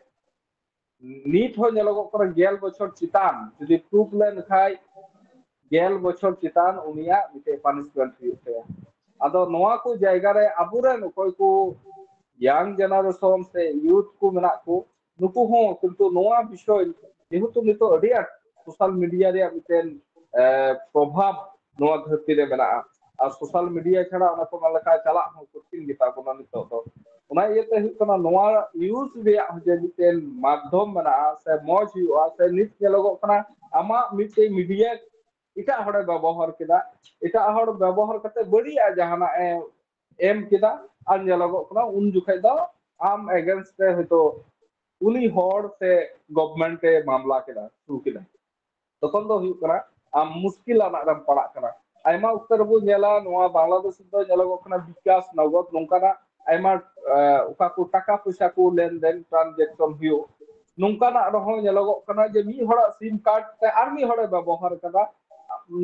ᱱᱤᱛ ᱦᱚᱸ ᱧᱮᱞᱚᱜᱚᱜ ᱠᱟᱱᱟ 10 ᱵᱚᱪᱷᱚᱨ ᱪᱮᱛᱟᱱ ᱡᱩᱫᱤ ᱯᱨᱩᱯ ᱞᱮᱱ ᱠᱷᱟᱡ 10 ᱵᱚᱪᱷᱚর ᱪᱮᱛᱟᱱ ᱩᱱᱤᱭᱟᱜ ᱢᱤᱫᱴᱮᱡ ᱯᱟনিশᱢᱮᱱᱴ ᱦᱩᱭᱩᱜ ᱛᱟᱭᱟ ᱟᱫᱚ ᱱᱚᱣᱟ ᱠᱚ ᱡᱟᱭᱜᱟ ᱨᱮ ᱟᱵᱚᱨᱮᱱ ᱚᱠᱚᱭ ᱠᱚ ইয়াং জেনারেশন সে ইউথ কো মেনাক কো নুকু হᱚᱸ কিন্তু নোয়া বিষয় যেহেতু নিতো আᱹᱰᱤ আᱸᱴ সোশ্যাল মিডিয়া রে মিটেন প্রভাব নোয়া ধরতি রে মেনাᱜᱼᱟ আর সোশ্যাল মিডিয়া ছাড়া অনা কো মালকা চালাক হᱚᱸ কঠিন গᱮᱛᱟ ᱵᱚᱱᱟ নিতো ᱫᱚ ᱚᱱᱟ ᱤᱭᱟᱹᱛᱮ ᱦᱩᱭᱩᱜ ᱠᱟᱱᱟ ᱱᱚᱣᱟ ᱤᱭᱩᱡᱽ ᱨᱮᱭᱟᱜ ᱡᱮ ᱢᱤᱫᱴᱮᱱ ᱢᱟᱫᱽᱫᱷᱚᱢ ᱢᱮᱱᱟᱜᱼᱟ ᱥᱮ ᱢᱚᱡᱽ ᱦᱩᱭᱩᱜᱼᱟ ᱥᱮ ᱱᱤᱛ ᱧᱮᱞᱚᱜᱚᱜ ᱠᱟᱱᱟ ᱟᱢᱟᱜ ᱢᱤᱫᱴᱮᱱ ᱢᱤᱰᱤয়া ᱮᱴᱟᱜ ᱦᱚᱲᱮ ᱵᱮᱵᱚᱦᱟᱨ ᱠᱮᱫᱟ ᱮᱴᱟᱜ ᱦᱚᱲ ᱵᱮᱵᱚᱦᱟর ᱠᱟᱛᱮ ᱵᱟᱹᱲᱤᱡᱼᱟ ᱡᱟᱦᱟᱱᱟᱜ ᱮᱢ ᱠᱮᱫᱟ ᱟᱨ ᱧᱮᱞᱚᱜᱚᱜ ᱠᱟᱱᱟ ᱩᱱ ᱡᱚᱠᱷᱮᱡ ᱫᱚ ᱟᱢ এগেইনস্ট ᱨᱮ হয়তো উনি হড় সে গভর্নমেন্টে মামলা কেদা শুরু কেদা তখন ᱫᱚ ᱦᱩᱭᱩᱜ ᱠᱟᱱᱟ ᱟᱢ ᱢᱩᱥᱠᱤᱞ ᱟᱱᱟᱜ ᱨᱮᱢ ᱯᱟᱲᱟᱜ ᱠᱟᱱᱟ ᱟᱭᱢᱟ ᱚᱠᱛᱚ ᱨᱮᱵᱚ ᱧᱮᱞᱟ ᱱᱚᱣᱟ ᱵᱟᱝᱞᱟᱫᱮশ ᱫᱚ ᱧᱮᱞᱚᱜᱚᱜ ᱠᱟᱱᱟ ᱵᱤᱠᱟᱥ ᱱᱚᱜᱚᱫ ᱱᱚᱝᱠᱟᱱᱟᱜ ᱟᱭᱢᱟ ᱚᱠᱟ ᱠᱚ ᱴᱟᱠᱟ ᱯᱚᱭᱥᱟ ᱠᱚ ᱞᱮᱱᱫᱮᱱ ᱴᱨᱟᱱᱡᱮᱠᱥᱚᱱ ᱦᱩᱭᱩᱜ ᱱᱚᱝᱠᱟᱱᱟᱜ ᱨᱮᱦᱚᱸ ᱧᱮᱞᱚᱜᱚᱜ ᱠᱟᱱᱟ ᱡᱮ ᱢᱤᱫ ᱦᱚᱲᱟᱜ ᱥᱤᱢ ᱠᱟᱨᱰ ᱛᱮ ᱟᱨ ᱢᱤᱫ ᱦᱚᱲᱮ ᱵᱮᱵᱚᱦᱟর ᱠᱟᱫᱟ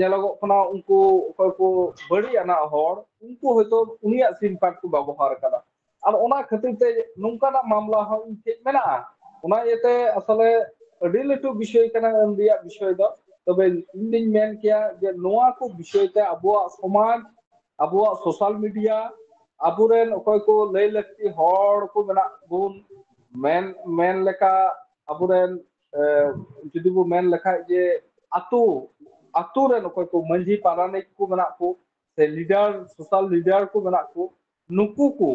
ᱧᱮᱞᱚᱜᱚᱜ ᱠᱟᱱᱟ ᱩᱱᱠᱩ ᱚᱠᱚᱭ ᱠᱚ ᱵᱟᱹᱲᱤᱡ ᱟᱱᱟᱜ ᱦᱚᱲ ᱩᱱᱠᱩ ᱦᱚᱭᱛᱳ ᱩᱱᱤᱭᱟᱜ ᱥᱤᱢ ᱠᱟᱨᱰ ᱠᱚ ᱵᱮᱵᱚᱦᱟর ᱠᱟᱫᱟ ᱟᱨ ᱚᱱᱟ ᱠᱷᱟᱹᱛᱤᱨ ᱛᱮ ᱱᱚᱝᱠᱟᱱᱟᱜ ᱢᱟᱢᱞᱟ ᱦᱚᱸ ᱪᱮᱫ ᱢᱮᱱᱟᱜᱼᱟ ᱚᱱᱟ ᱤᱭᱟᱹᱛᱮ ᱟᱥᱚᱞᱮ ᱟᱹᱰᱤ ᱞᱟᱹᱴᱩ ᱵᱤᱥᱚᱭ ᱠᱟᱱᱟ ᱟᱹᱱ ᱨᱮᱭᱟᱜ ᱵᱤᱥᱚᱭ ᱫᱚ ᱛᱚᱵᱮ ᱤᱧ ᱫᱩᱧ ᱢᱮᱱ ᱠᱮᱭᱟ ᱡᱮ ᱱᱚᱣᱟ ᱠᱚ ᱵᱤᱥᱚᱭ ᱛᱮ ᱟᱵᱚᱣᱟᱜ ᱥᱚᱢᱟᱡᱽ ᱟᱵᱚᱣᱟᱜ ᱥᱳশ্যাল ᱢᱤᱰᱤয়া ᱟᱵᱚᱨᱮᱱ ᱚᱠᱚᱭ ᱠᱚ ᱞᱟᱹᱭ ᱞᱟᱹᱠᱛᱤ ᱦᱚᱲ ᱠᱚ ᱢᱮᱱᱟᱜ ᱵᱚᱱ ᱢᱮᱱ ᱞᱮᱠᱟ ᱟᱵᱚᱨᱮᱱ ᱡᱩᱫᱤ ᱵᱚ ᱢᱮᱱ ᱞᱮᱠᱷᱟᱡ ᱡᱮ ᱟᱛᱳ ᱨᱮᱱ ᱚᱠᱚᱭ ᱠᱚ ᱢᱟᱺᱡᱷᱤ ᱯᱟᱨᱟᱱᱤᱠ ᱠᱚ ᱢᱮᱱᱟᱜ ᱠᱚ ᱥᱮ ᱞᱤᱰᱟᱨ ᱥᱳশ্যাল ᱞᱤᱰᱟর ᱠᱚ ᱢᱮᱱᱟᱜ ᱠᱚ ᱱᱩᱠᱩ ᱠᱚ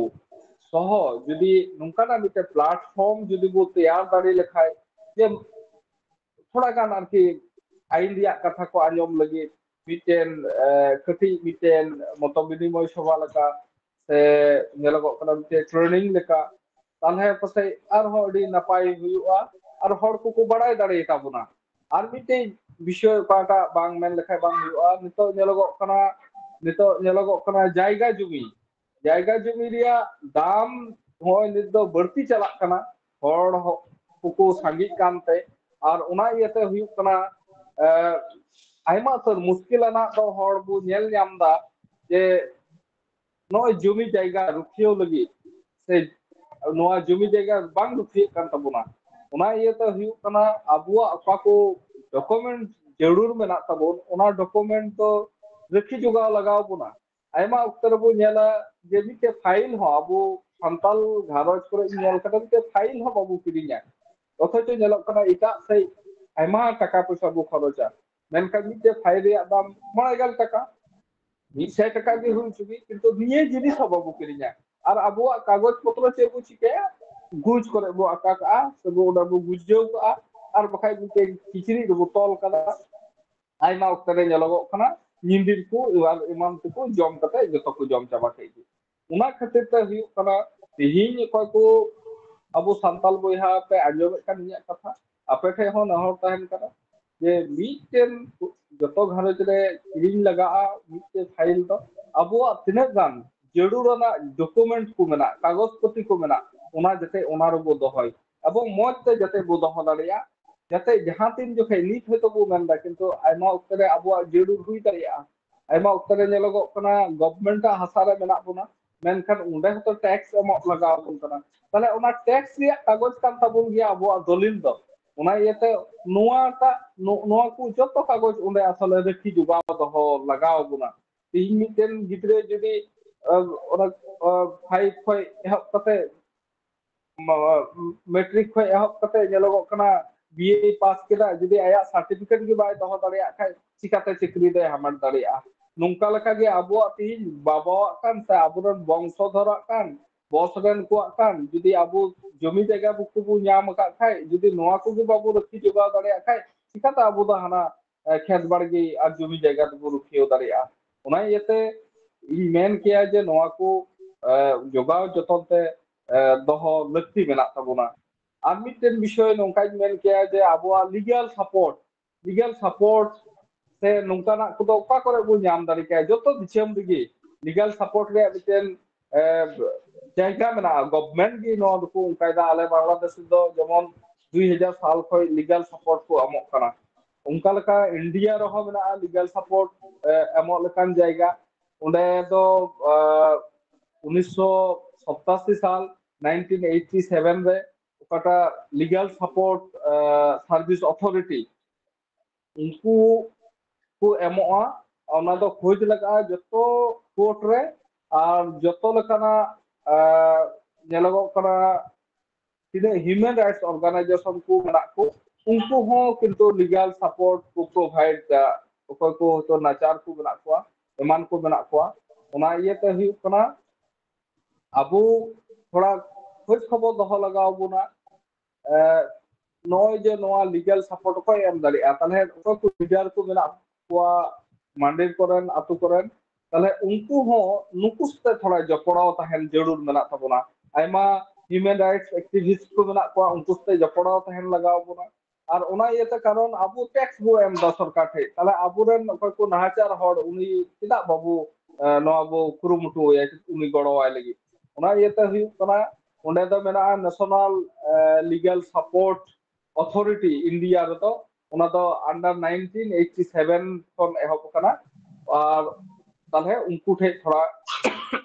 সহ যদি নংকানা মিটে প্ল্যাটফর্ম যদি বো তৈয়ার দাঁড়ি লেখায় যে থোড়া গান আর কি আইন রিয়াক কথা কো আঞ্জম লাগি মিটেন কটি মিটেন মত বিনিময় সভা লেখা সে নেলগক কানা মিটে ট্রেনিং লেখা তাহলে পাশে আর হড়ি নাপাই হুইউয়া আর হড় কো বাড়াই দাঁড়িয়ে তাবনা আর মিটে বিষয় পাটা বাং মেন লেখায় বাং হুইউয়া নিতো নেলগক কানা জায়গা জমি রিয়া দাম হয় নিত ᱫᱚ ᱵᱟᱹᱲᱛᱤ ᱪᱟᱞᱟᱜ ᱠᱟᱱᱟ ᱦᱚᱲ ᱠᱚᱠᱚ ᱥᱟᱸᱜᱮᱜ ᱠᱟᱱᱛᱮ ᱟᱨ ᱚᱱᱟ ᱤᱭᱟᱹᱛᱮ ᱦᱩᱭᱩᱜ ᱠᱟᱱᱟ ᱟᱭᱢᱟ ᱩᱛᱟᱹᱨ ᱢᱩᱥᱠᱤᱞ ᱟᱱᱟᱜ ᱫᱚ ᱦᱚᱲ ᱵᱚ ᱧᱮᱞ ᱧᱟᱢᱫᱟ ᱡᱮ ᱱᱚᱜᱼᱚᱭ ᱡᱚᱢᱤ ᱡᱟᱭᱜᱟ ᱨᱩᱠᱷᱤᱭᱟᱹᱣ ᱞᱟᱹᱜᱤᱫ ᱥᱮ ᱱᱚᱣᱟ ᱡᱚᱢᱤ ᱡᱟᱭᱜᱟ ᱵᱟᱝ ᱨᱩᱠᱷᱤᱭᱟᱹᱜ ᱠᱟᱱ ᱛᱟᱵᱚᱱᱟ ᱚᱱᱟ ᱤᱭᱟᱹᱛᱮ ᱦᱩᱭᱩᱜ ᱠᱟᱱᱟ ᱟᱵᱚᱣᱟᱜ ᱚᱠᱟ ᱠᱚ ᱰᱚᱠᱩᱢᱮন্ট ᱡᱟᱹᱨᱩᱲ ᱢᱮᱱᱟᱜ ᱛᱟᱵᱚᱱ ᱚᱱᱟ ᱰᱚᱠᱩᱢᱮন্ট ᱫᱚ ᱨᱟᱹᱠᱷᱤ ᱡᱚᱜᱟᱣ ᱞᱟᱜᱟᱣ ᱵᱚᱱᱟ ᱟᱭᱢᱟ ᱚᱠᱛᱚ ᱨᱮᱵᱚ ᱧᱮᱞᱟ ᱡᱮ ᱢᱤᱫᱴᱮᱡ ᱯᱷᱟইᱞ ᱦᱚᱸ ᱟᱵᱚ ᱥᱟᱱᱛᱟᱞ ᱜᱷᱟᱨᱚᱸᱡᱽ ᱠᱚᱨᱮ ᱧᱮᱞ ᱠᱟᱫᱟ ᱢᱤᱫᱴᱮᱡ ᱯᱷᱟইᱞ ᱦᱚᱸ ᱵᱟᱵᱚ ᱠᱤᱨᱤᱧᱟ অথচ ᱧᱮᱞᱚᱜ ᱠᱟᱱᱟ ᱮᱴᱟᱜ ᱥᱮᱫ ᱟᱭᱢᱟ ᱴᱟᱠᱟ ᱯᱚᱭᱥᱟ ᱵᱚ ᱠᱷᱚᱨᱚᱪᱟ ᱢᱮᱱᱠᱷᱟᱱ ᱢᱤᱫᱴᱮᱡ ᱯᱷᱟইᱞ ᱨᱮᱭᱟᱜ ᱫᱟᱢ 9,000 টাকা 100 টাকা ᱜᱮ ᱦᱩᱭ ᱪᱩᱜᱤ ᱠᱤᱱᱛᱩ ᱱᱤᱭᱟᱹ ᱡᱤᱱᱤᱥ ᱦᱚᱸ ᱵᱟᱵᱚ ᱠᱤᱨᱤᱧᱟ ᱟᱨ ᱟᱵᱚᱣᱟᱜ ᱠᱟᱜᱚᱡᱽ ᱯᱚᱛᱨᱚ ᱪᱮᱫ ᱵᱚ ᱪᱤᱠᱟᱹᱭᱟ ᱜᱩᱡ ᱠᱚᱨᱮ ᱵᱚ ᱟᱠᱟ ᱠᱟᱜᱼᱟ ᱥᱮ ᱵᱚ ᱚᱱᱟ ᱵᱚ ᱜᱩᱡᱟᱹᱣ ᱠᱟᱜᱼᱟ ᱟᱨ ᱵᱟᱠᱷᱟᱡ ᱢᱤᱫᱴᱮᱡ ᱠᱤᱪᱨᱤᱡ ᱨᱮᱵᱚ ᱛᱚᱞ ᱠᱟᱫᱟ ᱟᱭᱢᱟ ᱚᱠᱛᱚ ᱨᱮ ᱧᱮᱞᱚᱜᱚᱜ ᱠᱟᱱᱟ ᱧᱤᱫᱤᱨ ᱠᱚ ᱮᱢᱟᱱ ᱛᱮᱠᱚ ᱡᱚᱢ ᱠᱟᱛᱮ ᱡᱚᱛᱚ ᱠᱚ ᱡᱚᱢ ᱪᱟᱵᱟ ᱠᱮᱫ ᱜᱮ ᱚᱱᱟ ᱠᱷᱟᱹᱛᱤᱨ ᱛᱮ ᱦᱩᱭᱩᱜ ᱠᱟᱱᱟ ᱛᱮᱦᱤᱧ ᱚᱠᱚᱭ ᱠᱚ ᱟᱵᱚ ᱥᱟᱱᱛᱟᱞ ᱵᱚᱭᱦᱟ ᱯᱮ ᱟᱸᱡᱚᱢᱮᱫ ᱠᱟᱱ ᱤᱧᱟᱹᱜ ᱠᱟᱛᱷᱟ ᱟᱯᱮ ᱴᱷᱮᱡ ᱦᱚᱸ ᱱᱮᱦᱚᱨ ᱛᱟᱦᱮᱱ ᱠᱟᱱᱟ ᱡᱮ ᱢᱤᱫᱴᱮᱱ ᱡᱚᱛᱚ ᱜᱷᱟᱨᱚᱸᱡᱽ ᱨᱮ ᱠᱤᱨᱤᱧ ᱞᱟᱜᱟᱜᱼᱟ ᱢᱤᱫᱴᱮᱱ ᱯᱷᱟইᱞ ᱫᱚ ᱟᱵᱚᱣᱟᱜ ᱛᱤᱱᱟᱹᱜ ᱜᱟᱱ ᱡᱟᱹᱨᱩᱲᱟᱱᱟᱜ ᱰᱚᱠᱩᱢᱮন্ট ᱠᱚ ᱢᱮᱱᱟᱜ ᱠᱟᱜᱚᱡᱽ ᱯᱟᱹᱛᱤ ᱠᱚ ᱢᱮᱱᱟᱜ ᱚᱱᱟ ᱡᱟᱛᱮ ᱚᱱᱟ ᱨᱮᱵᱚ ᱫᱚᱦᱚᱭ এবং মজ তে যাতে বো দহ দাঁড়িয়া যাতে যাহাঁ তিন জোখে নিত হয়তো বো মেনদা কিন্তু আইমা অক্ত রে আবুয়াগ জেরুর হুই দাঁড়িয়া আইমা অক্ত রে ᱧᱮᱞᱚᱜᱚᱜ ᱠᱟᱱᱟ গভর্নমেন্ᱴᱟᱜ ᱦᱟᱥᱟ ᱨᱮ ᱢᱮᱱᱟᱜ ᱵᱚᱱᱟ ᱢᱮᱱᱠᱷᱟᱱ ᱚᱸᱰᱮ ᱦᱚᱸᱛᱚ ᱴᱮᱠᱥ ᱮᱢᱚᱜ ᱞᱟᱜᱟᱣ ᱵᱚᱱ ᱠᱟᱱᱟ ᱛᱟᱦᱞᱮ ᱚᱱᱟ ᱴᱮᱠᱥ ᱨᱮᱭᱟᱜ ᱠᱟᱜᱚᱡᱽ ᱠᱟᱱ ᱛᱟᱵᱚᱱ ᱜᱮᱭᱟ ᱟᱵᱚᱣᱟᱜ ᱫᱚᱞᱤᱞ ᱫᱚ ᱚᱱᱟ ᱤᱭᱟᱹᱛᱮ ᱱᱚᱣᱟ ᱠᱚ ᱡᱚᱛᱚ ᱠᱟᱜᱚᱡᱽ ᱚᱸᱰে আসলে ᱨᱟᱹᱠᱷᱤ ᱡᱚᱜᱟᱣ ᱫᱚᱦᱚ ᱞᱟᱜᱟᱣ ᱵᱚᱱᱟ ᱛᱤᱦᱤᱧ ᱢᱤᱫᱴᱮᱱ ᱜᱤᱫᱽᱨᱟᱹ ᱡᱩᱫᱤ ᱚᱱᱟ 5 ᱠᱷᱚᱡ ᱮᱦᱚᱵ ᱠᱟᱛᱮ ᱢᱮᱴᱨᱤক ᱠᱷᱚᱡ ᱮᱦᱚᱵ ᱠᱟᱛᱮ ᱧᱮᱞᱚᱜᱚᱜ ᱠᱟᱱᱟ বিএ পাস কেদা যদি আয়াত সার্টিফিকেট ᱜᱮ ᱵᱟᱭ ᱫᱚᱦᱚ ᱫᱟᱲᱮᱭᱟᱜ ᱠᱷᱟᱡ চিকাতে চাকরি ᱫᱚᱭ ᱦᱟᱢᱮᱴ ᱫᱟᱲᱮᱭᱟᱜᱼᱟ ᱱᱚᱝᱠᱟ ᱞᱮᱠᱟ ᱜᱮ ᱟᱵᱚᱣᱟᱜ ᱛᱤᱦᱤᱧ ᱵᱟᱵᱟᱣᱟᱜ ᱠᱟᱱ ᱥᱮ ᱟᱵᱚᱨᱮᱱ ᱵᱚᱝᱥᱚধরᱟᱜ ᱠᱟᱱ বস ᱨᱮᱱ ᱠᱚᱣᱟᱜ ᱠᱟᱱ ᱡᱩᱫᱤ ᱟᱵᱚ জমি জায়গা বুকু বো ᱧᱟᱢ ᱟᱠᱟᱫ ᱠᱷᱟᱡ ᱡᱩᱫᱤ ᱱᱚᱣᱟ ᱠᱚᱜᱮ ᱵᱟᱵᱚ ᱨᱟᱹᱠᱷᱤ ᱡᱚᱜᱟᱣ ᱫᱟᱲᱮᱭᱟᱜ ᱠᱷᱟᱡ চিকাতে ᱟᱵᱚ ᱫᱚ ᱦᱟᱱᱟ ᱠᱷᱮᱛ ᱵᱟᱲᱜᱮ ᱟᱨ জমি জায়গা ᱫᱚᱵᱚ ᱨᱩᱠᱷᱤᱭᱟᱹᱣ ᱫᱟᱲᱮᱭᱟᱜᱼᱟ ᱚᱱᱟ ᱤᱭᱟᱹᱛᱮ ᱤᱧ ᱢᱮᱱ ᱠᱮᱭᱟ ᱡᱮ ᱱᱚᱣᱟ ᱠᱚ ᱡᱚᱜᱟᱣ ᱡᱚᱛᱚᱱ ᱛᱮ ᱫᱚᱦᱚ ᱞᱟᱹᱠᱛᱤ ᱢᱮᱱᱟᱜ ᱛᱟᱵᱚᱱᱟ আর মিটেন বিষয় নংকাই মেন কেয়া যে আবুয়া লিগ্যাল সাপোর্ট সে নংকানা কোদো অকা করে বো ᱧᱟᱢ দাঁড়ি কেয়া যত দিছাম দিগি লিগ্যাল সাপোর্ট রে মিটেন জায়গা মেনা গভর্নমেন্ট গি নো দুকু কায়দা আলে বাংলাদেশ দ যেমন 2000 সাল খয় লিগ্যাল সাপোর্ট কো আমক কানা উনকা লেকা ইন্ডিয়া রহ মেনা লিগ্যাল সাপোর্ট আমক লেকান জায়গা ওন্ডে দ 1987 সাল 1987 রে ᱚᱠᱟᱴᱟᱜ লিগ্যাল সাপোর্ট সার্ভিস অথরিটি ᱩᱱᱠᱩ ᱠᱚ ᱮᱢᱚᱜᱼᱟ ᱚᱱᱟ ᱫᱚ ᱠᱷᱚᱡ ᱞᱟᱜᱟᱜᱼᱟ ᱡᱚᱛᱚ কোর্ট রে আর যত লেকানাᱜ ᱧᱮᱞᱚᱜᱚᱜ ᱠᱟᱱᱟ ᱛᱤᱱᱟᱹᱜ হিউম্যান রাইটস অর্গানাইজেশন ᱠᱚ ᱢᱮᱱᱟᱜ ᱠᱚ ᱩᱱᱠᱩ ᱦᱚᱸ ᱠᱤᱱᱛᱩ লিগ্যাল সাপোর্ট ᱠᱚ ᱯᱨᱳভাইᱰ ᱫᱟ ᱚᱠᱚᱭ ᱠᱚ ᱦᱚᱭᱛᱳ ᱱᱟᱪᱟᱨ ᱠᱚ ᱢᱮᱱᱟᱜ ᱠᱚᱣᱟ ᱮᱢᱟᱱ ᱠᱚ ᱢᱮᱱᱟᱜ ᱠᱚᱣᱟ ᱚᱱᱟ ᱤᱭᱟᱹᱛᱮ ᱦᱩᱭᱩᱜ ᱠᱟᱱᱟ ᱟᱵᱚ ᱛᱷᱚᱲᱟ ᱠᱷᱳᱡ ᱠᱷᱚᱵᱚᱨ ᱫᱚᱦᱚ ᱞᱟᱜᱟᱣ ᱵᱚᱱᱟ নয় যে নোয়া লিগ্যাল সাপোর্ট অকᱚᱭ এম দাঁড়িয়েᱜᱼᱟ তাহলে অকᱚᱭ ᱠᱚ লিডার ᱠᱚ ᱢᱮᱱᱟᱜ ᱠᱚᱣᱟ ᱢᱟᱱᱰᱤᱨ ᱠᱚᱨᱮᱱ ᱟᱛᱳ ᱠᱚᱨᱮᱱ তাহলে ᱩᱱᱠᱩ ᱦᱚᱸ ᱱᱩᱠᱩ ᱥᱟᱛᱮ ᱛᱷᱚᱲᱟ ᱡᱚᱯᱲᱟᱣ ᱛᱟᱦᱮᱱ ᱡᱟᱹᱨᱩᱲ ᱢᱮᱱᱟᱜ ᱛᱟᱵᱚᱱᱟ ᱟᱭᱢᱟ হিউম্যান রাইটস অ্যাক্টিভিস্ট ᱠᱚ ᱢᱮᱱᱟᱜ ᱠᱚᱣᱟ ᱩᱱᱠᱩ ᱥᱟᱛᱮ ᱡᱚᱯᱲᱟᱣ ᱛᱟᱦᱮᱱ ᱞᱟᱜᱟᱣ ᱵᱚᱱᱟ আর ওনা ইয়েতে কারণ আবু ট্যাক্স বো এম দা সরকার ঠে তাহলে আবুরেন অকᱚᱭ ᱠᱚ নাহাচার হড় উনি চিদা বাবু নোয়া বো কুরুমুটু উনি গড়ওয়াই লাগি ওনা ইয়েতে হুᱭᱩᱜ ᱠᱟᱱᱟ ᱚᱸᱰᱮ ᱫᱚ ᱢᱮᱱᱟᱜᱼᱟ national legal support authority India ᱨᱮᱫᱚ ᱚᱱᱟ ᱫᱚ আন্ডার 1987 ᱠᱷᱚᱱ ᱮᱦᱚᱵ ᱟᱠᱟᱱᱟ আর তাহলে ᱩᱱᱠᱩ ᱴᱷᱮᱡ ᱛᱷᱚᱲᱟ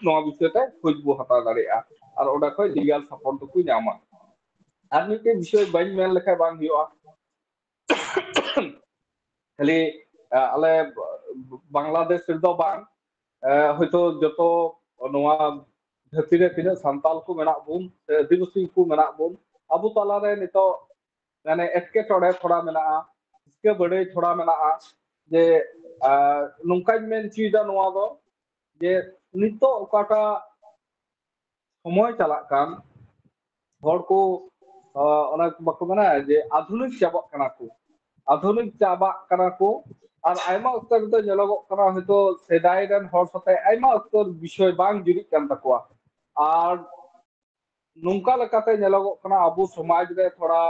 ᱱᱚᱣᱟ ᱵᱤᱥᱚᱭ ᱛᱮ ᱠᱷᱚᱡ ᱵᱚ ᱦᱟᱛᱟᱣ ᱫᱟᱲᱮᱭᱟᱜᱼᱟ ᱟᱨ ᱚᱸᱰᱮ ᱠᱷᱚᱡ লিগ্যাল সাপোর্ট ᱫᱚᱠᱚ ᱧᱟᱢᱟ আর ᱢᱤᱫᱴᱮᱱ ᱵᱤᱥᱚᱭ ᱵᱟᱹᱧ ᱢᱮᱱ ᱞᱮᱠᱷᱟᱱ ᱵᱟᱝ ᱦᱩᱭᱩᱜᱼᱟ খালি আলে বাংলাদেশ ᱨᱮᱫᱚ ᱵᱟᱝ হয়তো যত নোয়া ᱫᱷᱟᱹᱨᱛᱤ ᱨᱮ ᱛᱤᱱᱟᱹᱜ ᱥᱟᱱᱛᱟᱞ ᱠᱚ ᱢᱮᱱᱟᱜ ᱵᱚᱱ ᱥᱮ ᱟᱹᱫᱤᱵᱟᱹᱥᱤ ᱠᱚ ᱢᱮᱱᱟᱜ ᱵᱚᱱ ᱟᱵᱚ ᱛᱟᱞᱟᱨᱮ ᱱᱤᱛᱚᱜ মানে এটকেᱴᱚᱬᱮ ᱛᱷᱚᱲᱟ ᱢᱮᱱᱟᱜᱼᱟ ᱤᱥᱠᱟᱹ ᱵᱟᱹᱲᱟᱹᱭ ᱛᱷᱚᱲᱟ ᱢᱮᱱᱟᱜᱼᱟ ᱡᱮ ᱱᱚᱝᱠᱟᱧ ᱢᱮᱱ ᱪᱚᱭᱫᱟ ᱱᱚᱣᱟ ᱫᱚ ᱡᱮ ᱱᱤᱛᱚᱜ ᱚᱠᱟᱴᱟᱜ সময় চালাক কান হড় কো অনেক বাকো মেনা যে আধুনিক চাবাক কানা কো আধুনিক চাবাক কানা কো আর আইমা উত্তর তো ᱧᱮᱞᱚᱜᱚᱜ ᱠᱟᱱᱟ হয়তো সেদাই রেন হড় সাথে আইমা উত্তর বিষয় বাং জুড়িᱜ ᱠᱟᱱ ᱛᱟᱠᱚᱣᱟ আর ᱱᱚᱝᱠᱟ ᱞᱮᱠᱟᱛᱮ ᱧᱮᱞᱚᱜᱚᱜ ᱠᱟᱱᱟ ᱟᱵᱚ ᱥᱚᱢᱟᱡᱽ ᱨᱮ ᱛᱷᱚᱲᱟ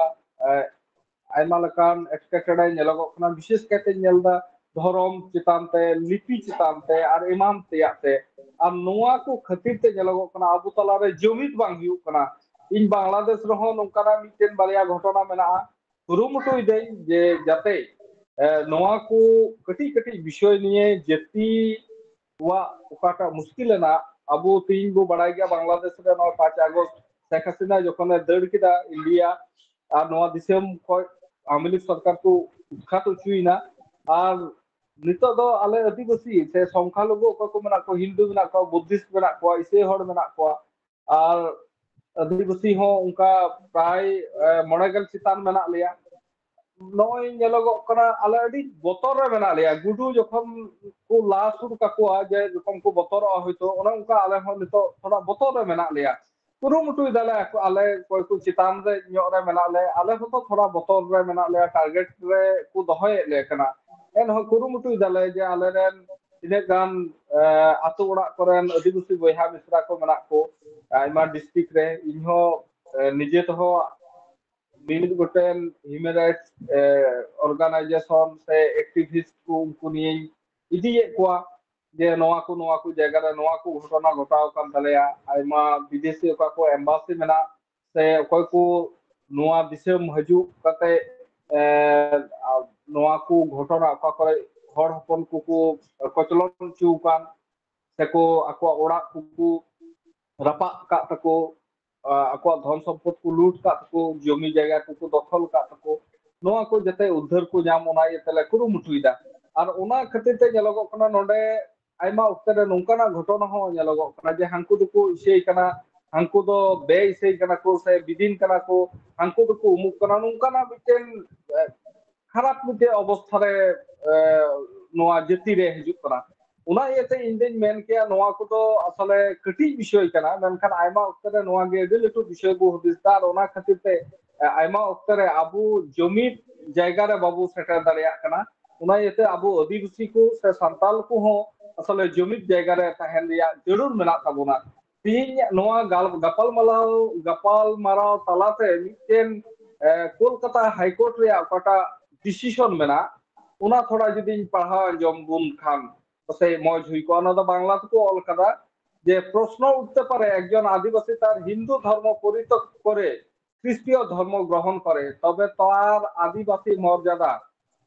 ᱟᱭᱢᱟ ᱞᱮᱠᱟᱱ ᱮᱴᱠᱮᱴᱚᱬᱮ ᱧᱮᱞᱚᱜᱚᱜ ᱠᱟᱱᱟ ᱵᱤশেষ ᱠᱟᱭᱛᱮ ᱧᱮᱞᱫᱟ ধরম চিতান তে লিপি চিতান তে আর এমান তেয়াক তে আর নোয়া কো খাতির তে ᱧᱮᱞᱚᱜᱚᱜ ᱠᱟᱱᱟ ᱟᱵᱚ ᱛᱟᱞᱟᱨᱮ ᱡᱩᱢᱤᱫ ᱵᱟᱝ ᱦᱩᱭᱩᱜ ᱠᱟᱱᱟ ᱤᱧ বাংলাদেশ ᱨᱮᱦᱚᱸ ᱱᱚᱝᱠᱟᱱᱟᱜ ᱢᱤᱫᱴᱮᱱ ᱵᱟᱨᱭᱟ ᱜᱷᱚᱴᱚᱱᱟ ᱢᱮᱱᱟᱜᱼᱟ ᱠᱩᱨᱩᱢᱩᱴᱩᱭ ᱫᱟᱹᱧ ᱡᱮ ᱡᱟᱛᱮ নোয়া কো ᱠᱟᱹᱴᱤᱡ ᱠᱟᱹᱴᱤᱡ ᱵᱤᱥᱚᱭ নিয়ে ᱡᱟᱹᱛᱤ ᱣᱟᱜ ᱚᱠᱟᱴᱟᱜ ᱢᱩᱥᱠᱤᱞᱮᱱᱟ ᱟᱵᱚ ᱛᱤᱦᱤᱧ ᱵᱚ ᱵᱟᱲᱟᱭ ᱜᱮᱭᱟ বাংলাদেশ ᱨᱮ ᱱᱚᱣᱟ 5 আগস্ট শেখ হাসিনা যখন দাঁড় কিদা ইন্ডিয়া আর নোয়া দিসᱚᱢ ᱠᱷᱚᱡ আওয়ামী লীগ সরকার কো উৎখাত হᱪᱩᱭᱱᱟ আর নিতᱚᱜ ᱫᱚ ᱟᱞᱮ ᱟᱹᱫᱤᱵᱟᱹᱥᱤ ᱥᱮ সংখ্যালঘু ᱚᱠᱚᱭ ᱠᱚ ᱢᱮᱱᱟᱜ ᱠᱚᱣᱟ হিন্দু ᱢᱮᱱᱟᱜ ᱠᱚᱣᱟ বুদ্ধিস্ট ᱢᱮᱱᱟᱜ ᱠᱚᱣᱟ ᱤᱥᱟᱹᱭ ᱦᱚᱲ ᱢᱮᱱᱟᱜ ᱠᱚᱣᱟ আর আদিবাসী হᱚᱸ ᱚᱱᱠᱟ প্রায় 90 চিতান মেনাᱜ লেᱭᱟ নয় ᱧᱮᱞᱚᱜᱚᱜ ᱠᱟᱱᱟ ᱟᱞᱮ ᱟᱹᱰᱤ ᱵᱚᱛᱚᱨ ᱨᱮ ᱢᱮᱱᱟᱜ ᱞᱮᱭᱟ ᱜᱩᱰᱩ ᱡᱚᱠᱷᱚᱱ ᱠᱚ ᱞᱟ ᱥᱩᱨ ᱠᱟᱠᱚᱣᱟ ᱡᱮ ᱡᱚᱠᱷᱚᱱ ᱠᱚ ᱵᱚᱛᱚᱨᱚᱜᱼᱟ ᱦᱚᱭᱛᱳ ᱚᱱᱮ ᱚᱱᱠᱟ ᱟᱞᱮ ᱦᱚᱸ ᱱᱤᱛᱚᱜ ᱛᱷᱚᱲᱟ ᱵᱚᱛᱚᱨ ᱨᱮ ᱢᱮᱱᱟᱜ ᱞᱮᱭᱟ ᱠᱩᱨᱩᱢᱩᱴᱩᱭ ᱫᱟᱞᱮ ᱟᱞᱮ ᱚᱠᱚᱭ ᱠᱚ ᱪᱮᱛᱟᱱ ᱨᱮ ᱧᱚᱜ ᱨᱮ ᱢᱮᱱᱟᱜ ᱞᱮ ᱟᱞᱮ ᱦᱚᱸᱛᱚ ᱛᱷᱚᱲᱟ ᱵᱚᱛᱚᱨ ᱨᱮ ᱢᱮᱱᱟᱜ ᱞᱮᱭᱟ ᱴᱟᱨᱜᱮᱴ ᱨᱮ ᱠᱚ ᱫᱚᱦᱚᱭᱮᱫ ᱞᱮ ᱠᱟᱱᱟ ᱮᱱᱦᱚᱸ ᱠᱩᱨᱩᱢᱩᱴᱩᱭ ᱫᱟᱞᱮ ᱡᱮ ᱟᱞᱮᱨᱮᱱ ᱛᱤᱱᱟᱹᱜ ᱜᱟᱱ ᱟᱛᱳ ᱚᱲᱟᱜ ᱠᱚᱨᱮᱱ ᱟᱹᱫᱤᱵᱟᱹᱥᱤ ᱵᱚᱭᱦᱟ ᱢᱤᱥᱨᱟ ᱠᱚ ᱢᱮᱱᱟᱜ ᱠᱚ ᱟᱭᱢᱟ ᱰᱤᱥᱴᱨᱤᱠᱴ ᱨᱮ ᱤᱧᱦᱚᱸ ᱱᱤᱡᱮ ᱛᱮᱦᱚᱸ ᱢᱤᱢᱤᱫ ᱜᱚᱴᱮᱱ হিউম্যান রাইটস অর্গানাইজেশন সে অ্যাক্টিভিস্ট কো উনকু নিয়ে ইদিয়েত কোয়া যে নোয়া কো জায়গা রে নোয়া কো ঘটনা ঘটাও কান তালেয়া আইমা বিদেশি অকা কো এম্বাসি মেনা সে অকয় কো নোয়া দিসᱚᱢ হাজুক কাতে নোয়া কো ঘটনা অকা করে হড় হপন কো কচলন চুকান সেকো আকো ওড়াক কো রাপাক কা তাকো আকুয়া ধন সম্পদ কো লুট কা তাকো জমি জায়গা কো দখল কা তাকো নোয়া কো যাতে উদ্ধার কো ᱧᱟᱢ ᱚᱱᱟ ᱤᱭᱟᱹᱛᱮᱞᱮ ᱠᱩᱨᱩᱢᱩᱴᱩᱭᱫᱟ ᱟᱨ ᱚᱱᱟ ᱠᱷᱟᱹᱛᱤᱨ ᱛᱮ ᱧᱮᱞᱚᱜᱚᱜ ᱠᱟᱱᱟ ᱱᱚᱰᱮ ᱟᱭᱢᱟ ᱚᱠᱛᱚ ᱨᱮ ᱱᱚᱝᱠᱟᱱᱟᱜ ᱜᱷᱚᱴᱚᱱᱟ ᱦᱚᱸ ᱧᱮᱞᱚᱜᱚᱜ ᱠᱟᱱᱟ ᱡᱮ ᱦᱟᱱᱠᱩ ᱫᱚᱠᱚ ᱤᱥᱟᱹᱭ ᱠᱟᱱᱟ ᱦᱟᱱᱠᱩ ᱫᱚ ᱵᱮ ᱤᱥᱟᱹᱭ ᱠᱟᱱᱟ ᱠᱚ ᱥᱮ ᱵᱤᱫᱤᱱ ᱠᱟᱱᱟ ᱠᱚ ᱦᱟᱱᱠᱩ ᱫᱚᱠᱚ ᱩᱢᱩᱠ ᱠᱟᱱᱟ ᱱᱚᱝᱠᱟᱱᱟᱜ ᱢᱤᱫᱴᱮᱱ খারাপ ᱢᱤᱫᱴᱮᱱ ᱚᱵᱚᱥᱛᱷᱟ ᱨᱮ ᱱᱚᱣᱟ ᱡᱟᱹᱛᱤ ᱨᱮ ᱦᱤᱡᱩᱜ ᱠᱟᱱᱟ ᱚᱱᱟ ᱤᱭᱟᱹᱛᱮ ᱤᱧ ᱫᱩᱧ ᱢᱮᱱ ᱠᱮᱭᱟ ᱱᱚᱣᱟ ᱠᱚᱫᱚ ᱟᱥᱚᱞᱮ ᱠᱟᱹᱴᱤᱡ ᱵᱤᱥᱚᱭ ᱠᱟᱱᱟ ᱢᱮᱱᱠᱷᱟᱱ ᱟᱭᱢᱟ ᱚᱠᱛᱚ ᱨᱮ ᱱᱚᱣᱟ ᱜᱮ ᱟᱹᱰᱤ ᱞᱟᱹᱴᱩ ᱵᱤᱥᱚᱭ ᱵᱚ ᱦᱩᱫᱤᱥᱫᱟ ᱟᱨ ᱚᱱᱟ ᱠᱷᱟᱹᱛᱤᱨ ᱛᱮ ᱟᱭᱢᱟ ᱚᱠᱛᱚ ᱨᱮ ᱟᱵᱚ ᱡᱩᱢᱤᱫ ᱡᱟᱭᱜᱟ ᱨᱮ ᱵᱟᱵᱚ ᱥᱮᱴᱮᱨ ᱫᱟᱲᱮᱭᱟᱜ ᱠᱟᱱᱟ ᱚᱱᱟ ᱤᱭᱟᱹᱛᱮ ᱟᱵᱚ ᱟᱹᱫᱤᱵᱟᱹᱥᱤ ᱠᱚ ᱥᱮ ᱥᱟᱱᱛᱟᱞ ᱠᱚᱦᱚᱸ ᱟᱥᱚᱞᱮ ᱡᱩᱢᱤᱫ ᱡᱟᱭᱜᱟ ᱨᱮ ᱛᱟᱦᱮᱱ ᱨᱮᱭᱟᱜ ᱡᱟᱹᱨᱩᱲ ᱢᱮᱱᱟᱜ ᱛᱟᱵᱚᱱᱟ ᱛᱤᱦᱤᱧ ᱱᱚᱣᱟ ᱜᱟᱯᱟᱞᱢᱟᱨᱟᱣ ᱛᱟᱞᱟᱛᱮ ᱢᱤᱫᱴᱮᱱ কলকাতা হাইকোর্ট ᱨᱮᱭᱟᱜ অকাটা ডিসিশন মেনা ওনা থোড়া যদি পড়াও আঞ্জম বুন খান সে মজ হুই কো ওনা দো বাংলা থেকে অল কাদা যে প্রশ্ন উঠতে পারে একজন আদিবাসী তার হিন্দু ধর্ম পরিত্যাগ করে খ্রিস্টীয় ধর্ম গ্রহণ করে তবে তার আদিবাসী মর্যাদা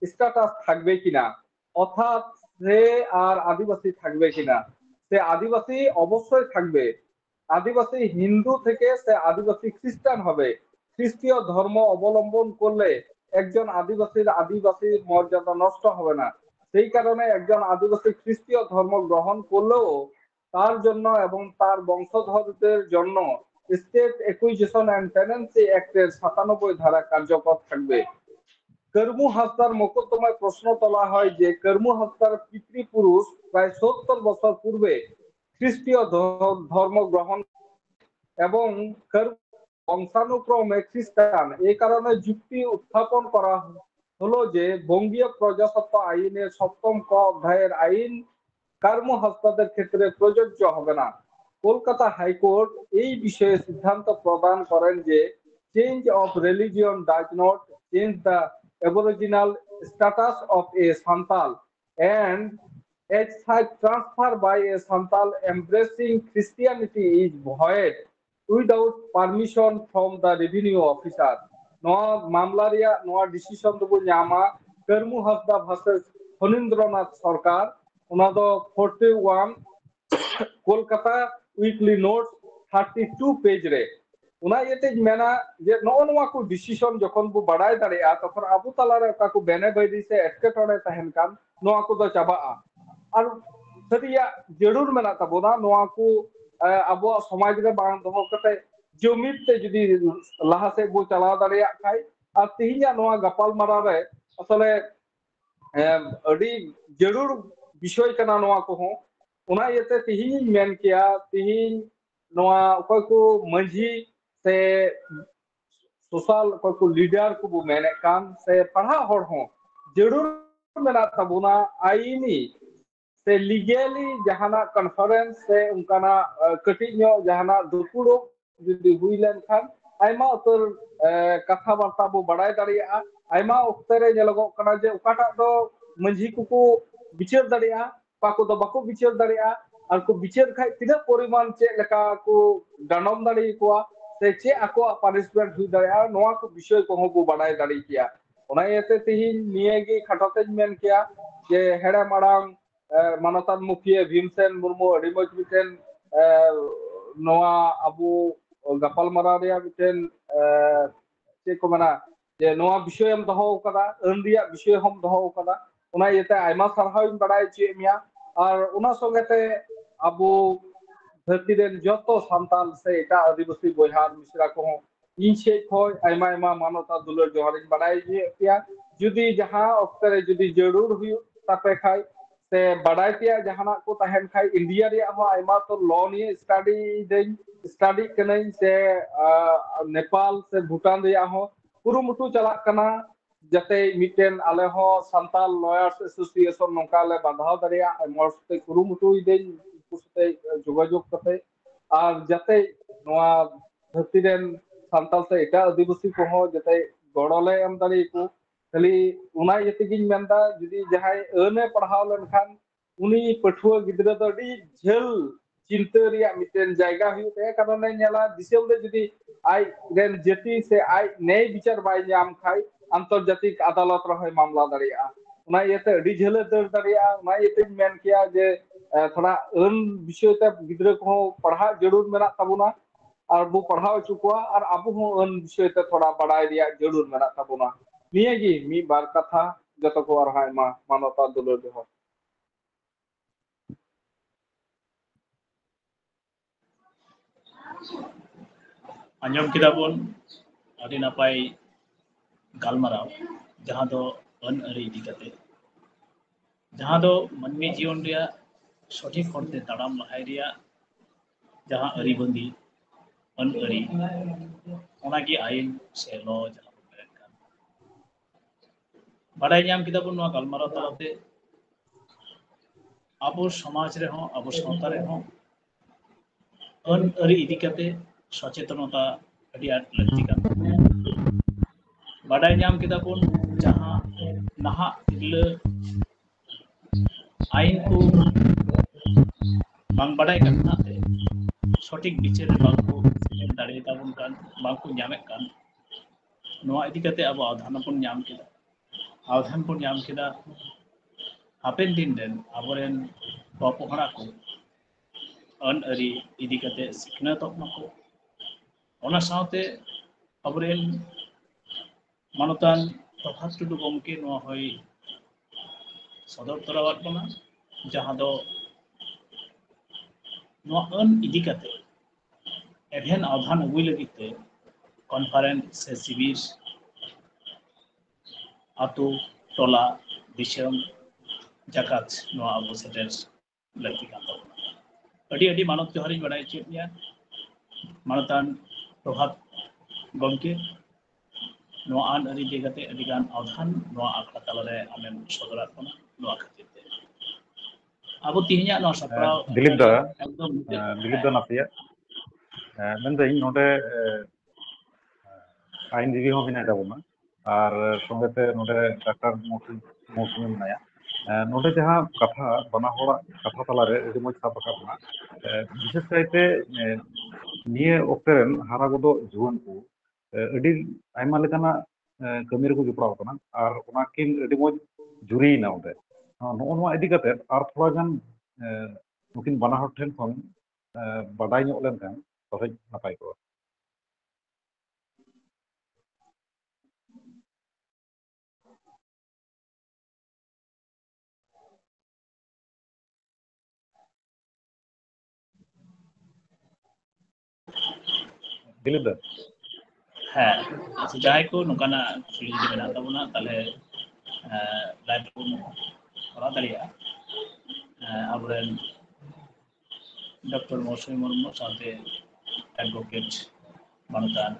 স্ট্যাটাস থাকবে কিনা অর্থাৎ সে আর আদিবাসী থাকবে কিনা সে আদিবাসী অবশ্যই থাকবে আদিবাসী হিন্দু থেকে সে আদিবাসী খ্রিস্টান হবে খ্রিস্টীয় ধর্ম অবলম্বন করলে একজন আদিবাসীর মর্যাদা নষ্ট হবে না। সেই কারণে একজন আদিবাসী খ্রিস্টীয় ধর্ম গ্রহণ করলেও তার জন্য এবং তার বংশধরদের জন্য স্টেট একুইজিশন অ্যান্ড টেনেন্সি অ্যাক্টের 97 ধারা কার্যকর থাকবে। কর্মু হাসদার মোকদ্দমায় প্রশ্ন তোলা হয় যে কর্মু হাসদার পিতৃপুরুষ প্রায় 70 বছর পূর্বে খ্রিস্টীয় ধর্ম গ্রহণ এবং বংশানুক্রমে খ্রিস্টান। এই কারণে যুক্তি উত্থাপন করা হলো যে বঙ্গীয় প্রজাস্বত্ব আইনের 7ম ক অধ্যায়ের আইন কর্মু হাসদাদের ক্ষেত্রে প্রযোজ্য হবে না। কলকাতা হাইকোর্ট এই বিষয়ে সিদ্ধান্ত প্রদান করেন যে change of religion does not change the aboriginal status of A Santal and as such transfer by a santal embracing Christianity is void without permission from the revenue officer. Noa mamlaria noa decision do nyama Karmu Hasda versus Honindranath Sarkar ona do 41 Kolkata Weekly Notes 32 page re ona yete mena je no noa ko decision jokhon bu badai daria tokhon abu talare ka ko bene baidi se etketone tahen kan noa ko do chaba আর সরিয়া জরুর মেনা তাবোনা নোয়া কো আবো সমাজ রে বাং দহ কতে জমিতে যদি লাহাসে বো চালা দাঁড়িয়া খাই আর তিহিনা নোয়া গাপাল মারা রে আসলে আডি জরুর বিষয় কানা নোয়া কো ওনা ইতে তিহিন মেন কিয়া তিহিন নোয়া অকয় কো মাঝি সে সোশ্যাল অকয় কো লিডার কো বো মেনে কান সে পড়া হর হো জরুর মেনা তাবোনা আইনি से लीगली जहाना कॉन्फ्रेंस से उनकाना कटिन्यो जहाना दुपुड़ो जुदी हुई लेनखान आयमा उतर कथा वार्ता बो बड़ाई दाड़िया आयमा उक्तरे जेलगो कना जे उकाटा दो मंझी को बिचार दाड़िया पाको दो बाको बिचार दाड़िया और को बिचार खाय तिना परिमाण चे लेका को दानम दाड़ि कोआ से चे आको पनिशमेंट हुई दाड़िया नोआ को विषय को बो बड़ाई दाड़ि किया ओना एते तिहिन नियेगी खटते मेन किया जे हेड़ा माड़ांग मानतान मुखिया भीमसेन मुर्मू अड़ी मज मिटेन नोआ अबू गापाल मारा रिया मिटेन चे को मना जे नोआ विषय हम दहो कदा अंदिया विषय हम दहो कदा उना येते आयमा सरहाव बड़ाई चे मिया और उना संगेते अबू धरती रेन जतो सान्ताल से एटा आदिवासी बोहार मिश्रा को इन से खोय आयमा आयमा मानता दुलर जोहारिन बड़ाई जे जुदी जहां अक्तरे जुदी जरूर हुई तापे खाय से बड़ाई पिया जहाना को तहन खाई इंडिया रे हो आइमा तो लॉ निये स्टडी कनई से नेपाल से भूटान रे हो कुरुमुटु चला कना जते मिटेन आले हो संताल लॉयर्स एसोसिएशन नोकाले बांधाव दरिया मोरते कुरुमुटु देन कुसते जोगाजोग कते और जते नोआ धरती रेन संताल से एटा आदिवासी को हो जते गड़ले एम दरी को खाली उना यतिगिन मेंदा जुदी जहाय अने पढ़ाव लेनखान उनी पठुआ गिद्रा दो डी झेल चिंता रिया मिटेन जायगा हुई ते कारण नेला दिसम दे जुदी आई रेन जति से आई न्याय विचार बाय जाम खाई अंतर्जातिक अदालत रहे मामला दरिया उना येते अडी झेले दर दरिया उना येते मेन किया जे थोड़ा अन विषय ते गिद्रा को पढ़ा जरूर मेना तबुना और वो पढ़ाव चुकुआ और अब हो अन विषय ते थोड़ा बड़ाई रिया जरूर मेना तबुना नियगी मी बार कथा जतो को और हाय मा मानवता दुलर जोहर आंजम किदाबन आदि नापाय गालमाराव जहां दो अन अरी इदी कते जहां दो मनमी जीवन रिया सठिक हरते ताड़ाम लहाय रिया जहां अरी बंदी अन अरी ओनागी आईन से लॉ जहां मेन बाड़ाय ᱧᱟᱢ किदाबन नोआ गालमाराव तलाते आबो समाज रे हो आबो सावता रे हो अन अरी इदी कते सचेतनता अड़ी आट लगती कान बाड़ाय ᱧᱟᱢ किदाबन जहां नहा तिरले आईन को बांग बाड़ाय कानाते सठिक बिचार बांग को दाड़े ताबन कान बांग को ᱧᱟᱢᱮ कान नोआ इदी कते आबो आधानपन ᱧᱟᱢ किदा आधानपन ᱧᱟᱢ किदा हापेन दिन देन आबोरेन बापोहरा को अन अरी इदी कते सिखना तो मको ओना सावते ᱟᱵᱚᱨᱮᱱ ᱢᱟᱱᱚᱛᱟᱱ ᱯᱨᱚᱵᱷᱟᱛ ᱴᱩᱰᱩ ᱜᱚᱢᱠᱮ ᱱᱚᱣᱟ ᱦᱚᱭ ᱥᱚᱫᱚᱨ ᱛᱚᱨᱟᱣᱟᱫ ᱵᱚᱱᱟ, ᱡᱟᱦᱟᱸ ᱫᱚ ᱱᱚᱣᱟ ᱟᱹᱱ ᱤᱫᱤ ᱠᱟᱛᱮ ᱮᱵᱷᱮᱱ ᱟᱣᱫᱷᱟᱱ ᱟᱹᱜᱩᱭ ᱞᱟᱹᱜᱤᱫ ᱛᱮ ᱠᱚᱱᱯᱷᱟᱨᱮᱱᱥ ᱥᱮ ᱥᱤᱵᱤᱨ ᱟᱛᱳ ᱴᱚᱞᱟ ᱫᱤᱥᱚᱢ ᱡᱟᱠᱟᱛ ᱱᱚᱣᱟ ᱟᱵᱚ ᱥᱮᱴᱮᱨ ᱞᱟᱹᱠᱛᱤ ᱠᱟᱱ ᱛᱟᱵᱚᱱᱟ। ᱟᱹᱰᱤ ᱢᱟᱱᱚᱛ ᱡᱚᱦᱟᱨᱤᱧ ᱵᱟᱲᱟᱭ ᱦᱚᱪᱚᱭᱮᱫ ᱢᱮᱭᱟ ᱢᱟᱱᱚᱛᱟᱱ ᱯᱨᱚᱵᱷᱟᱛ ᱜᱚᱢᱠᱮ, ᱱᱚᱣᱟ ᱟᱹᱱ ᱟᱹᱨᱤ ᱤᱫᱤ ᱠᱟᱛᱮ ᱟᱹᱰᱤᱜᱟᱱ ᱟᱣᱫᱷᱟᱱ ᱱᱚᱣᱟ ᱟᱠᱷᱲᱟ ᱛᱟᱞᱟᱨᱮ ᱟᱢᱮᱢ ᱥᱚᱫᱚᱨᱟᱫ ᱵᱚᱱᱟ। ᱱᱚᱣᱟ ᱠᱷᱟᱹᱛᱤᱨ ᱛᱮ ᱟᱵᱚ ᱛᱮᱦᱮᱧᱟᱜ ᱱᱚᱣᱟ ᱥᱟᱯᱲᱟᱣ ᱫᱤᱞᱤᱯ ᱫᱟ একদম ᱫᱤᱞᱤᱯ ᱫᱟ ᱱᱟᱥᱮᱭᱟᱜ ᱢᱮᱱᱫᱟᱹᱧ ᱱᱚᱰᱮ আইনজীবী ᱦᱚᱸ ᱢᱮᱱᱟᱭ ᱛᱟᱵᱚᱱᱟ ᱟᱨ ᱥᱚᱸᱜᱮᱛᱮ ᱱᱚᱰᱮ ᱰᱟᱠᱛᱟর মৌসুমী ᱢᱮᱱᱟᱭᱟ। ᱱᱚᱰᱮ ᱡᱟᱦᱟᱸ ᱠᱟᱛᱷᱟ ᱵᱟᱱᱟ ᱦᱚᱲᱟᱜ ᱠᱟᱛᱷᱟ ᱛᱟᱞᱟᱨᱮ ᱟᱹᱰᱤ ᱢᱚᱡᱽ ᱥᱟᱵ ᱨᱟᱠᱟᱵ ᱮᱱᱟ, বিশেষ ᱠᱟᱭᱛᱮ ᱱᱤᱭᱟᱹ ᱚᱠᱛᱮ ᱨᱮᱱ ᱦᱟᱨᱟ ᱜᱚᱫᱚᱜ ᱡᱩᱣᱟᱹᱱ ᱠᱚ ᱟᱹᱰᱤ ᱟᱭᱢᱟ ᱞᱮᱠᱟᱱᱟᱜ ᱠᱟᱹᱢᱤ ᱨᱮᱠᱚ ᱡᱚᱯᱲᱟᱣ ᱠᱟᱱᱟ ᱟᱨ ᱚᱱᱟᱠᱤᱱ ᱟᱹᱰᱤ ᱢᱚᱡᱽ ᱡᱩᱨᱤᱭᱮᱱᱟ ᱚᱸᱰᱮ। ᱱᱚᱜᱼᱚ ᱱᱚᱣᱟ ᱤᱫᱤ ᱠᱟᱛᱮ ᱟᱨ ᱛᱷᱚᱲᱟ ᱜᱟᱱ ᱱᱩᱠᱤᱱ ᱵᱟᱱᱟ ᱦᱚᱲ ᱴᱷᱮᱱ ᱠᱷᱚᱱ ᱵᱟᱰᱟᱭ ᱧᱚᱜ ᱞᱮᱱᱠᱷᱟᱱ ᱯᱟᱥᱮᱡ ᱱᱟᱯᱟᱭ ᱠᱚᱜᱼᱟ। দিলীপ দা হ্যাঁ, যাই কো নৌকানা ᱠᱩᱞᱤ ᱡᱩᱫᱤ ᱢᱮᱱᱟᱜ ᱛᱟᱵᱚᱱᱟ ᱛᱟᱦᱞᱮ ᱞᱟইভ ᱵᱚᱱ ᱠᱚᱨᱟᱣ ᱫᱟᱲᱮᱭᱟᱜᱼᱟ। ᱟᱵᱚᱨᱮᱱ ᱰᱚᱠᱴᱚᱨ ᱢৌসুমী মুর্মু সাথে অ্যাডভোকেট মানতান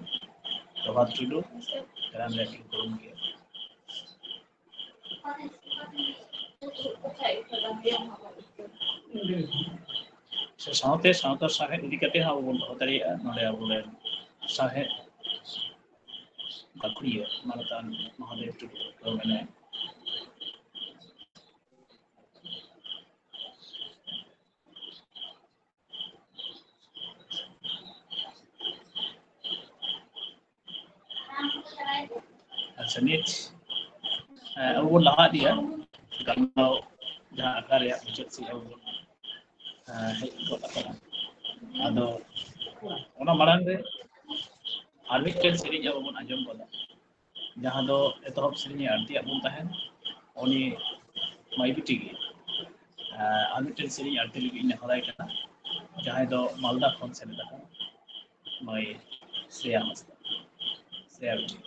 প্রভাত টুডু গ্রাম লেটিং করুন গিয়ে ᱥᱮ ᱥᱟᱶᱛᱮ ᱥᱟᱶᱛᱟ ᱥᱟᱶᱦᱮᱫ ᱤᱫᱤ ᱠᱟᱛᱮ ᱦᱚᱸ ᱟᱵᱚ ᱵᱚᱱ ᱫᱚᱦᱚ ᱫᱟᱲᱮᱭᱟᱜᱼᱟ। ᱱᱚᱰᱮ ᱟᱵᱚᱨᱮᱱ ᱥᱟᱶᱦᱮᱫ ᱜᱟᱹᱠᱷᱩᱲᱤᱭᱟᱹ ᱢᱟᱱᱚᱛᱟᱱ ᱢᱚᱦᱟᱫᱮᱵ ᱴᱩᱰᱩ ᱫᱚ ᱢᱮᱱᱟᱭᱟ। আচ্ছা নিট ᱟᱵᱚ ᱵᱚᱱ ᱞᱟᱦᱟ ᱤᱫᱤᱜᱼᱟ ᱜᱟᱞᱢᱟᱨᱟᱣ ᱡᱟᱦᱟᱸ ᱟᱠᱷᱲᱟ ᱨᱮᱭᱟᱜ ᱢᱩᱪᱟᱹᱫ ᱥᱮᱫ ᱟᱵᱚ ᱵᱚᱱ ᱦᱮᱡ ᱜᱚᱫ ᱟᱠᱟᱱᱟ। ᱟᱫᱚ ᱚᱱᱟ ᱢᱟᱲᱟᱝ ᱨᱮ ᱟᱨ ᱢᱤᱫᱴᱮᱱ ᱥᱮᱨᱮᱧ ᱟᱵᱚ ᱵᱚᱱ ᱟᱸᱡᱚᱢ ᱜᱚᱫᱟ, ᱡᱟᱦᱟᱸ ᱫᱚ ᱮᱛᱚᱦᱚᱵ ᱥᱮᱨᱮᱧᱮ ᱟᱹᱲᱛᱤᱭᱟᱜ ᱵᱚᱱ ᱛᱟᱦᱮᱱ, ᱩᱱᱤ ᱢᱟᱹᱭ ᱵᱤᱴᱤ ᱜᱮ ᱟᱨ ᱢᱤᱫᱴᱮᱱ ᱥᱮᱨᱮᱧ ᱟᱹᱲᱛᱤ ᱞᱟᱹᱜᱤᱫ ᱤᱧ ᱱᱮᱦᱚᱨᱟᱭ ᱠᱟᱱᱟ, ᱡᱟᱦᱟᱸᱭ ᱫᱚ ᱢᱟᱞᱫᱟ ᱠᱷᱚᱱ ᱥᱮᱞᱮᱫ ᱟᱠᱟᱱᱟ ᱢᱟᱹᱭ ᱥᱨᱮᱭᱟ ᱦᱟᱸᱥᱫᱟ। ᱥᱨᱮᱭᱟ ᱵᱤᱴᱤ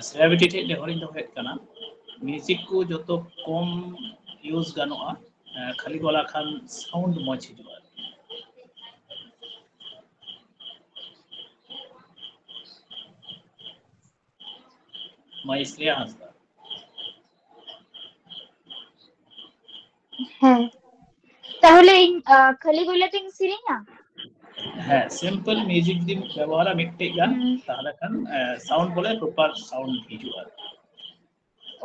ᱥᱨᱮᱭᱟ ᱵᱤᱴᱤ ᱴᱷᱮᱡ ᱱᱮᱦᱚᱨᱤᱧ ᱫᱚᱦᱚᱭᱮᱫ ᱠᱟᱱᱟ, ᱢᱤউᱡᱤᱠ ko joto kom use ganoa khali gola khan sound moj hijua mai Shreya Hasda হ্যাঁ, তাহলে এই খালি গলাতেই সেরেনা? হ্যাঁ, সিম্পল মিউজিক dim ব্যবহারা মিট্টে গান তাহলে খান সাউন্ড বলে প্রপার সাউন্ড hijua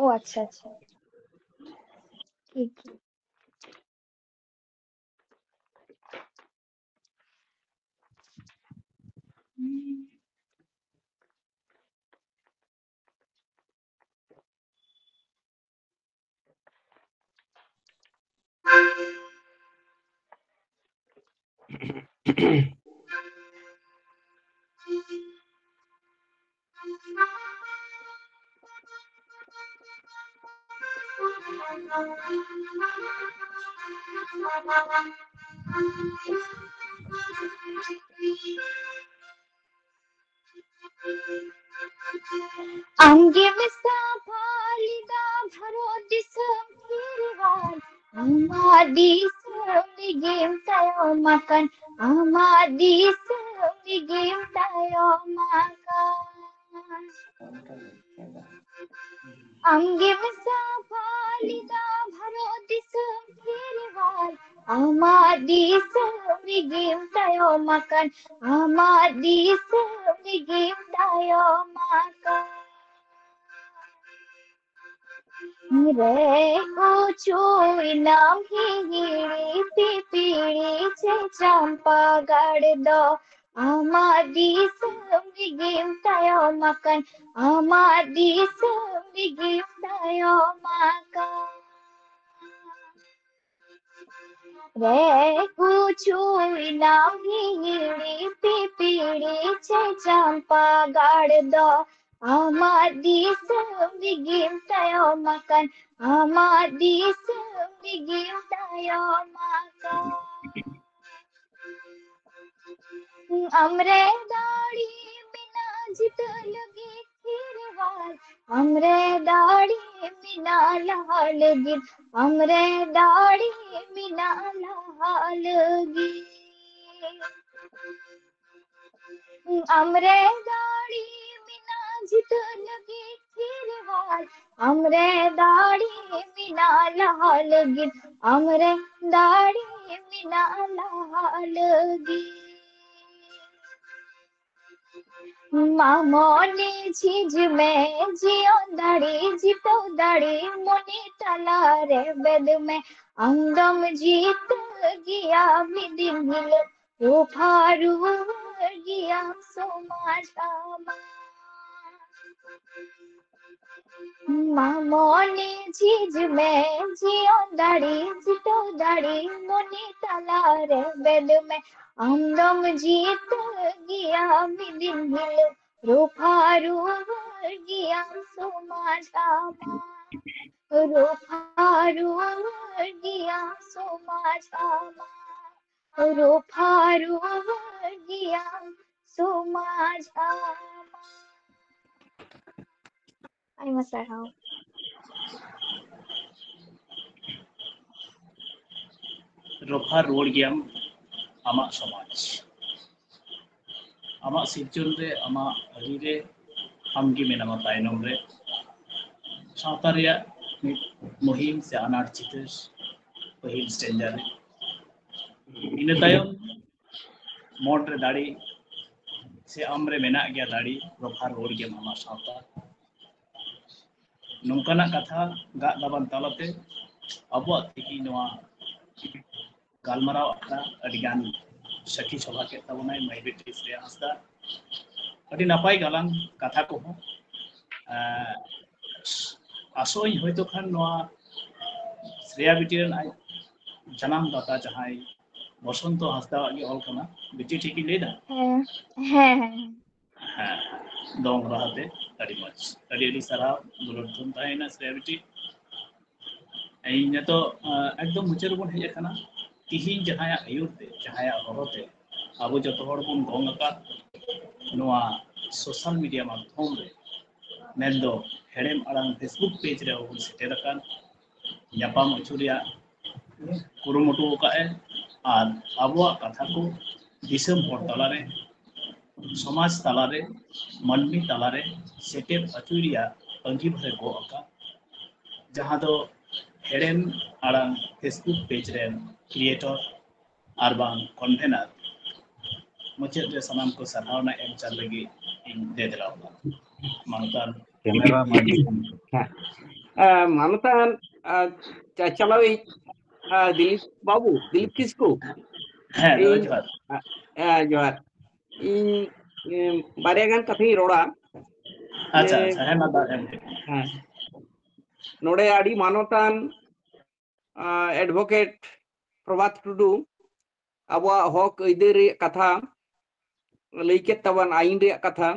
ও আচ্ছা আচ্ছা, ঠিক। अंगे में साफालिदा भरो दिसम फिरवाल आमादी संगीम tayo makan amadi संगीम tayo makan अंगे में साफालिदा भरो दिसम फिरवाल आमादी संगीम tayo makan amadi संगीम tayo makan रे को चोई नाम ही गिरी पीपीड़ी से चंपा गड़ दो Amat disam digim tayo makan. Amat disam digim tayo makan. Re kuchui nahi hiri pipiri che champa gardo. Amat disam digim tayo makan. Amat disam digim tayo makan. हमरे दाढ़ी बिना जित लगी खीरवाल हमरे दाढ़ी बिना लाल गीत हमरे दाढ़ी बिना लाल गीत हमरे दाढ़ी बिना जित लगी खीरवाल हमरे दाढ़ी बिना लाल गीत हमरे दाढ़ी बिना लाल गीत मामोनी चीज में जियो दाढ़ी जितो दाढ़ी मुनि तला रे बेद में अंगम जीत गया विदिन हिल रूफारू गया सोमाशामा मामोनी चीज में जियो दाढ़ी जितो दाढ़ी मुनि तला रे बेद में अंगम जीत गया विदिन हिल रूफारू गया सोमाशामा रूफारू गया सोमाशामा रूफारू गया सोमाशामा I must start how. ᱨᱚᱯᱷᱟ ᱨᱩᱣᱟᱹᱲ ᱜᱮᱭᱟᱢ ᱟᱢᱟᱜ ᱥᱚᱢᱟᱡᱽ ᱟᱢᱟᱜ ᱥᱤᱨᱡᱚᱱ ᱨᱮ ᱟᱢᱟᱜ ᱟᱹᱨᱤ ᱨᱮ ᱟᱢᱜᱮ ᱢᱮᱱᱟᱢᱟ ᱛᱟᱭᱱᱚᱢ ᱨᱮ ᱥᱟᱶᱛᱟ ᱨᱮᱭᱟᱜ ᱢᱤᱫ ᱢᱩᱦᱤᱢ ᱥᱮ ᱟᱱᱟᱴ ᱪᱤᱛᱟᱹᱨ ᱯᱟᱹᱦᱤᱞ ᱥᱴᱮᱧᱡᱟᱨ ᱨᱮ ᱤᱱᱟᱹ ᱛᱟᱭᱚᱢ ᱢᱚᱴ ᱨᱮ ᱫᱟᱲᱮ ᱥᱮ ᱟᱢᱨᱮ ᱢᱮᱱᱟᱜ ᱜᱮᱭᱟ ᱫᱟᱲᱮ ᱨᱚᱯᱷᱟ ᱨᱩᱣᱟᱹᱲ ᱜᱮᱭᱟᱢ ᱟᱢᱟᱜ ᱥᱟᱶᱛᱟ ᱱᱚᱝᱠᱟᱱᱟᱜ ᱠᱟᱛᱷᱟ ᱜᱟᱜ ᱜᱟᱵᱟᱱ ᱛᱟᱞᱟᱛᱮ ᱟᱵᱚᱣᱟᱜ ᱛᱮᱜᱮ ᱱᱚᱣᱟ ᱜᱟᱞᱢᱟᱨᱟᱣ ᱟᱠᱷᱲᱟ ᱟᱹᱰᱤᱜᱟᱱ ᱥᱟᱹᱠᱷᱤ ᱥᱚᱵᱷᱟ ᱠᱮᱫ ᱛᱟᱵᱚᱱᱟᱭ ᱢᱟᱹᱭ ᱵᱤᱴᱤ ᱥᱨᱮᱭᱟ ᱦᱟᱸᱥᱫᱟ ᱟᱹᱰᱤ ᱱᱟᱯᱟᱭ ᱜᱟᱞᱟᱝ ᱠᱟᱛᱷᱟ ᱠᱚᱦᱚᱸ ᱟᱥᱚᱜ ᱟᱹᱧ ᱦᱚᱭᱛᱳ ᱠᱷᱟᱱ ᱱᱚᱣᱟ ᱥᱨᱮᱭᱟ ᱵᱤᱴᱤ ᱨᱮᱱ ᱟᱡ ᱡᱟᱱᱟᱢ ᱫᱟᱛᱟ ᱡᱟᱦᱟᱸᱭ বসন্ত হাঁসদাওয়াᱜ ᱜᱮ ᱚᱞ ᱠᱟᱱᱟ ᱵᱤᱴᱤ ᱴᱷᱤᱠᱤᱧ ᱞᱟᱹᱭᱫᱟ হ্যাঁ ᱦᱮᱸ ᱫᱚᱝ ᱨᱟᱦᱟᱛᱮ ᱟᱹᱰᱤ ᱢᱚᱡᱽ ᱟᱹᱰᱤ ᱥᱟᱨᱦᱟᱣ ᱫᱩᱞᱟᱹᱲ ᱛᱷᱩᱢ ᱛᱟᱦᱮᱱᱟ ᱥᱨᱮᱭᱟ ᱵᱤᱴᱤ ᱤᱧ ᱱᱤᱛᱚᱜ ᱮᱠᱫᱚᱢ ᱢᱩᱪᱟᱹᱫ ᱨᱮᱵᱚᱱ ᱦᱮᱡ ᱟᱠᱟᱱᱟ ᱛᱤᱦᱤᱧ ᱡᱟᱦᱟᱸᱭᱟᱜ ᱟᱹᱭᱩᱨ ᱛᱮ ᱡᱟᱦᱟᱸᱭᱟᱜ ᱦᱚᱦᱚᱛᱮ ᱟᱵᱚ ᱡᱚᱛᱚ ᱦᱚᱲ ᱵᱚᱱ ᱜᱚᱝ ᱟᱠᱟᱫ ᱱᱚᱣᱟ ᱥᱳᱥᱟᱞ ᱢᱤᱰᱤᱭᱟ ᱢᱟᱫᱽᱫᱷᱚᱢ ᱨᱮ ᱢᱮᱱᱫᱚ ᱦᱮᱲᱮᱢ ᱟᱲᱟᱝ ᱯᱷᱮᱥᱵᱩᱠ ᱯᱮᱡᱽ ᱨᱮ ᱵᱚᱱ ᱥᱮᱴᱮᱨ ᱟᱠᱟᱱ ᱧᱟᱯᱟᱢ ᱚᱪᱚ ᱨᱮᱭᱟᱜ ᱠᱩᱨᱩᱢᱩᱴᱩ ᱟᱠᱟᱫᱼᱮ ᱟᱨ ᱟᱵᱚᱣᱟᱜ ᱠᱟᱛᱷᱟ ᱠᱚ ᱫᱤᱥᱚᱢ ᱦᱚᱲ ᱛᱟᱞᱟᱨᱮ ᱥᱚᱢᱟᱡᱽ ᱛᱟᱞᱟᱨᱮ ᱢᱟᱹᱱᱢᱤ ᱛᱟᱞᱟᱨᱮ ᱥᱮᱴᱮᱨ ᱟᱹᱪᱩ ᱨᱮᱭᱟᱜ ᱟᱸᱜᱤᱵᱷᱟᱨᱮ ᱜᱚᱜ ᱟᱠᱟᱫ ᱡᱟᱦᱟᱸ ᱫᱚ ᱦᱮᱲᱮᱢ ᱟᱲᱟᱝ ᱯᱷᱮᱥᱵᱩᱠ ᱯᱮᱡᱽ ᱨᱮᱱ ᱠᱨᱤᱭᱮᱴᱚᱨ ᱟᱨ ᱵᱟᱝ ᱠᱚᱱভᱮᱱᱟᱨ ᱢᱩᱪᱟᱹᱫ ᱨᱮ ᱥᱟᱱᱟᱢ ᱠᱚ ᱥᱟᱨᱦᱟᱣᱱᱟ ᱮᱢ ᱪᱟᱞ ᱞᱟᱹᱜᱤᱫ ᱤᱧ ᱫᱮᱫᱮᱞᱟᱣ ᱠᱟᱱᱟ ᱢᱟᱱᱚᱛᱟᱱ कैमरा माइक्रोफोन मानतान चलावी दिलीप बाबू दिलीप किसको ᱦᱮᱸ ᱫᱟᱫᱟ ᱤᱧ ᱡᱚᱦᱟᱨ ᱡᱚᱦᱟᱨ ᱤᱧ ᱵᱟᱨᱭᱟ ᱜᱟᱱ ᱠᱟᱛᱷᱟᱧ ᱨᱚᱲᱟ ᱟᱪᱪᱷᱟ ᱟᱪᱪᱷᱟ ᱦᱮᱸ ᱢᱟ ᱫᱟᱫᱟ ᱮᱢ ᱦᱮᱸ ᱱᱚᱰᱮ ᱟᱹᱰᱤ ᱢᱟᱱᱚᱛᱟᱱ ᱮᱰভᱚᱠᱮᱴ ᱯᱨᱚᱵᱷᱟᱛ ᱴᱩᱰᱩ ᱟᱵᱚᱣᱟᱜ ᱦᱚᱠ ᱟᱹᱭᱫᱟᱹᱨ ᱨᱮᱭᱟᱜ ᱠᱟᱛᱷᱟ ᱞᱟᱹᱭ ᱠᱮᱫ ᱛᱟᱵᱚᱱ ᱟᱹᱭᱤᱱ ᱨᱮᱭᱟᱜ ᱠᱟᱛᱷᱟ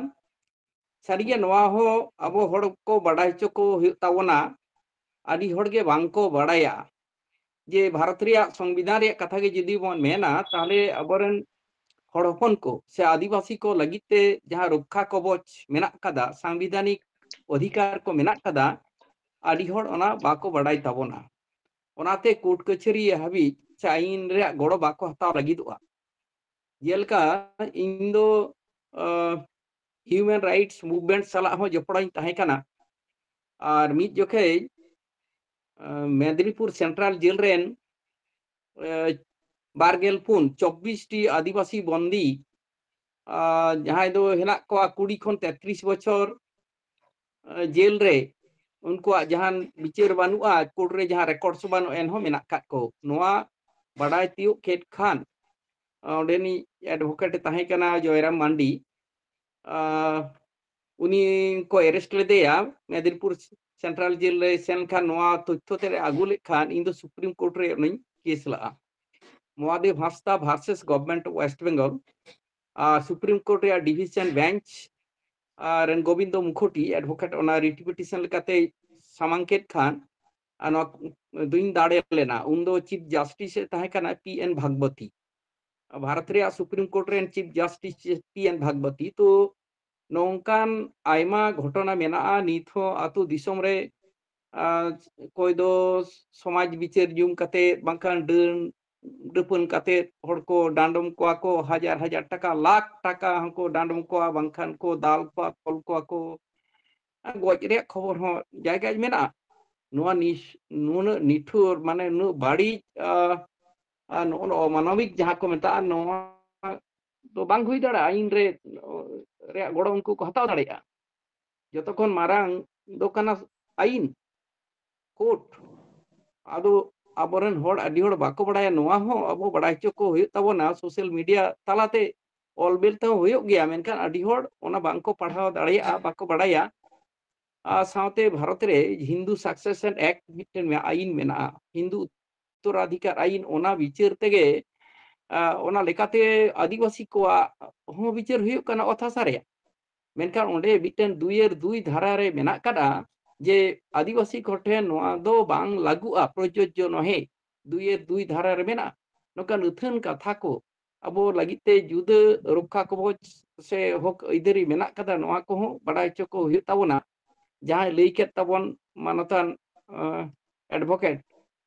ᱥᱟᱹᱨᱤᱜᱮ ᱱᱚᱣᱟ ᱦᱚᱸ ᱟᱵᱚ ᱦᱚᱲ ᱠᱚ ᱵᱟᱰᱟᱭ ᱦᱚᱪᱚ ᱠᱚ ᱦᱩᱭᱩᱜ ᱛᱟᱵᱚᱱᱟ ᱟᱹᱰᱤ ᱦᱚᱲᱜᱮ ᱵᱟᱝᱠᱚ ᱵᱟᱰᱟᱭᱟ ᱡᱮ ᱵᱷᱟᱨᱚᱛ ᱨᱮᱭᱟᱜ ᱥᱚᱝᱵᱤᱫᱷᱟᱱ ᱨᱮᱭᱟᱜ ᱠᱟᱛᱷᱟ ᱜᱮ ᱡᱩᱫᱤ ᱵᱚᱱ ᱢᱮᱱᱟ ᱛᱟᱦᱞᱮ ᱟᱵᱚᱨᱮᱱ ᱦᱚᱲ ᱦᱚᱯᱚᱱ ᱠᱚ ᱥᱮ ᱟᱹᱫᱤᱵᱟᱹᱥᱤ ᱠᱚ ᱞᱟᱹᱜᱤᱫ ᱛᱮ ᱡᱟᱦᱟᱸ ᱨᱚᱠᱠᱷᱟ ᱠᱚᱵᱚᱪ ᱢᱮᱱᱟᱜ ᱠᱟᱫᱟ ᱥᱟᱝᱵᱤᱫᱷᱟᱱᱤᱠ ᱚᱫᱷᱤᱠᱟর ᱠᱚ ᱢᱮᱱᱟᱜ ᱠᱟᱫᱟ ᱟᱹᱰᱤ ᱦᱚᱲ ᱚᱱᱟ ᱵᱟᱠᱚ ᱵᱟᱰᱟᱭ ᱛᱟᱵᱚᱱᱟ ᱚᱱᱟᱛᱮ ᱠᱳর্ট ᱠᱟᱹᱪᱷᱟᱹᱨᱤ ᱦᱟᱹᱵᱤᱡ ᱥᱮ ᱟᱹᱭᱤᱱ ᱨᱮᱭᱟᱜ ᱜᱚᱲᱚ ᱵᱟᱠᱚ ᱦᱟᱛᱟᱣ ᱞᱟᱹᱜᱤᱫᱚᱜᱼᱟ ᱡᱮᱞᱮᱠᱟ ᱤᱧ ᱫᱚ ᱦᱤউᱢᱮᱱ ᱨᱟᱭᱤᱴᱥ ᱢᱩভᱢᱮন্ট ᱥᱟᱞᱟᱜ ᱦᱚᱸ ᱡᱚᱯᱲᱟᱣ ᱤᱧ ᱛᱟᱦᱮᱸ ᱠᱟᱱᱟ ᱟᱨ ᱢᱤᱫ ᱡᱚᱠᱷᱮᱡ ᱢᱮᱫᱽᱱᱤᱯᱩᱨ ᱥᱮᱱᱴᱨᱟᱞ ᱡᱮᱞ ᱨᱮᱱ 24টি আদিবাসী বন্দী ᱡᱟᱦᱟᱸᱭ ᱫᱚ ᱦᱮᱱᱟᱜ ᱠᱚᱣᱟ 20 ᱠᱷᱚᱱ 33 বছর জেল রে ᱩᱱᱠᱩᱣᱟᱜ ᱡᱟᱦᱟᱱ ᱵᱤᱪᱟᱹᱨ ᱵᱟᱹᱱᱩᱜᱼᱟ ᱠᱳর্ᱴ ᱨᱮ ᱡᱟᱦᱟᱸ ᱨᱮᱠᱚᱨᱰᱥ ᱵᱟᱹᱱᱩᱜ ᱮᱱᱦᱚᱸ ᱢᱮᱱᱟᱜ ᱠᱟᱫ ᱠᱚ ᱱᱚᱣᱟ ᱵᱟᱰᱟᱭ ᱛᱤᱭᱳᱜ ᱠᱮᱫ ᱠᱷᱟᱱ ᱚᱸᱰᱮᱱᱤᱡ ᱮᱰভᱳᱠᱮᱴ ᱛᱟᱦᱮᱸ ᱠᱟᱱᱟ ᱡᱚᱭᱨᱟᱢ ᱢᱟᱱᱰᱤ, ᱩᱱᱤ ᱠᱚ ᱮᱨᱮᱥᱴ ᱞᱮᱫᱮᱭᱟ ᱢᱮদিনীপুর সেন্ট্রাল জেল রে সেন খান নোয়া তথ্য তে আগু লেখান ᱤᱧ ᱫᱚ সুপ্রিম কোর্ট রে ᱩᱱᱤᱧ কেস ᱞᱟᱜᱼᱟ Mahadev Hansda versus government of West Bengal supreme court ᱨᱮᱭᱟᱜ ᱰᱤᱵᱷᱤᱥᱚᱱ ᱵᱮᱧᱪ ᱨᱮᱱ ᱜᱳᱵᱤᱱᱫᱚ ᱢᱩᱠᱷᱚᱴᱤ ᱮᱰভᱳᱠᱮᱴ ᱚᱱᱟ ᱨᱤᱴᱤᱯᱤᱴᱤᱥᱚᱱ ᱞᱮᱠᱟᱛᱮ ᱥᱟᱢᱟᱝ ᱠᱮᱫ ᱠᱷᱟᱱ ᱱᱚᱣᱟ ᱫᱩᱧ ᱫᱟᱲᱮ ᱞᱮᱱᱟ ᱩᱱᱫᱚ ᱪᱤᱯ ᱡᱟᱥᱴᱤᱥ ᱮ ᱛᱟᱦᱮᱸ ᱠᱟᱱᱟ PN ᱵᱷᱟᱜᱵᱚᱛী ᱵᱷᱟᱨᱚᱛ ᱨᱮᱭᱟᱜ ᱥᱩᱯᱨᱤᱢ ᱠᱳर्ट ᱨᱮᱱ ᱪᱤᱯ ᱡᱟᱥᱴᱤᱥ PN ᱵᱷᱟᱜᱵᱚᱛী ᱛᱚ ᱱᱚᱝᱠᱟᱱ ᱟᱭᱢᱟ ᱜᱷᱚᱴᱚᱱᱟ ᱢᱮᱱᱟᱜᱼᱟ ᱱᱤᱛ ᱦᱚᱸ ᱟᱛᱳ ᱫᱤᱥᱚᱢ ᱨᱮ ᱚᱠᱚᱭ ᱫᱚ ᱥᱚᱢᱟᱡᱽ ᱵᱤᱪᱟᱹᱨ ᱡᱩᱢ ᱠᱟᱛᱮ ᱵᱟᱝᱠᱷᱟन ᱰᱟᱹᱱ ᱰᱟᱹᱯᱟᱹᱱ ᱠᱟᱛᱮ ᱦᱚᱲ ᱠᱚ ᱰᱟᱸᱰᱚᱢ ᱠᱚᱣᱟ ᱠᱚ ᱦᱟᱡᱟᱨ ᱦᱟᱡᱟর টাকা লাখ টাকা হᱚᱸᱠᱚ ᱰᱟᱸᱰᱚᱢ ᱠᱚᱣᱟ ᱵᱟᱝᱠᱷᱟन ᱠᱚ ᱫᱟᱞ ᱠᱚᱣᱟ ᱛᱚᱞ ᱠᱚᱣᱟ ᱠᱚ ᱜᱚᱡ ᱨᱮᱭᱟᱜ ᱠᱷᱚᱵᱚᱨ ᱦᱚᱸ ᱡᱟᱭᱜᱟ ᱢᱮᱱᱟᱜᱼᱟ ᱱᱚᱣᱟ ᱱᱩᱱᱟᱹᱜ ᱱᱤᱴᱷᱩᱨ ᱢᱟᱱᱮ ᱱᱩᱱᱟᱹᱜ ᱵᱟᱹᱲᱤᱡ ᱱᱚᱜᱼᱚ ᱢᱟᱱᱚᱵᱤᱠ ᱡᱟᱦᱟᱸ ᱠᱚ ᱢᱮᱛᱟᱜᱼᱟ ᱱᱚᱣᱟ ᱫᱚ ᱵᱟᱝ ᱦᱩᱭ ᱫᱟᱲᱮᱭᱟᱜᱼᱟ ᱟᱹᱭᱤᱱ ᱨᱮ ᱨᱮᱭᱟᱜ ᱜᱚᱲᱚ ᱩᱱᱠᱩ ᱠᱚ ᱦᱟᱛᱟᱣ ᱫᱟᱲᱮᱭᱟᱜᱼᱟ ᱡᱚᱛᱚ ᱠᱷᱚᱱ ᱢᱟᱨᱟᱝ ᱫᱚ ᱠᱟᱱᱟ ᱟᱹᱭᱤᱱ কোর্ট ᱟᱫᱚ ᱟᱵᱚᱨᱮᱱ ᱦᱚᱲ ᱟᱹᱰᱤ ᱦᱚᱲ ᱵᱟᱠᱚ ᱵᱟᱲᱟᱭᱟ ᱱᱚᱣᱟ ᱦᱚᱸ ᱟᱵᱚ ᱵᱟᱲᱟᱭ ᱦᱚᱪᱚ ᱠᱚ ᱦᱩᱭᱩᱜ ᱛᱟᱵᱚᱱᱟ ᱥᱳᱥᱟᱞ ᱢᱤᱰᱤᱭᱟ ᱛᱟᱞᱟᱛᱮ ᱚᱞᱵᱤᱞ ᱛᱮᱦᱚᱸ ᱦᱩᱭᱩᱜ ᱜᱮᱭᱟ ᱢᱮᱱᱠᱷᱟᱱ ᱟᱹᱰᱤ ᱦᱚᱲ ᱚᱱᱟ ᱵᱟᱝᱠᱚ ᱯᱟᱲᱦᱟᱣ ᱫᱟᱲᱮᱭᱟᱜᱼᱟ ᱵᱟᱠᱚ ᱵᱟᱲᱟᱭᱟ ᱥᱟᱶᱛᱮ ᱵᱷᱟᱨᱚᱛ ᱨᱮ ᱦᱤন্দᱩ ᱥᱟᱠᱥᱮᱥᱚᱱ ᱮᱠᱴ ᱢᱤᱫᱴᱮᱱ ᱟᱹᱭᱤᱱ ᱢᱮᱱᱟᱜᱼᱟ ᱦᱤন্দᱩ ᱩᱛᱛᱚᱨᱟধিᱠᱟর ᱟᱹᱭᱤᱱ ᱚᱱᱟ ᱵᱤᱪᱟᱹᱨ ᱛᱮᱜᱮ ᱚᱱᱟ ᱞᱮᱠᱟᱛᱮ ᱟᱹᱫᱤᱵᱟᱹᱥᱤ ᱠᱚᱣᱟᱜ ᱦᱚᱸ ᱵᱤᱪᱟᱹᱨ ᱦᱩᱭᱩᱜ ᱠᱟᱱᱟ ᱚᱛ ᱦᱟᱥᱟ ᱨᱮᱭᱟᱜ ᱢᱮᱱᱠᱷᱟन ᱚᱸᱰᱮ ᱢᱤᱫᱴᱮᱱ দুই ধারা রে ᱢᱮᱱᱟᱜ ᱠᱟᱫᱟ ᱡᱮ ᱟᱹᱫᱤᱵᱟᱹᱥᱤ ᱠᱚᱴᱷᱮᱱ ᱱᱚᱣᱟ ᱫᱚ ᱵᱟᱝ ᱞᱟᱹᱜᱩᱜᱼᱟ ᱯᱨᱚᱡᱳᱡᱽᱡᱚ ᱱᱚᱦᱮ দুই ধারা রে ᱢᱮᱱᱟᱜᱼᱟ ᱱᱚᱝᱠᱟᱱ ᱟᱹᱛᱷᱟᱹᱱ ᱠᱟᱛᱷᱟ ᱠᱚ ᱟᱵᱚ ᱞᱟᱹᱜᱤᱫ ᱛᱮ ᱡᱩᱫᱟᱹ ᱨᱚᱠᱠᱷᱟ ᱠᱚᱵᱚᱪ ᱥᱮ ᱦᱚᱠ ᱟᱹᱭᱫᱟᱹᱨᱤ ᱢᱮᱱᱟᱜ ᱠᱟᱫᱟ ᱱᱚᱣᱟ ᱠᱚᱦᱚᱸ ᱵᱟᱰᱟᱭ ᱦᱚᱪᱚ ᱠᱚ ᱦᱩᱭᱩᱜ ᱛᱟᱵᱚᱱᱟ ᱡᱟᱦᱟᱸᱭ ᱞᱟᱹᱭ ᱠᱮᱫ ᱛᱟᱵᱚᱱ ᱢᱟᱱᱚᱛᱟᱱ ᱮᱰভᱳᱠᱮᱴ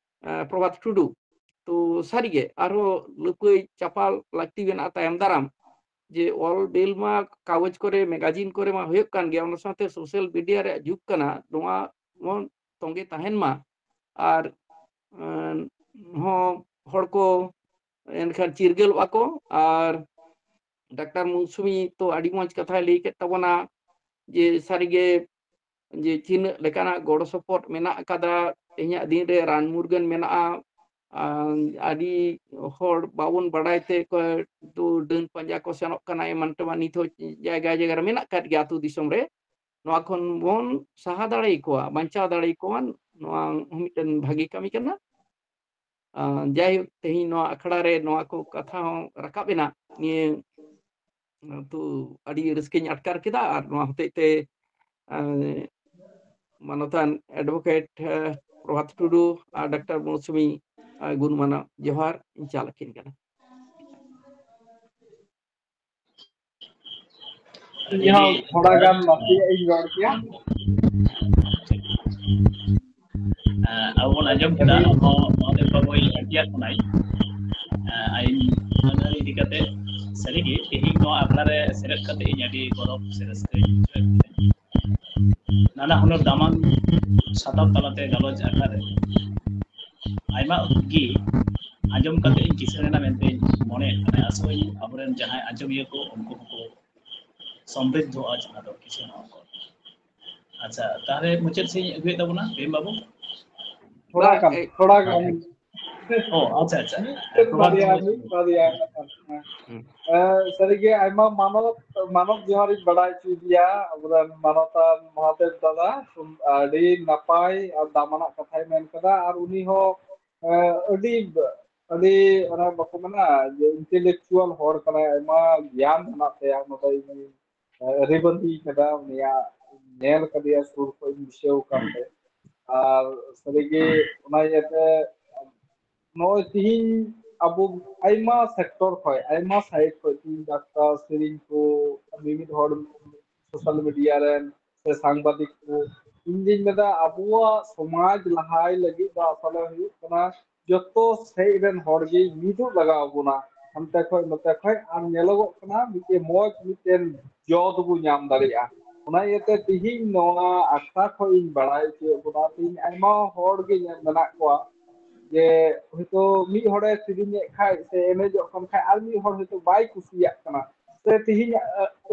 ᱯᱨᱚᱵᱷᱟᱛ ᱴᱩᱰᱩ ᱛᱚ ᱥᱟᱹᱨᱤᱜᱮ ᱟᱨᱦᱚᱸ ᱞᱟᱹᱯᱟᱹᱭ ᱪᱟᱯᱟᱞ ᱞᱟᱹᱠᱛᱤ ᱢᱮᱱᱟᱜᱼᱟ ᱛᱟᱭᱚᱢ ᱫᱟᱨᱟᱢ ᱡᱮ ᱚᱞ ᱵᱤᱞ ᱢᱟ ᱠᱟᱜᱚᱡᱽ ᱠᱚᱨᱮ ᱢᱮᱜᱟᱡᱤᱱ ᱠᱚᱨᱮ ᱢᱟ ᱦᱩᱭᱩᱜ ᱠᱟᱱ ᱜᱮᱭᱟ ᱚᱱᱟ ᱥᱟᱶᱛᱮ ᱥᱳᱥᱟᱞ ᱢᱤᱰᱤᱭᱟ ᱨᱮᱭᱟᱜ ᱡᱩᱜᱽ ᱠᱟᱱᱟ ᱱᱚᱣᱟ ᱵᱚᱱ ᱛᱚᱸᱜᱮ ᱛᱟᱦᱮᱱ ᱢᱟ ᱟᱨ ᱦᱚᱸ ᱦᱚᱲ ᱠᱚ ᱮᱱᱠᱷᱟᱱ ᱪᱤᱨᱜᱟᱹᱞᱚᱜᱼᱟ ᱠᱚ ᱟᱨ ᱰᱟᱠᱛᱟর মৌসুমী তো আᱹᱰᱤ ᱢᱚᱡᱽ ᱠᱟᱛᱷᱟᱭ ᱞᱟᱹᱭ ᱠᱮᱫ ᱛᱟᱵᱚᱱᱟ ᱡᱮ ᱥᱟᱹᱨᱤᱜᱮ ᱡᱮ ᱛᱤᱱᱟᱹᱜ ᱞᱮᱠᱟᱱᱟᱜ ᱜᱚᱲᱚ ᱥᱚᱯᱚᱦᱚᱫ ᱢᱮᱱᱟᱜ ᱟᱠᱟᱫᱟ ᱛᱮᱦᱮᱧᱟᱜ ᱫᱤᱱ ᱨᱮ ᱨᱟᱱ ᱢᱩᱨᱜᱟᱹᱱ ᱢᱮᱱᱟᱜᱼᱟ ᱟᱹᱰᱤ ᱦᱚᱲ ᱵᱟᱵᱚᱱ ᱵᱟᱲᱟᱭ ᱛᱮ ᱫᱚ ᱰᱟᱹᱱ ᱯᱟᱸᱡᱟ ᱠᱚ ᱥᱮᱱᱚᱜ ᱠᱟᱱᱟ ᱮᱢᱟᱱ ᱛᱮᱢᱟᱱ ᱱᱤᱛ ᱦᱚᱸ ᱡᱟᱭᱜᱟ ᱡᱟᱭᱜᱟ ᱨᱮ ᱢᱮᱱᱟᱜ ᱟᱠᱟᱫ ᱜᱮᱭᱟ ᱟᱹᱛᱩ ᱫᱤᱥᱚᱢ ᱨᱮ ᱱᱚᱣᱟ ᱠᱷᱚᱱ ᱵᱚᱱ ᱥᱟᱦᱟ ᱫᱟᱲᱮ ᱟᱠᱚᱣᱟ ᱵᱟᱧᱪᱟᱣ ᱫᱟᱲᱮ ᱟᱠᱚᱣᱟ ᱱᱚᱣᱟ ᱢᱤᱫᱴᱮᱱ ᱵᱷᱟᱹᱜᱤ ᱠᱟᱹᱢᱤ ᱠᱟᱱᱟ ᱡᱟᱭᱦᱳᱠ ᱛᱮᱦᱮᱧ ᱱᱚᱣᱟ ᱟᱠᱷᱲᱟ ᱨᱮ ᱱᱚᱣᱟ ᱠᱚ ᱠᱟᱛᱷᱟ ᱦᱚᱸ ᱨᱟᱠᱟᱵ ᱮᱱᱟ ᱱᱤᱭᱟᱹ ᱛᱚ ᱟᱹᱰᱤ ᱨᱟᱹᱥᱠᱟᱹᱧ ᱟᱴᱠᱟᱨ ᱠᱮᱫᱟ ᱟᱨ ᱱᱚᱣᱟ ᱦᱚᱛᱮᱡ ᱛᱮ ᱢᱟᱱᱚᱛᱟᱱ ᱮᱰভᱳᱠᱮᱴ ᱯᱨᱚᱵᱷᱟᱛ ᱴᱩᱰᱩ ᱟᱨ ᱰᱟᱠᱛᱟর মৌসুমী গুণমানা জোহার ইᱧ ᱪᱟᱞ ᱟᱹᱠᱤᱱ ᱠᱟᱱᱟ ᱤᱧᱦᱚᱸ ᱛᱷᱚᱲᱟ ᱜᱟᱱ ᱱᱟᱥᱮᱭᱟᱜ ᱤᱧ ᱨᱚᱲ ᱠᱮᱭᱟ ᱟᱵᱚ ᱵᱚᱱ ᱟᱸᱡᱚᱢ ᱠᱮᱫᱟ ᱟᱨᱦᱚᱸ ᱢᱚᱦᱟᱫᱮᱵ ᱵᱟᱵᱩᱭ ᱞᱟᱹᱠᱛᱤᱭᱟᱜ ᱵᱚᱱᱟᱭ ᱟᱹᱭᱤᱱ ᱟᱹᱱᱟᱹᱨᱤ ᱤᱫᱤ ᱠᱟᱛᱮ ᱥᱟᱹᱨᱤᱜᱮ ᱛᱮᱦᱮᱧ ᱱᱚᱣᱟ ᱟᱠᱷᱲᱟ ᱨᱮ ᱥᱮᱞᱮᱫ ᱠᱟᱛᱮ ᱤᱧ ᱟᱹᱰᱤ ᱜᱚᱨᱚᱵ ᱥᱮ ᱨᱟᱹᱥᱠᱟᱹᱧ ᱵᱩᱡᱷᱟᱹᱣᱮᱫ ᱱᱟᱱᱟ ᱦᱩᱱᱟᱹᱨ ᱫᱟᱢᱟᱱ ᱥᱟᱛᱟᱢ ᱛᱟᱞᱟᱛᱮ ᱜᱟᱞᱚᱪ ᱟᱠᱷᱲᱟ ᱨᱮ ᱟᱭᱢᱟ ᱜᱮ ᱟᱸᱡᱚᱢ ᱠᱟᱛᱮ ᱤᱧ ᱠᱤᱥᱟᱹᱬᱮᱱᱟ ᱢᱮᱱᱛᱮᱧ ᱢᱚᱱᱮᱭᱮᱫ ᱠᱟᱱᱟ ᱟᱥᱚᱜ ᱟᱹᱧ ᱟᱵᱚᱨᱮᱱ ᱡᱟᱦᱟᱸᱭ ᱟᱸᱡᱚᱢᱤᱭᱟᱹ ᱠᱚ ᱩᱱᱠᱩ ᱦᱚᱸᱠᱚ ᱥᱚᱢᱨᱤᱫᱷᱚᱜᱼᱟ ᱡᱟᱦᱟᱸ ᱫᱚ ᱠᱤᱥᱟᱹᱬᱚᱜᱼᱟ ᱠᱚ ᱟᱪᱪᱷᱟ ᱛᱟᱦᱞᱮ ᱢᱩᱪᱟᱹᱫ ᱥᱮᱫ ᱤᱧ ᱟᱹᱜᱩᱭᱮᱫ ᱛᱟᱵᱚᱱᱟ ᱵᱷᱤᱢ ᱵᱟᱵᱩ ᱛᱷᱚᱲᱟ ᱜᱟᱱ ᱚ ᱟᱪᱪᱷᱟ ᱟᱪᱪᱷᱟ ᱢᱤᱫ ᱵᱟᱨᱭᱟ ᱥᱟᱹᱨᱤᱜᱮ ᱟᱭᱢᱟ ᱢᱟᱱᱚᱛ ᱡᱚᱦᱟᱨᱤᱧ ᱵᱟᱲᱟᱭ ᱦᱚᱪᱚᱭᱮᱫᱮᱭᱟ ᱟᱵᱚᱨᱮᱱ ᱢᱟᱱᱚᱛᱟᱱ ᱢᱚᱦᱟᱫᱮᱵ ᱫᱟᱫᱟ ᱟᱹᱰᱤ ᱱᱟᱯᱟᱭ ᱟᱨ ᱫᱟᱢᱟᱱᱟᱜ ᱠᱟᱛᱷᱟᱭ ᱢᱮᱱ ᱠᱟᱫᱟ ᱟᱨ ᱩᱱᱤ ᱦᱚᱸ ᱟᱹᱰᱤ ᱚᱱᱟ ᱵᱟᱠᱚ ᱢᱮᱱᱟ ᱡᱮ ᱤᱱᱴᱮᱞᱮᱠᱪᱩᱭᱟᱞ ᱦᱚᱲ ᱠᱟᱱᱟᱭ ᱟᱭᱢᱟ ᱜᱮᱭᱟᱱ ᱢᱮᱱᱟᱜ ᱛᱟᱭᱟ ᱚᱱᱟ ᱫᱚ ᱤᱧ ᱟᱹᱨᱤᱵᱟᱸᱫᱤ ᱠᱟᱫᱟ ᱩᱱᱤᱭᱟᱜ ᱧᱮᱞ ᱠᱟᱫᱮᱭᱟ ᱥᱩᱨ ᱠᱷᱚᱱ ᱤᱧ ᱫᱤᱥᱟᱹᱣ ᱠᱟᱱᱛᱮ ᱟᱨ ᱥᱟᱹᱨᱤᱜᱮ ᱚᱱᱟ ᱤᱭᱟᱹᱛᱮ ᱱᱚᱜᱼᱚᱭ ᱛᱤᱦᱤᱧ ᱟᱵᱚ ᱟᱭᱢᱟ ᱥᱮᱠᱴᱚᱨ ᱠᱷᱚᱡ ᱟᱭᱢᱟ ᱥᱟᱭᱤᱰ ᱠᱷᱚᱡ ᱛᱤᱦᱤᱧ ᱰᱟᱠᱛᱟᱨ ᱥᱮᱨᱮᱧ ᱠᱚ ᱢᱤᱢᱤᱫ ᱦᱚᱲ ᱥᱳᱥᱟᱞ ᱢᱤᱰᱤᱭᱟ ᱨᱮᱱ ᱥᱮ ᱥᱟᱝᱵᱟদিক ᱠᱚ ᱤᱧ ᱫᱩᱧ ᱢᱮᱱᱫᱟ ᱟᱵᱚᱣᱟᱜ ᱥᱚᱢᱟᱡᱽ ᱞᱟᱦᱟᱭ ᱞᱟᱹᱜᱤᱫ ᱫᱚ ᱟᱥᱚᱞᱮ ᱦᱩᱭᱩᱜ ᱠᱟᱱᱟ ᱡᱚᱛᱚ ᱥᱮᱡ ᱨᱮᱱ ᱦᱚᱲ ᱜᱮ ᱢᱤᱫᱚᱜ ᱞᱟᱜᱟᱣ ᱵᱚᱱᱟ ᱦᱟᱱᱛᱮ ᱠᱷᱚᱡ ᱱᱚᱛᱮ ᱠᱷᱚᱡ ᱟᱨ ᱧᱮᱞᱚᱜᱚᱜ ᱠᱟᱱᱟ ᱢᱤᱫᱴᱮᱱ ᱢᱚᱡᱽ ᱢᱤᱫᱴᱮᱱ ᱡᱚ ᱫᱚᱵᱚ ᱧᱟᱢ ᱫᱟᱲᱮᱭᱟᱜᱼᱟ ᱚᱱᱟ ᱤᱭᱟᱹᱛᱮ ᱛᱤᱦᱤᱧ ᱱᱚᱣᱟ ᱟᱠᱷᱲᱟ ᱠᱷᱚᱡ ᱤᱧ ᱵᱟᱲᱟᱭ ᱦᱚᱪᱚᱭᱮᱫ ᱵᱚᱱᱟ ᱛᱤᱦᱤᱧ ᱟᱭᱢᱟ ᱦᱚᱲ ᱜᱮ ᱢᱮᱱᱟᱜ ᱠᱚᱣᱟ ᱡᱮ ᱦᱚᱭᱛᱳ ᱢᱤᱫ ᱦᱚᱲᱮ ᱥᱮᱨᱮᱧᱮᱫ ᱠᱷᱟᱡ ᱥᱮ ᱮᱱᱮᱡᱚᱜ ᱠᱟᱱ ᱠᱷᱟᱡ ᱟᱨ ᱢᱤᱫ ᱦᱚᱲ ᱦᱚᱭᱛᱳ ᱵᱟᱭ ᱠᱩᱥᱤᱭᱟᱜ ᱠᱟᱱᱟ ᱥᱮ ᱛᱤᱦᱤᱧ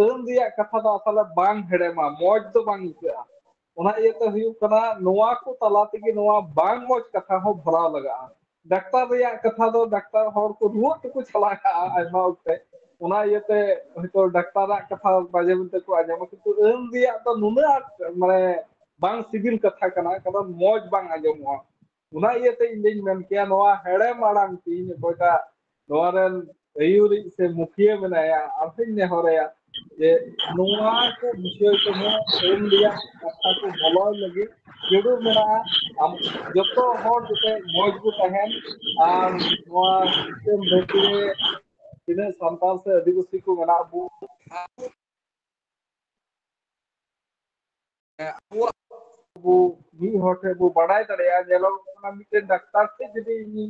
ᱟᱹᱱ ᱨᱮᱭᱟᱜ ᱠᱟᱛᱷᱟ ᱫᱚ ᱟᱥᱚᱞᱮ ᱵᱟᱝ ᱦᱮᱲᱮᱢᱟ ᱢᱚᱡᱽ ᱫᱚ ᱵᱟᱝ ᱟᱹᱭᱠᱟᱹᱜᱼᱟ ᱚᱱᱟ ᱤᱭᱟᱹᱛᱮ ᱦᱩᱭᱩᱜ ᱠᱟᱱᱟ ᱱᱚᱣᱟ ᱠᱚ ᱛᱟᱞᱟ ᱛᱮᱜᱮ ᱱᱚᱣᱟ ᱵᱟᱝ ᱢᱚᱡᱽ ᱠᱟᱛᱷᱟ ᱦᱚᱸ ᱵᱷᱚᱨᱟᱣ ᱞᱟᱜᱟᱜᱼᱟ ডাক্তার ᱨᱮᱭᱟᱜ ᱠᱟᱛᱷᱟ ᱫᱚ ᱰᱟক্তার ᱦᱚᱲ ᱠᱚ ᱨᱩᱣᱟᱹᱜ ᱛᱮᱠᱚ ᱪᱟᱞᱟᱜᱼᱟ ᱟᱭᱢᱟ ᱚᱠᱛᱮ ᱚᱱᱟ ᱤᱭᱟᱹᱛᱮ ᱦᱚᱭᱛᱳ ᱰᱟক্তাᱨᱟᱜ ᱠᱟᱛᱷᱟ ᱢᱟঝে মধ্যে ᱠᱚ ᱟᱸᱡᱚᱢᱟ ᱠᱤᱱᱛᱩ ᱟᱹᱱ ᱨᱮᱭᱟᱜ ᱫᱚ ᱱᱩᱱᱟᱹᱜ ᱢᱟᱱᱮ ᱵᱟᱝ ᱥᱤᱵᱤᱞ ᱠᱟᱛᱷᱟ ᱠᱟᱱᱟ ᱠᱟᱨᱚᱱ ᱢᱚᱡᱽ ᱵᱟᱝ ᱟᱸᱡᱚᱢᱚᱜᱼᱟ ᱚᱱᱟ ᱤᱭᱟᱹᱛᱮ ᱤᱧ ᱫᱩᱧ ᱢᱮᱱ ᱠᱮᱭᱟ ᱱᱚᱣᱟ ᱦᱮᱲᱮᱢ ᱟᱲᱟᱝ ᱛᱤᱧ ᱚᱠᱚᱭᱴᱟᱜ ᱱᱚᱣᱟ ᱨᱮᱱ ᱟᱹᱭᱩᱨᱤᱡ ᱥᱮ ᱢᱩᱠᱷᱤᱭᱟᱹ ᱢᱮᱱᱟᱭᱟ ᱟᱨᱦᱚᱸᱧ ᱱᱮᱦᱚᱨᱮᱭᱟ ᱡᱮ ᱱᱚᱣᱟ ᱠᱚ ᱵᱤᱥᱚᱭ ᱠᱚᱦᱚᱸ ᱟᱹᱱ ᱨᱮᱭᱟᱜ ᱠᱟᱛᱷᱟ ᱠᱚ ᱵᱚᱞᱚᱭ ᱞᱟᱹᱜᱤᱫ ᱡᱟᱹᱨᱩᱲ ᱢᱮᱱᱟᱜᱼᱟ ᱟᱢ ᱡᱚᱛᱚ ᱦᱚᱲ ᱡᱟᱛᱮ ᱢᱚᱡᱽ ᱵᱚ ᱛᱟᱦᱮᱱ ᱟᱨ ᱱᱚᱣᱟ ᱥᱤᱥᱴᱮᱢ ᱫᱷᱟᱹᱨᱛᱤ ᱨᱮ ᱛᱤᱱᱟᱹᱜ ᱥᱟᱱᱛᱟᱲ ᱥᱮ ᱟᱹᱫᱤᱵᱟᱹᱥᱤ ᱠᱚ ᱢᱮᱱᱟᱜ ᱵᱚ ᱟᱵᱚᱣᱟᱜ ᱵᱚ ᱢᱤᱫ ᱦᱚᱲ ᱴᱷᱮᱱ ᱵᱚ ᱵᱟᱰᱟᱭ ᱫᱟᱲᱮᱭᱟᱜᱼᱟ ᱧᱮᱞᱚᱜ ᱠᱟᱱᱟ ᱢᱤᱫᱴᱮᱱ ᱰᱟᱠᱛᱟᱨ ᱴᱷᱮᱱ ᱡᱩᱫᱤ ᱤᱧ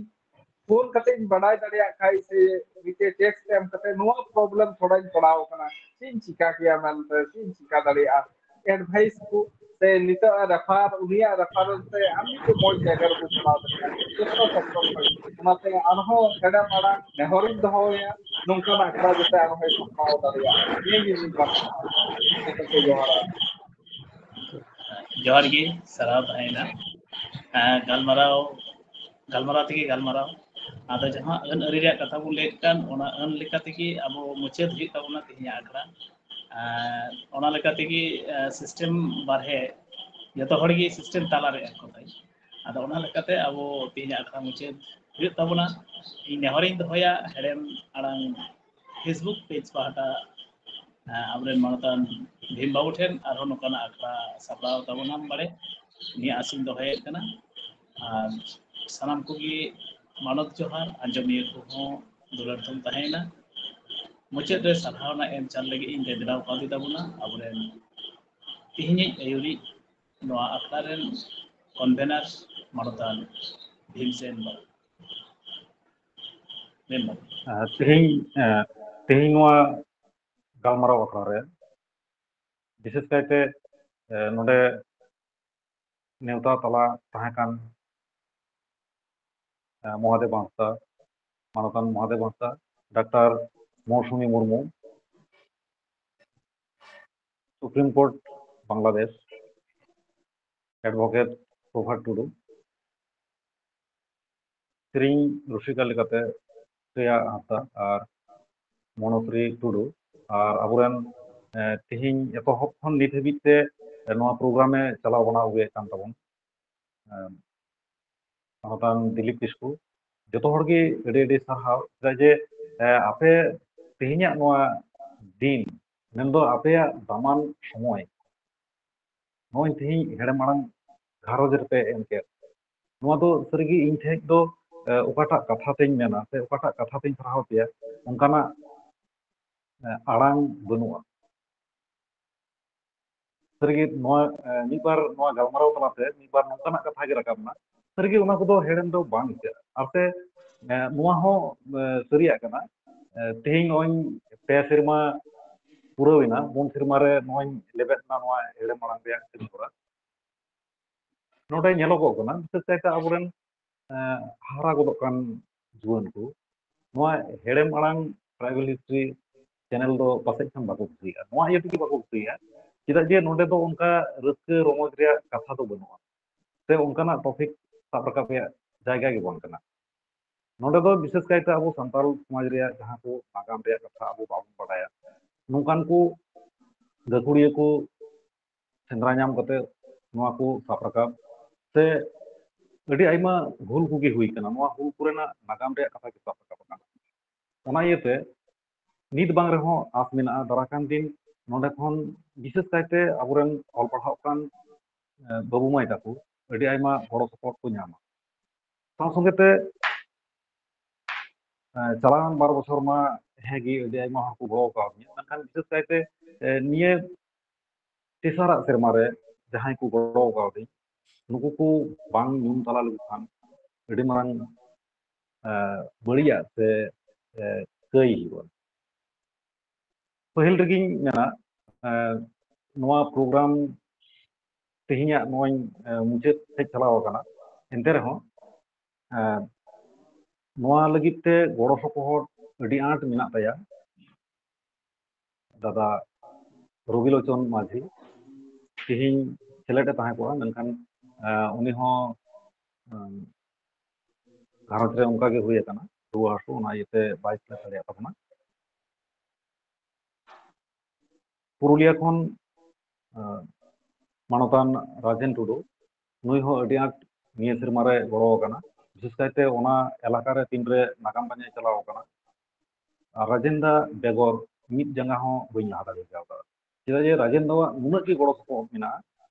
ᱯᱷᱳᱱ ᱠᱟᱛᱮ ᱤᱧ ᱵᱟᱰᱟᱭ ᱫᱟᱲᱮᱭᱟᱜ ᱠᱷᱟᱡ ᱥᱮ ᱢᱤᱫᱴᱮᱱ ᱴᱮᱠᱥᱴ ᱮᱢ ᱠᱟᱛᱮ ᱱᱚᱣᱟ ᱯᱨᱚᱵᱞᱮᱢ ᱛᱷᱚᱲᱟᱧ ᱯᱟᱲᱟᱣ ᱠᱟᱱᱟ ᱪᱮᱫ ᱤᱧ ᱪᱤᱠᱟ ᱠᱮᱭᱟ ᱢᱮᱱᱛᱮ ᱪᱮᱫ ᱤᱧ ᱪᱤᱠᱟ ᱫᱟᱲᱮᱭᱟᱜᱼᱟ ᱮᱰᱵᱷᱟᱭᱤᱥ ᱠᱚ ᱥᱮ ᱱᱤᱛᱚᱜ ᱨᱮᱯᱷᱟᱨ ᱩᱱᱤᱭᱟᱜ ᱨᱮᱯᱷᱟᱨᱮᱱᱥ ᱛᱮ ᱟᱢ ᱢᱤᱫᱴᱮᱱ ᱢᱚᱡᱽ ᱡᱟᱭᱜᱟ ᱨᱮᱵᱚ ᱪᱟᱞᱟᱣ ᱫᱟᱲᱮᱭᱟᱜᱼᱟ ᱡᱚᱛᱚ ᱥᱮᱠᱴᱚᱨ ᱠᱷᱚᱡ ᱚᱱᱟᱛᱮ ᱟᱨᱦᱚᱸ ᱦᱮᱲᱮᱢ ᱟᱲᱟᱝ ᱱᱮᱦᱚᱨᱤᱧ ᱫᱚᱦᱚᱭᱟ ᱱᱚᱝᱠᱟᱱ ᱟᱠᱷᱲᱟ ᱡᱟᱛᱮ ᱟᱨᱦᱚᱸᱭ ᱥᱟᱯᱲᱟᱣ ᱫᱟᱲᱮᱭᱟᱜ ᱱᱤᱭᱟᱹᱜᱮ ᱢᱤᱫ ᱵᱟᱨ ᱠᱟᱛᱷᱟ ᱡᱚᱛᱚ ᱡᱚᱦᱟᱨᱟ ᱡᱚᱦᱟᱨ ᱜᱮ ᱥᱟᱨᱦᱟᱣ ᱛᱟᱦᱮᱱᱟ ᱜᱟᱞᱢᱟᱨᱟᱣ ᱛᱮᱜᱮ ᱜᱟᱞᱢᱟᱨᱟᱣ ᱟᱫᱚ ᱡᱟᱦᱟᱸ ᱟᱹᱱ ᱟᱹᱨᱤ ᱨᱮᱭᱟᱜ ᱠᱟᱛᱷᱟ ᱵᱚᱱ ᱞᱟᱹᱭᱮᱫ ᱠᱟᱱ ᱚᱱᱟ ᱟᱹᱱ ᱞᱮᱠᱟ ᱛᱮᱜᱮ ᱟᱵᱚ ᱢᱩᱪᱟᱹᱫ ᱦᱩᱭᱩᱜ ᱛᱟᱵᱚᱱᱟ ᱛᱮᱦᱮᱧᱟᱜ ᱟᱠᱷᱲᱟ ᱚᱱᱟ ᱞᱮᱠᱟ ᱛᱮᱜᱮ ᱥᱤᱥᱴᱮᱢ ᱵᱟᱨᱦᱮ ᱡᱚᱛᱚ ᱦᱚᱲᱜᱮ ᱥᱤᱥᱴᱮᱢ ᱛᱟᱞᱟᱨᱮ ᱠᱚ ᱛᱟᱦᱮᱸ ᱟᱫᱚ ᱚᱱᱟ ᱞᱮᱠᱟᱛᱮ ᱟᱵᱚ ᱛᱮᱦᱮᱧᱟᱜ ᱟᱠᱷᱲᱟ ᱢᱩᱪᱟᱹᱫ ᱦᱩᱭᱩᱜ ᱛᱟᱵᱚᱱᱟ ᱤᱧ ᱱᱮᱦᱚᱨᱤᱧ ᱫᱚᱦᱚᱭᱟ ᱦᱮᱲᱮᱢ ᱟᱲᱟᱝ ᱯᱷᱮᱥᱵᱩᱠ ᱯᱮᱡᱽ ᱯᱟᱦᱴᱟ ᱟᱵᱚᱨᱮᱱ ᱢᱟᱱᱚᱛᱟᱱ ᱵᱷᱤᱢ ᱵᱟᱹᱵᱩ ᱴᱷᱮᱱ ᱟᱨᱦᱚᱸ ᱱᱚᱝᱠᱟᱱᱟᱜ ᱟᱠᱷᱲᱟ ᱥᱟᱯᱲᱟᱣ ᱛᱟᱵᱚᱱᱟᱢ ᱵᱟᱲᱮ ᱱᱤᱭᱟᱹ ᱟᱥᱤᱧ ᱫᱚᱦᱚᱭᱮᱫ ᱠᱟᱱᱟ ᱟᱨ ᱥᱟᱱᱟᱢ ᱠᱚᱜᱮ ᱢᱟᱱᱚᱛ ᱡᱚᱦᱟᱨ ᱟᱸᱡᱚᱢᱤᱭᱟᱹ ᱠᱚᱦᱚᱸ ᱫᱩᱞᱟᱹᱲ ᱛᱮᱢ ᱛᱟᱦᱮᱸᱭᱮᱱᱟ ᱢᱩᱪᱟᱹᱫ ᱨᱮ ᱥᱟᱨᱦᱟᱣᱱᱟ ᱮᱢ ᱪᱟᱞ ᱞᱟᱹᱜᱤᱫ ᱤᱧ ᱫᱮᱫᱨᱟᱣ ᱠᱟᱣᱫᱮ ᱛᱟᱵᱚᱱᱟ ᱟᱵᱚᱨᱮᱱ ᱛᱮᱦᱮᱧᱤᱡ ᱟᱹᱭᱩᱨᱤᱡ ᱱᱚᱣᱟ ᱟᱠᱷᱲᱟ ᱨᱮᱱ ᱠᱚᱱᱵᱷᱮᱱᱟᱨ ᱢᱟᱱᱚᱛᱟᱱ ᱵᱷᱤᱢᱥᱮᱱ ᱵᱟᱹᱵᱩ ᱛᱮᱦᱮᱧ ᱱᱚᱣᱟ ᱜᱟᱞᱢᱟᱨᱟᱣ ᱟᱠᱷᱲᱟ ᱨᱮ ᱵᱤᱥᱮᱥ ᱠᱟᱭᱛᱮ ᱱᱚᱰᱮ ᱱᱮᱣᱛᱟ ᱛᱟᱞᱟ ᱛᱟᱦᱮᱸ ᱠᱟᱱ ᱢᱚᱦᱟᱫᱮᱵ ᱦᱟᱸᱥᱫᱟ ᱢᱟᱱᱚᱛᱟᱱ Mohadeb Hansda doctor Mousumi Murmu supreme court Bangladesh advocate Prabhat Tudu ᱥᱮᱨᱮᱧ ᱨᱩᱥᱤᱠᱟ ᱞᱮᱠᱟᱛᱮ ᱥᱨᱮᱭᱟ ᱦᱟᱸᱥᱫᱟ ᱟᱨ ᱢᱚᱱᱚᱥᱨী ᱴᱩᱰᱩ ᱟᱨ ᱟᱵᱚᱨᱮᱱ ᱛᱮᱦᱮᱧ ᱮᱛᱚᱦᱚᱵ ᱠᱷᱚᱱ ᱱᱤᱛ ᱦᱟᱹᱵᱤᱡ ᱛᱮ ᱱᱚᱣᱟ ᱯᱨᱳᱜᱨᱟᱢᱮ ᱪᱟᱞᱟᱣ ᱵᱟᱱᱟᱣ ᱟᱹᱜᱩᱭᱮᱫ ᱠᱟᱱ ᱛᱟᱵᱚᱱ ᱢᱟᱱᱚᱛᱟᱱ ᱫᱤᱞᱤᱯ ᱠᱤᱥᱠᱩ ᱡᱚᱛᱚ ᱦᱚᱲᱜᱮ ᱟᱹᱰᱤ ᱟᱹᱰᱤ ᱥᱟᱨᱦᱟᱣ ᱪᱮᱫᱟᱜ ᱡᱮ ᱟᱯᱮ ᱛᱮᱦᱮᱧᱟᱜ ᱱᱚᱣᱟ ᱫᱤᱱ ᱢᱮᱱᱫᱚ ᱟᱯᱮᱭᱟᱜ ᱫᱟᱢᱟᱱ ᱥᱚᱢᱚᱭ ᱱᱚᱜᱼᱚᱭ ᱛᱮᱦᱮᱧ ᱦᱮᱲᱮᱢ ᱟᱲᱟᱝ ᱜᱷᱟᱨᱚᱸᱡᱽ ᱨᱮᱯᱮ ᱮᱢ ᱠᱮᱫ ᱱᱚᱣᱟ ᱫᱚ ᱥᱟᱹᱨᱤᱜᱮ ᱤᱧ ᱴᱷᱮᱡ ᱫᱚ ᱚᱠᱟᱴᱟᱜ ᱠᱟᱛᱷᱟ ᱛᱤᱧ ᱢᱮᱱᱟ ᱥᱮ ᱚᱠᱟᱴᱟᱜ ᱠᱟᱛᱷᱟ ᱛᱤᱧ ᱥᱟᱨᱦᱟᱣ ᱯᱮᱭᱟ ᱚᱱᱠᱟᱱᱟᱜ ᱟᱲᱟᱝ ᱵᱟᱹᱱᱩᱜᱼᱟ ᱥᱟᱹᱨᱤᱜᱮ ᱱᱚᱣᱟ ᱢᱤᱫᱵᱟᱨ ᱱᱚᱣᱟ ᱜᱟᱞᱢᱟᱨᱟᱣ ᱛᱟᱞᱟᱛᱮ ᱢᱤᱫᱵᱟᱨ ᱱᱚᱝᱠᱟᱱᱟᱜ ᱠᱟᱛᱷᱟ ᱜᱮ ᱨᱟᱠᱟᱵ ᱮᱱᱟ ᱥᱟᱹᱨᱤᱜᱮ ᱚᱱᱟ ᱠᱚᱫᱚ ᱦᱮᱲᱮᱢ ᱫᱚ ᱵᱟᱝ ᱟᱹᱭᱠᱟᱹᱜᱼᱟ ᱟᱨ ᱥᱮ ᱱᱚᱣᱟ ᱦᱚᱸ ᱥᱟᱹᱨᱤᱭᱟᱜ ᱠᱟᱱᱟ ᱛᱮᱦᱮᱧ ᱱᱚᱜᱼᱚᱭ 2 ᱥᱮᱨᱢᱟ ᱯᱩᱨᱟᱹᱣᱮᱱᱟ 4 ᱥᱮᱨᱢᱟ ᱨᱮ ᱱᱚᱜᱼᱚᱭ ᱞᱮᱵᱮᱫ ᱮᱱᱟ ᱱᱚᱣᱟ ᱦᱮᱲᱮᱢ ᱟᱲᱟᱝ ᱨᱮᱭᱟᱜ ᱠᱟᱹᱢᱤ ᱦᱚᱨᱟ ᱱᱚᱰᱮ ᱧᱮᱞᱚᱜᱚᱜ ᱠᱟᱱᱟ ᱵᱤᱥᱮᱥ ᱠᱟᱭᱛᱮ ᱟᱵᱚᱨᱮᱱ ᱦᱟᱨᱟ ᱜᱚᱫᱚᱜ ᱠᱟᱱ ᱡᱩᱣᱟᱹᱱ ᱠᱚ ᱱᱚᱣᱟ ᱦᱮᱲᱮᱢ ᱟᱲᱟᱝ ᱴᱨᱟইᱵᱮᱞ ᱦᱤᱥᱴᱨᱤ ᱪᱮᱱᱮᱞ ᱫᱚ ᱯᱟᱥᱮᱡ ᱠᱷᱟᱱ ᱵᱟᱠᱚ ᱠᱩᱥᱤᱭᱟᱜᱼᱟ ᱱᱚᱣᱟ ᱤᱭᱟᱹ ᱛᱮᱜᱮ ᱵᱟᱠᱚ ᱠᱩᱥᱤᱭᱟᱜᱼᱟ ᱪᱮᱫᱟᱜ ᱡᱮ ᱱᱚᱰᱮ ᱫᱚ ᱚᱱᱠᱟ ᱨᱟᱹᱥᱠᱟᱹ ᱨᱚᱢᱚᱡᱽ ᱨᱮᱭᱟᱜ ᱠᱟᱛᱷᱟ ᱫᱚ ᱵᱟᱹᱱᱩᱜᱼᱟ ᱥᱮ ᱚᱱᱠᱟᱱᱟᱜ ᱴᱚᱯᱤᱠ ᱥᱟᱵ ᱨᱟᱠᱟᱵ ᱨᱮᱭᱟᱜ ᱡᱟᱭᱜᱟ ᱜᱮ ᱵᱟᱝ ᱠᱟᱱᱟ ᱱᱚᱰᱮ ᱫᱚ ᱵᱤᱥᱮᱥ ᱠᱟᱭᱛᱮ ᱟᱵᱚ ᱥᱟᱱᱛᱟᱲ ᱥᱚᱢᱟᱡᱽ ᱨᱮᱭᱟᱜ ᱡᱟᱦᱟᱸ ᱠᱚ ᱱᱟᱜᱟᱢ ᱨᱮᱭᱟᱜ ᱠᱟᱛᱷᱟ ᱟᱵᱚ ᱵᱟᱵᱚᱱ ᱵᱟᱰᱟᱭᱟ ᱱᱚᱝᱠᱟᱱ ᱠᱚ ᱜᱟᱹᱠᱷᱩᱲᱤᱭᱟᱹ ᱠᱚ ᱥᱮᱸᱫᱽᱨᱟ ᱧᱟᱢ ᱠᱟᱛᱮ ᱱᱚᱣᱟ ᱠᱚ ᱥᱟᱵ ᱨᱟᱠᱟᱵ ᱥᱮ ᱟᱹᱰᱤ ᱟᱭᱢᱟ ᱦᱩᱞ ᱠᱚᱜᱮ ᱦᱩᱭ ᱠᱟᱱᱟ ᱱᱚᱣᱟ ᱦᱩᱞ ᱠᱚᱨᱮᱱᱟᱜ ᱱᱟᱜᱟᱢ ᱨᱮᱭᱟᱜ ᱠᱟᱛᱷᱟ ᱜᱮ ᱥᱟᱵ ᱨᱟᱠᱟᱵ ᱟᱠᱟᱱᱟ ᱚᱱᱟ ᱤᱭᱟᱹᱛᱮ ᱱᱤᱛ ᱵᱟᱝ ᱨᱮᱦᱚᱸ ᱟᱸᱥ ᱢᱮᱱᱟᱜᱼᱟ ᱫᱟᱨᱟᱠᱟᱱ ᱫᱤᱱ ᱱᱚᱰᱮ ᱠᱷᱚᱱ ᱵᱤᱥᱮᱥ ᱠᱟᱭᱛᱮ ᱟᱵᱚᱨᱮᱱ ᱚᱞ ᱯᱟᱲᱦᱟᱣ ᱠᱟᱱ ᱵᱟᱹᱵᱩ ᱢᱟᱹᱭ ᱛᱟᱠᱚ ᱟᱹᱰᱤ ᱟᱭᱢᱟ ᱜᱚᱲᱚ ᱥᱚᱯᱚᱦᱚᱫ ᱠᱚ ᱧᱟᱢᱟ ᱥᱟᱶ ᱥᱚᱸᱜᱮ ᱛᱮ ᱪᱟᱞᱟᱣᱮᱱ 12 ᱵᱚᱪᱷᱚᱨ ᱢᱟ ᱦᱮᱸᱜᱮ ᱟᱹᱰᱤ ᱟᱭᱢᱟ ᱦᱚᱲ ᱠᱚ ᱜᱚᱲᱚ ᱠᱟᱣᱫᱤᱧᱟ ᱢᱮᱱᱠᱷᱟᱱ ᱵᱤᱥᱮᱥ ᱠᱟᱭᱛᱮ ᱱᱤᱭᱟᱹ ᱛᱮᱥᱟᱨᱟᱜ ᱥᱮᱨᱢᱟ ᱨᱮ ᱡᱟᱦᱟᱸᱭ ᱠᱚ ᱜᱚᱲᱚ ᱠᱟᱣᱫᱤᱧ ᱱᱩᱠᱩ ᱠᱚ ᱵᱟᱝ ᱧᱩᱢ ᱛᱟᱞᱟ ᱞᱮᱠᱚ ᱠᱷᱟᱱ ᱟᱹᱰᱤ ᱢᱟᱨᱟᱝ ᱵᱟᱹᱲᱤᱡᱟᱜ ᱥᱮ ᱠᱟᱹᱭ ᱦᱩᱭᱩᱜᱼᱟ ᱯᱟᱹᱦᱤᱞ ᱨᱮᱜᱮᱧ ᱢᱮᱱᱟ ᱱᱚᱣᱟ ᱯᱨᱳᱜᱨᱟᱢ ᱛᱮᱦᱮᱧᱟᱜ ᱱᱚᱜᱼᱚᱭ ᱢᱩᱪᱟᱹᱫ ᱥᱮᱫ ᱪᱟᱞᱟᱣ ᱟᱠᱟᱱᱟ ᱮᱱᱛᱮ ᱨᱮᱦᱚᱸ ᱱᱚᱣᱟ ᱞᱟᱹᱜᱤᱫ ᱛᱮ ᱜᱚᱲᱚ ᱥᱚᱯᱚᱦᱚᱫ ᱟᱹᱰᱤ ᱟᱸᱴ ᱢᱮᱱᱟᱜ ᱛᱟᱭᱟ ᱫᱟᱫᱟ ᱨᱚᱵᱤᱞᱳᱪᱚᱱ ᱢᱟᱹᱡᱷᱤ ᱛᱮᱦᱮᱧ ᱥᱮᱞᱮᱫ ᱮ ᱛᱟᱦᱮᱸ ᱠᱚᱜᱼᱟ ᱢᱮᱱᱠᱷᱟन ᱩᱱᱤ ᱦᱚᱸ ᱜᱷᱟᱨᱚᱸᱡᱽ ᱨᱮ ᱚᱱᱠᱟ ᱜᱮ ᱦᱩᱭ ᱟᱠᱟᱱᱟ ᱨᱩᱣᱟᱹ ᱦᱟᱹᱥᱩ ᱚᱱᱟ ᱤᱭᱟᱹᱛᱮ ᱵᱟᱭ ᱥᱮᱞᱮᱫ ᱫᱟᱲᱮᱭᱟᱜ ᱛᱟᱵᱚᱱᱟ পুরুলিয়া ᱠᱷᱚᱱ মানতান রাজেন টুডু নুই ᱦᱚᱸ ᱟᱹᱰᱤ ᱟᱸᱴ ᱱᱤᱭᱟᱹ ᱥᱮᱨᱢᱟ ᱨᱮ ᱜᱚᱲᱚ ᱟᱠᱟᱱᱟ ᱵᱤᱥᱮᱥ ᱠᱟᱭᱛᱮ ᱚᱱᱟ ᱮᱞᱟᱠᱟ ᱨᱮ ᱛᱤᱱᱨᱮ ᱱᱟᱜᱟᱢ ᱯᱟᱸᱡᱟᱭ ᱪᱟᱞᱟᱣ ᱟᱠᱟᱱᱟ ᱟᱨ ᱨᱟᱡᱮᱱ ᱫᱟ ᱵᱮᱜᱚᱨ ᱢᱤᱫ ᱡᱟᱸᱜᱟ ᱦᱚᱸ ᱵᱟᱹᱧ ᱞᱟᱦᱟ ᱫᱟᱲᱮ ᱠᱟᱣᱫᱟ ᱪᱮᱫᱟᱜ ᱡᱮ ᱨᱟᱡᱮᱱ ᱫᱟᱣᱟᱜ ᱱᱩᱱᱟᱹᱜ ᱜᱮ ᱜᱚᱲᱚ ᱥᱚᱯᱚᱦᱚᱫ ᱢᱮᱱᱟᱜᱼᱟ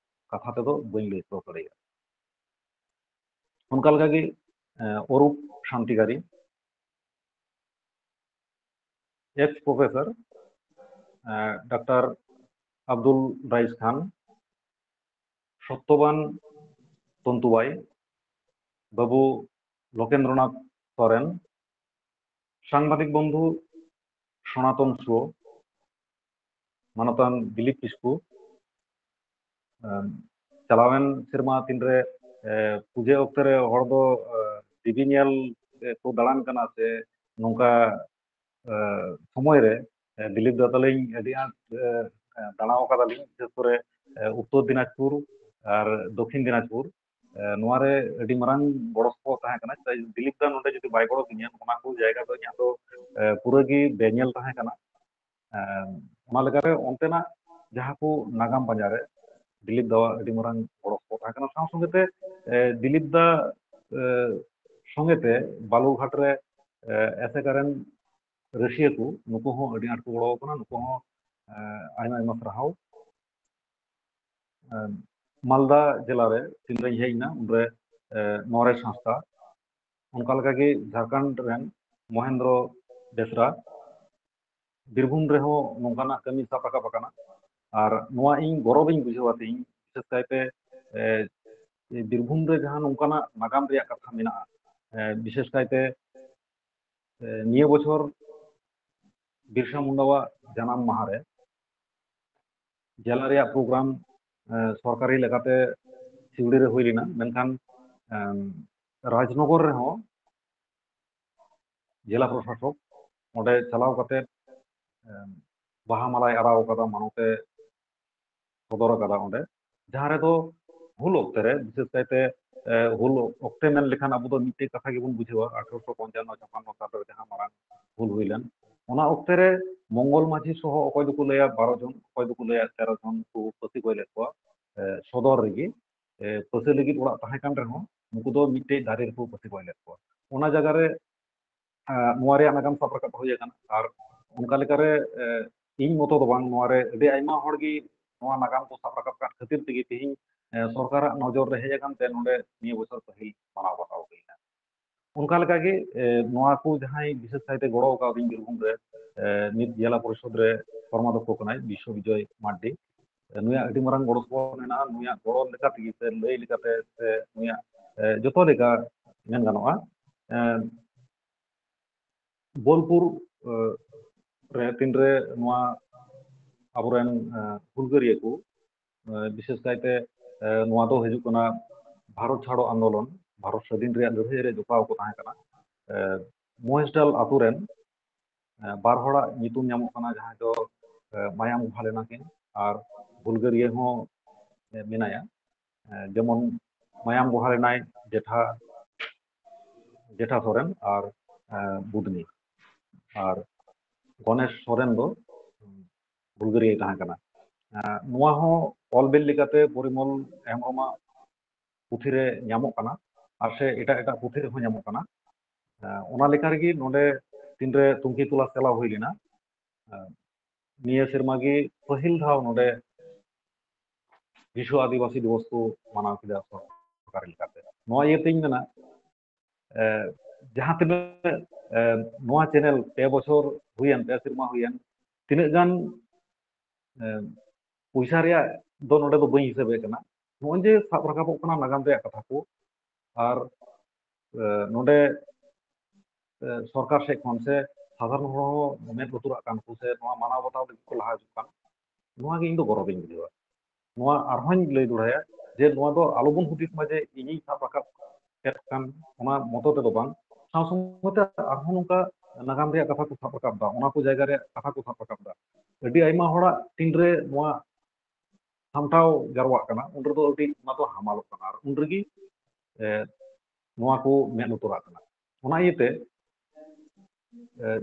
ᱠᱟᱛᱷᱟ ᱛᱮᱫᱚ ᱵᱟᱹᱧ ᱞᱟᱹᱭ ᱥᱚᱫᱚᱨ ᱫᱟᱲᱮᱭᱟᱜᱼᱟ ᱚᱱᱠᱟ ᱞᱮᱠᱟᱜᱮ Arup Shantikari ex professor doctor Abdul Rais Khan Satyaban Tantubai বাবু লোকেন্দ্রনাথ সরেন সাংবাদিক বন্ধু সনাতন শো মানতান দিলীপ কিস্কু চালাওয়েন সেরমা তিনরে পুজো অক্তে রে হড় দো টিভি ᱧᱮᱞ ᱠᱚ ᱫᱟᱬᱟᱱ ᱠᱟᱱᱟ ᱥᱮ ᱱᱚᱝᱠᱟ সময় রে দিলীপ দা তালিং আᱹᱰᱤ আঁᱴ দাঁড়াও কাদালিং বিশেষ করে উত্তর দিনাজপুর আর দক্ষিণ দিনাজপুর ᱱᱚᱣᱟ ᱨᱮ ᱟᱹᱰᱤ ᱢᱟᱨᱟᱝ ᱜᱚᱲᱚ ᱥᱚᱯᱚᱦᱚᱫ ᱛᱟᱦᱮᱸ ᱠᱟᱱᱟ ᱫᱤᱞᱤᱯ ᱫᱟ ᱱᱚᱰᱮ ᱡᱩᱫᱤ ᱵᱟᱭ ᱜᱚᱲᱚ ᱠᱤᱧᱟ ᱚᱱᱟ ᱠᱚ ᱡᱟᱭᱜᱟ ᱫᱚ ᱤᱧᱟᱹᱜ ᱫᱚ ᱯᱩᱨᱟᱹ ᱜᱮ ᱵᱮᱧᱮᱞ ᱛᱟᱦᱮᱸ ᱠᱟᱱᱟ ᱚᱱᱟ ᱞᱮᱠᱟᱨᱮ ᱚᱱᱛᱮᱱᱟᱜ ᱡᱟᱦᱟᱸ ᱠᱚ ᱱᱟᱜᱟᱢ ᱯᱟᱸᱡᱟ ᱨᱮ দিলীপ দাওয়া ᱟᱹᱰᱤ ᱢᱟᱨᱟᱝ ᱜᱚᱲᱚ ᱥᱚᱯᱚᱦᱚᱫ ᱛᱟᱦᱮᱸ ᱠᱟᱱᱟ ᱥᱟᱶ ᱥᱚᱸᱜᱮᱛᱮ দিলীপ ᱫᱟ ᱥᱚᱸᱜᱮᱛᱮ ᱵᱟᱞᱩᱨᱜᱷᱟᱴ ᱨᱮ ᱮᱥᱮᱠᱟ ᱨᱮᱱ ᱨᱟᱹᱥᱤᱭᱟᱹ ᱠᱚ ᱱᱩᱠᱩ ᱦᱚᱸ ᱟᱹᱰᱤ ᱟᱸᱴ ᱠᱚ ᱜᱚᱲᱚ ᱟᱠᱟᱱᱟ ᱱᱩᱠᱩ ᱦᱚᱸ ᱟᱭᱢᱟ ᱟᱭᱢᱟ ᱥᱟᱨᱦᱟᱣ ᱢᱟᱞᱫᱟ ᱡᱮᱞᱟᱨᱮ ᱛᱤᱱᱨᱮᱧ ᱦᱮᱡ ᱮᱱᱟ ᱩᱱᱨᱮ ᱱᱚᱨᱮᱥ ᱦᱟᱸᱥᱫᱟ ᱚᱱᱠᱟ ᱞᱮᱠᱟᱜᱮ ᱡᱷᱟᱲᱠᱷᱚᱸᱰ ᱨᱮᱱ ᱢᱚᱦᱮᱱᱫᱨᱚ ᱵᱮᱥᱨᱟ ᱵᱤᱨᱵᱷᱩᱢ ᱨᱮᱦᱚᱸ ᱱᱚᱝᱠᱟᱱᱟᱜ ᱠᱟᱹᱢᱤ ᱥᱟᱵ ᱨᱟᱠᱟᱵ ᱟᱠᱟᱱᱟ ᱟᱨ ᱱᱚᱣᱟ ᱤᱧ ᱜᱚᱨᱚᱵᱤᱧ ᱵᱩᱡᱷᱟᱹᱣᱟ ᱛᱤᱧ ᱵᱤᱥᱮᱥ ᱠᱟᱭᱛᱮ ᱵᱤᱨᱵᱷᱩᱢ ᱨᱮ ᱡᱟᱦᱟᱸ ᱱᱚᱝᱠᱟᱱᱟᱜ ᱱᱟᱜᱟᱢ ᱨᱮᱭᱟᱜ ᱠᱟᱛᱷᱟ ᱢᱮᱱᱟᱜᱼᱟ ᱵᱤᱥᱮᱥ ᱠᱟᱭᱛᱮ ᱱᱤᱭᱟᱹ ᱵᱚᱪᱷᱚᱨ ᱵᱤᱨᱥᱟ ᱢᱩᱱᱰᱟᱣᱟᱜ ᱡᱟᱱᱟᱢ ᱢᱟᱦᱟ ᱨᱮ ᱡᱮᱞᱟ ᱨᱮᱭᱟᱜ ᱯᱨᱳᱜᱨᱟᱢ ᱥᱚᱨᱠᱟরি ᱞᱮᱠᱟᱛᱮ ᱥᱤᱣᱲᱤ ᱨᱮ ᱦᱩᱭ ᱞᱮᱱᱟ ᱢᱮᱱᱠᱷᱟᱱ ᱨᱟᱡᱽᱱᱚᱜᱚᱨ ᱨᱮᱦᱚᱸ ᱡᱮলা ᱯᱨᱚশাসক ᱚᱸᱰᱮ ᱪᱟᱞᱟᱣ ᱠᱟᱛᱮ ᱵᱟᱦᱟ ᱢᱟᱞᱟᱭ ᱟᱨᱟᱣ ᱟᱠᱟᱫᱟ ᱢᱟᱱᱚᱛᱮ ᱥᱚᱫᱚᱨ ᱟᱠᱟᱫᱟ ᱚᱸᱰᱮ ᱡᱟᱦᱟᱸ ᱨᱮᱫᱚ ᱦᱩᱞ ᱚᱠᱛᱮ ᱨᱮ ᱵᱤᱥᱮᱥ ᱠᱟᱭᱛᱮ ᱦᱩᱞ ᱚᱠᱛᱮ ᱢᱮᱱ ᱞᱮᱠᱷᱟन ᱟᱵᱚ ᱫᱚ ᱢᱤᱫᱴᱮᱡ ᱠᱟᱛᱷᱟ ᱜᱮᱵᱚᱱ ᱵᱩᱡᱷᱟᱹᱣᱟ 1855 ᱥᱟᱞ ᱨᱮ ᱡᱟᱦᱟᱸ ᱢᱟᱨᱟᱝ ᱦᱩᱞ ᱦᱩᱭ ᱞᱮᱱ ᱚᱱᱟ ᱚᱠᱛᱮ ᱨᱮ ᱢᱚᱝᱜᱚᱞ ᱢᱟᱹᱡᱷᱤ ᱥᱚহ ᱚᱠᱚᱭ ᱫᱚᱠᱚ ᱞᱟᱹᱭᱟ 12 জন ᱚᱠᱚᱭ ᱫᱚᱠᱚ ᱞᱟᱹᱭᱟ 13 জন ᱠᱚ ᱯᱟᱹᱥᱤ ᱜᱚᱡ ᱞᱮᱫ ᱠᱚᱣᱟ ᱥᱚᱫᱚᱨ ᱨᱮᱜᱮ ᱯᱟᱹᱥᱤ ᱞᱟᱹᱜᱤᱫ ᱚᱲᱟᱜ ᱛᱟᱦᱮᱸ ᱠᱟᱱ ᱨᱮᱦᱚᱸ ᱩᱱᱠᱩ ᱫᱚ ᱢᱤᱫᱴᱮᱡ ᱫᱟᱨᱮ ᱨᱮᱠᱚ ᱯᱟᱹᱥᱤ ᱜᱚᱡ ᱞᱮᱫ ᱠᱚᱣᱟ ᱚᱱᱟ ᱡᱟᱭᱜᱟ ᱨᱮ ᱱᱚᱣᱟ ᱨᱮᱭᱟᱜ ᱱᱟᱜᱟᱢ ᱥᱟᱵ ᱨᱟᱠᱟᱵ ᱦᱩᱭ ᱟᱠᱟᱱᱟ ᱟᱨ ᱚᱱᱠᱟ ᱞᱮᱠᱟᱨᱮ ᱤᱧ ᱢᱚᱛᱚ ᱫᱚ ᱵᱟᱝ ᱱᱚᱣᱟ ᱨᱮ ᱟᱹᱰᱤ ᱟᱭᱢᱟ ᱦᱚᱲ ᱜᱮ ᱱᱚᱣᱟ ᱱᱟᱜᱟᱢ ᱠᱚ ᱥᱟᱵ ᱨᱟᱠᱟᱵ ᱠᱟᱜ ᱠᱷᱟᱹᱛᱤᱨ ᱛᱮᱜᱮ ᱛᱮᱦᱮᱧ ᱥᱚᱨᱠᱟᱨᱟᱜ ᱱᱚᱡᱚᱨ ᱨᱮ ᱦᱮᱡ ᱟᱠᱟᱱ ᱛᱮ ᱱᱚᱰᱮ ᱱᱤᱭᱟᱹ ᱵᱚᱪᱷᱚᱨ ᱯᱟᱹᱦᱤᱞ ᱢᱟᱱᱟᱣ ᱵᱟᱛᱟᱣ ᱦᱩᱭᱱᱟ ᱚᱱᱠᱟ ᱞᱮᱠᱟᱜᱮ ᱱᱚᱣᱟ ᱠᱚ ᱡᱟᱦᱟᱸᱭ ᱵᱤᱥᱮᱥ ᱠᱟᱭᱛᱮ ᱜᱚᱲᱚ ᱟᱠᱟᱣᱫᱤᱧ ᱵᱤᱨᱵᱷᱩᱢ ᱨᱮ ᱱᱤᱛ ᱡᱮলা ᱯᱚরিষদ ᱨᱮ ᱠᱚᱨᱢᱟধ্যক্ষ ᱠᱟᱱᱟᱭ ᱵᱤᱥᱥᱚ ᱵᱤᱡᱚᱭ ᱢᱟᱨᱰᱤ ᱱᱩᱭᱟᱜ ᱟᱹᱰᱤ ᱢᱟᱨᱟᱝ ᱜᱚᱲᱚ ᱥᱚᱯᱚᱦᱚᱫ ᱢᱮᱱᱟᱜᱼᱟ ᱱᱩᱭᱟᱜ ᱜᱚᱲᱚ ᱞᱮᱠᱟ ᱛᱮᱜᱮ ᱥᱮ ᱞᱟᱹᱭ ᱞᱮᱠᱟᱛᱮ ᱥᱮ ᱱᱩᱭᱟᱜ ᱡᱚᱛᱚ ᱞᱮᱠᱟ ᱢᱮᱱ ᱜᱟᱱᱚᱜᱼᱟ ᱵᱳᱞᱯᱩᱨ ᱨᱮ ᱛᱤᱱᱨᱮ ᱱᱚᱣᱟ ᱟᱵᱚᱨᱮᱱ ᱦᱩᱞᱜᱟᱹᱨᱤᱭᱟᱹ ᱠᱚ ᱵᱤᱥᱮᱥ ᱠᱟᱭᱛᱮ ᱱᱚᱣᱟ ᱫᱚ ᱦᱤᱡᱩᱜ ᱠᱟᱱᱟ ᱵᱷᱟᱨᱚᱛ ᱪᱷᱟᱲᱚ ᱟᱱᱫᱳᱞᱚᱱ ᱵᱷᱟᱨᱚᱛ ᱥᱟᱹᱫᱷᱤᱱ ᱨᱮᱭᱟᱜ ᱞᱟᱹᱲᱦᱟᱹᱭ ᱨᱮ ᱡᱚᱯᱲᱟᱣ ᱠᱚ ᱛᱟᱦᱮᱸ ᱠᱟᱱᱟ ᱢᱚᱦᱮᱥᱰᱟᱞ ᱟᱛᱳ ᱨᱮᱱ ᱵᱟᱨ ᱦᱚᱲᱟᱜ ᱧᱩᱛᱩᱢ ᱧᱟᱢᱚᱜ ᱠᱟᱱᱟ ᱡᱟᱦᱟᱸᱭ ᱫᱚ ᱢᱟᱭᱟᱢ ᱵᱚᱦᱟ ᱞᱮᱱᱟ ᱠᱤᱱ ᱟᱨ ᱦᱩᱞᱜᱟᱹᱨᱤᱭᱟᱹ ᱦᱚᱸ ᱢᱮᱱᱟᱭᱟ ᱡᱮᱢᱚᱱ ᱢᱟᱭᱟᱢ ᱵᱚᱦᱟ ᱞᱮᱱᱟᱭ ᱡᱮঠᱟ ᱥᱚᱨᱮᱱ ᱟᱨ বুদনি আর গণেশ সরেন ᱫᱚ ᱦᱩᱞᱜᱟᱹᱨᱤᱭᱟᱹ ᱛᱟᱦᱮᱸ ᱠᱟᱱᱟ ᱱᱚᱣᱟ ᱦᱚᱸ ᱚᱞᱵᱤᱞ লেখাতে পরিমল হেমব্রমাᱜ পুঁথি ᱨᱮ ᱧᱟᱢᱚᱜ ᱠᱟᱱᱟ ᱟᱨ ᱥᱮ ᱮᱴᱟᱜ ᱮᱴᱟᱜ ᱯᱩᱛᱷᱤ ᱨᱮᱦᱚᱸ ᱧᱟᱢᱚᱜ ᱠᱟᱱᱟ ᱚᱱᱟ ᱞᱮᱠᱟ ᱨᱮᱜᱮ ᱱᱚᱰᱮ ᱛᱤᱱᱨᱮ ᱛᱩᱝᱠᱷᱤ ᱛᱚᱞᱟᱥ ᱪᱟᱞᱟᱣ ᱦᱩᱭ ᱞᱮᱱᱟ ᱱᱤᱭᱟᱹ ᱥᱮᱨᱢᱟ ᱜᱮ ᱯᱟᱹᱦᱤᱞ ᱫᱷᱟᱣ ᱱᱚᱰᱮ ᱵᱤᱥᱥᱚ ᱟᱹᱫᱤᱵᱟᱹᱥᱤ ᱫᱤᱵᱚᱥ ᱠᱚ ᱢᱟᱱᱟᱣ ᱠᱮᱫᱟ ᱥᱚᱨᱠᱟᱨᱤ ᱞᱮᱠᱟᱛᱮ ᱱᱚᱣᱟ ᱤᱭᱟᱹᱛᱮᱧ ᱢᱮᱱᱟ ᱡᱟᱦᱟᱸ ᱛᱤᱱᱟᱹᱜ ᱱᱚᱣᱟ ᱪᱮᱱᱮᱞ 2 বছর ᱦᱩᱭᱮᱱ 2 ᱥᱮᱨᱢᱟ ᱦᱩᱭᱮᱱ ᱛᱤᱱᱟᱹᱜ ᱜᱟᱱ ᱯᱚᱭᱥᱟ ᱨᱮᱭᱟᱜ ᱫᱚ ᱱᱚᱰᱮ ᱫᱚ ᱵᱟᱹᱧ ᱦᱤᱥᱟᱹᱵᱮ ᱠᱟᱱᱟ ᱱᱚᱜᱼᱚᱭ ᱡᱮ ᱥᱟᱵ ᱨᱟᱠᱟᱵᱚᱜ ᱠᱟᱱᱟ ᱱᱟᱜᱟᱢ ᱨᱮᱭᱟᱜ ᱠᱟᱛᱷᱟ ᱠᱚ ᱟᱨ ᱱᱚᱰᱮ ᱥᱚᱨᱠᱟর ᱥᱮᱫ ᱠᱷᱚᱱ ᱥᱮ ᱥᱟᱫᱷᱟᱨᱚᱱ ᱦᱚᱲ ᱦᱚᱸ ᱢᱮᱫ ᱞᱩᱛᱩᱨᱟᱜ ᱠᱟᱱ ᱠᱚ ᱥᱮ ᱱᱚᱣᱟ ᱢᱟᱱᱟᱣ ᱵᱟᱛᱟᱣ ᱞᱟᱹᱜᱤᱫ ᱠᱚ ᱞᱟᱦᱟ ᱦᱤᱡᱩᱜ ᱠᱟᱱ ᱱᱚᱣᱟ ᱜᱮ ᱤᱧ ᱫᱚ ᱜᱚᱨᱚᱵᱤᱧ ᱵᱩᱡᱷᱟᱹᱣᱟ ᱱᱚᱣᱟ ᱟᱨᱦᱚᱸᱧ ᱞᱟᱹᱭ ᱫᱚᱲᱦᱟᱭᱟ ᱡᱮ ᱱᱚᱣᱟ ᱫᱚ ᱟᱞᱚᱵᱚᱱ ᱦᱩᱫᱤᱥ ᱢᱟ ᱡᱮ ᱤᱧᱤᱧ ᱥᱟᱵ ᱨᱟᱠᱟᱵ ᱠᱮᱫ ᱠᱟᱱ ᱚᱱᱟ ᱢᱚᱛᱚ ᱛᱮᱫᱚ ᱵᱟᱝ ᱥᱟᱶ ᱥᱚᱸᱜᱮᱛᱮ ᱟᱨᱦᱚᱸ ᱱᱚᱝᱠᱟ ᱱᱟᱜᱟᱢ ᱨᱮᱭᱟᱜ ᱠᱟᱛᱷᱟ ᱠᱚ ᱥᱟᱵ ᱨᱟᱠᱟᱵ ᱫᱟ ᱚᱱᱟ ᱠᱚ ᱡᱟᱭᱜᱟ ᱨᱮᱭᱟᱜ ᱠᱟᱛᱷᱟ ᱠᱚ ᱥᱟᱵ ᱨᱟᱠᱟᱵ ᱫᱟ ᱟᱹᱰᱤ ᱟᱭᱢᱟ ᱦᱚᱲᱟᱜ ᱛᱤᱱᱨᱮ ᱱᱚᱣᱟ ᱥᱟᱢᱴᱟᱣ ᱡᱟᱨᱣᱟᱜ ᱠᱟᱱᱟ ᱩᱱ ᱨᱮᱫᱚ ᱟᱹᱰᱤ ᱚᱱᱟ ᱫᱚ ᱦᱟᱢᱟᱞᱚᱜ ᱠᱟᱱᱟ ᱟᱨ ᱩᱱ ᱨᱮᱜᱮ ᱱᱚᱣᱟ ᱠᱚ ᱢᱮᱫ ᱞᱩᱛᱩᱨᱟᱜ ᱠᱟᱱᱟ ᱚᱱᱟ ᱤᱭᱟᱹᱛᱮ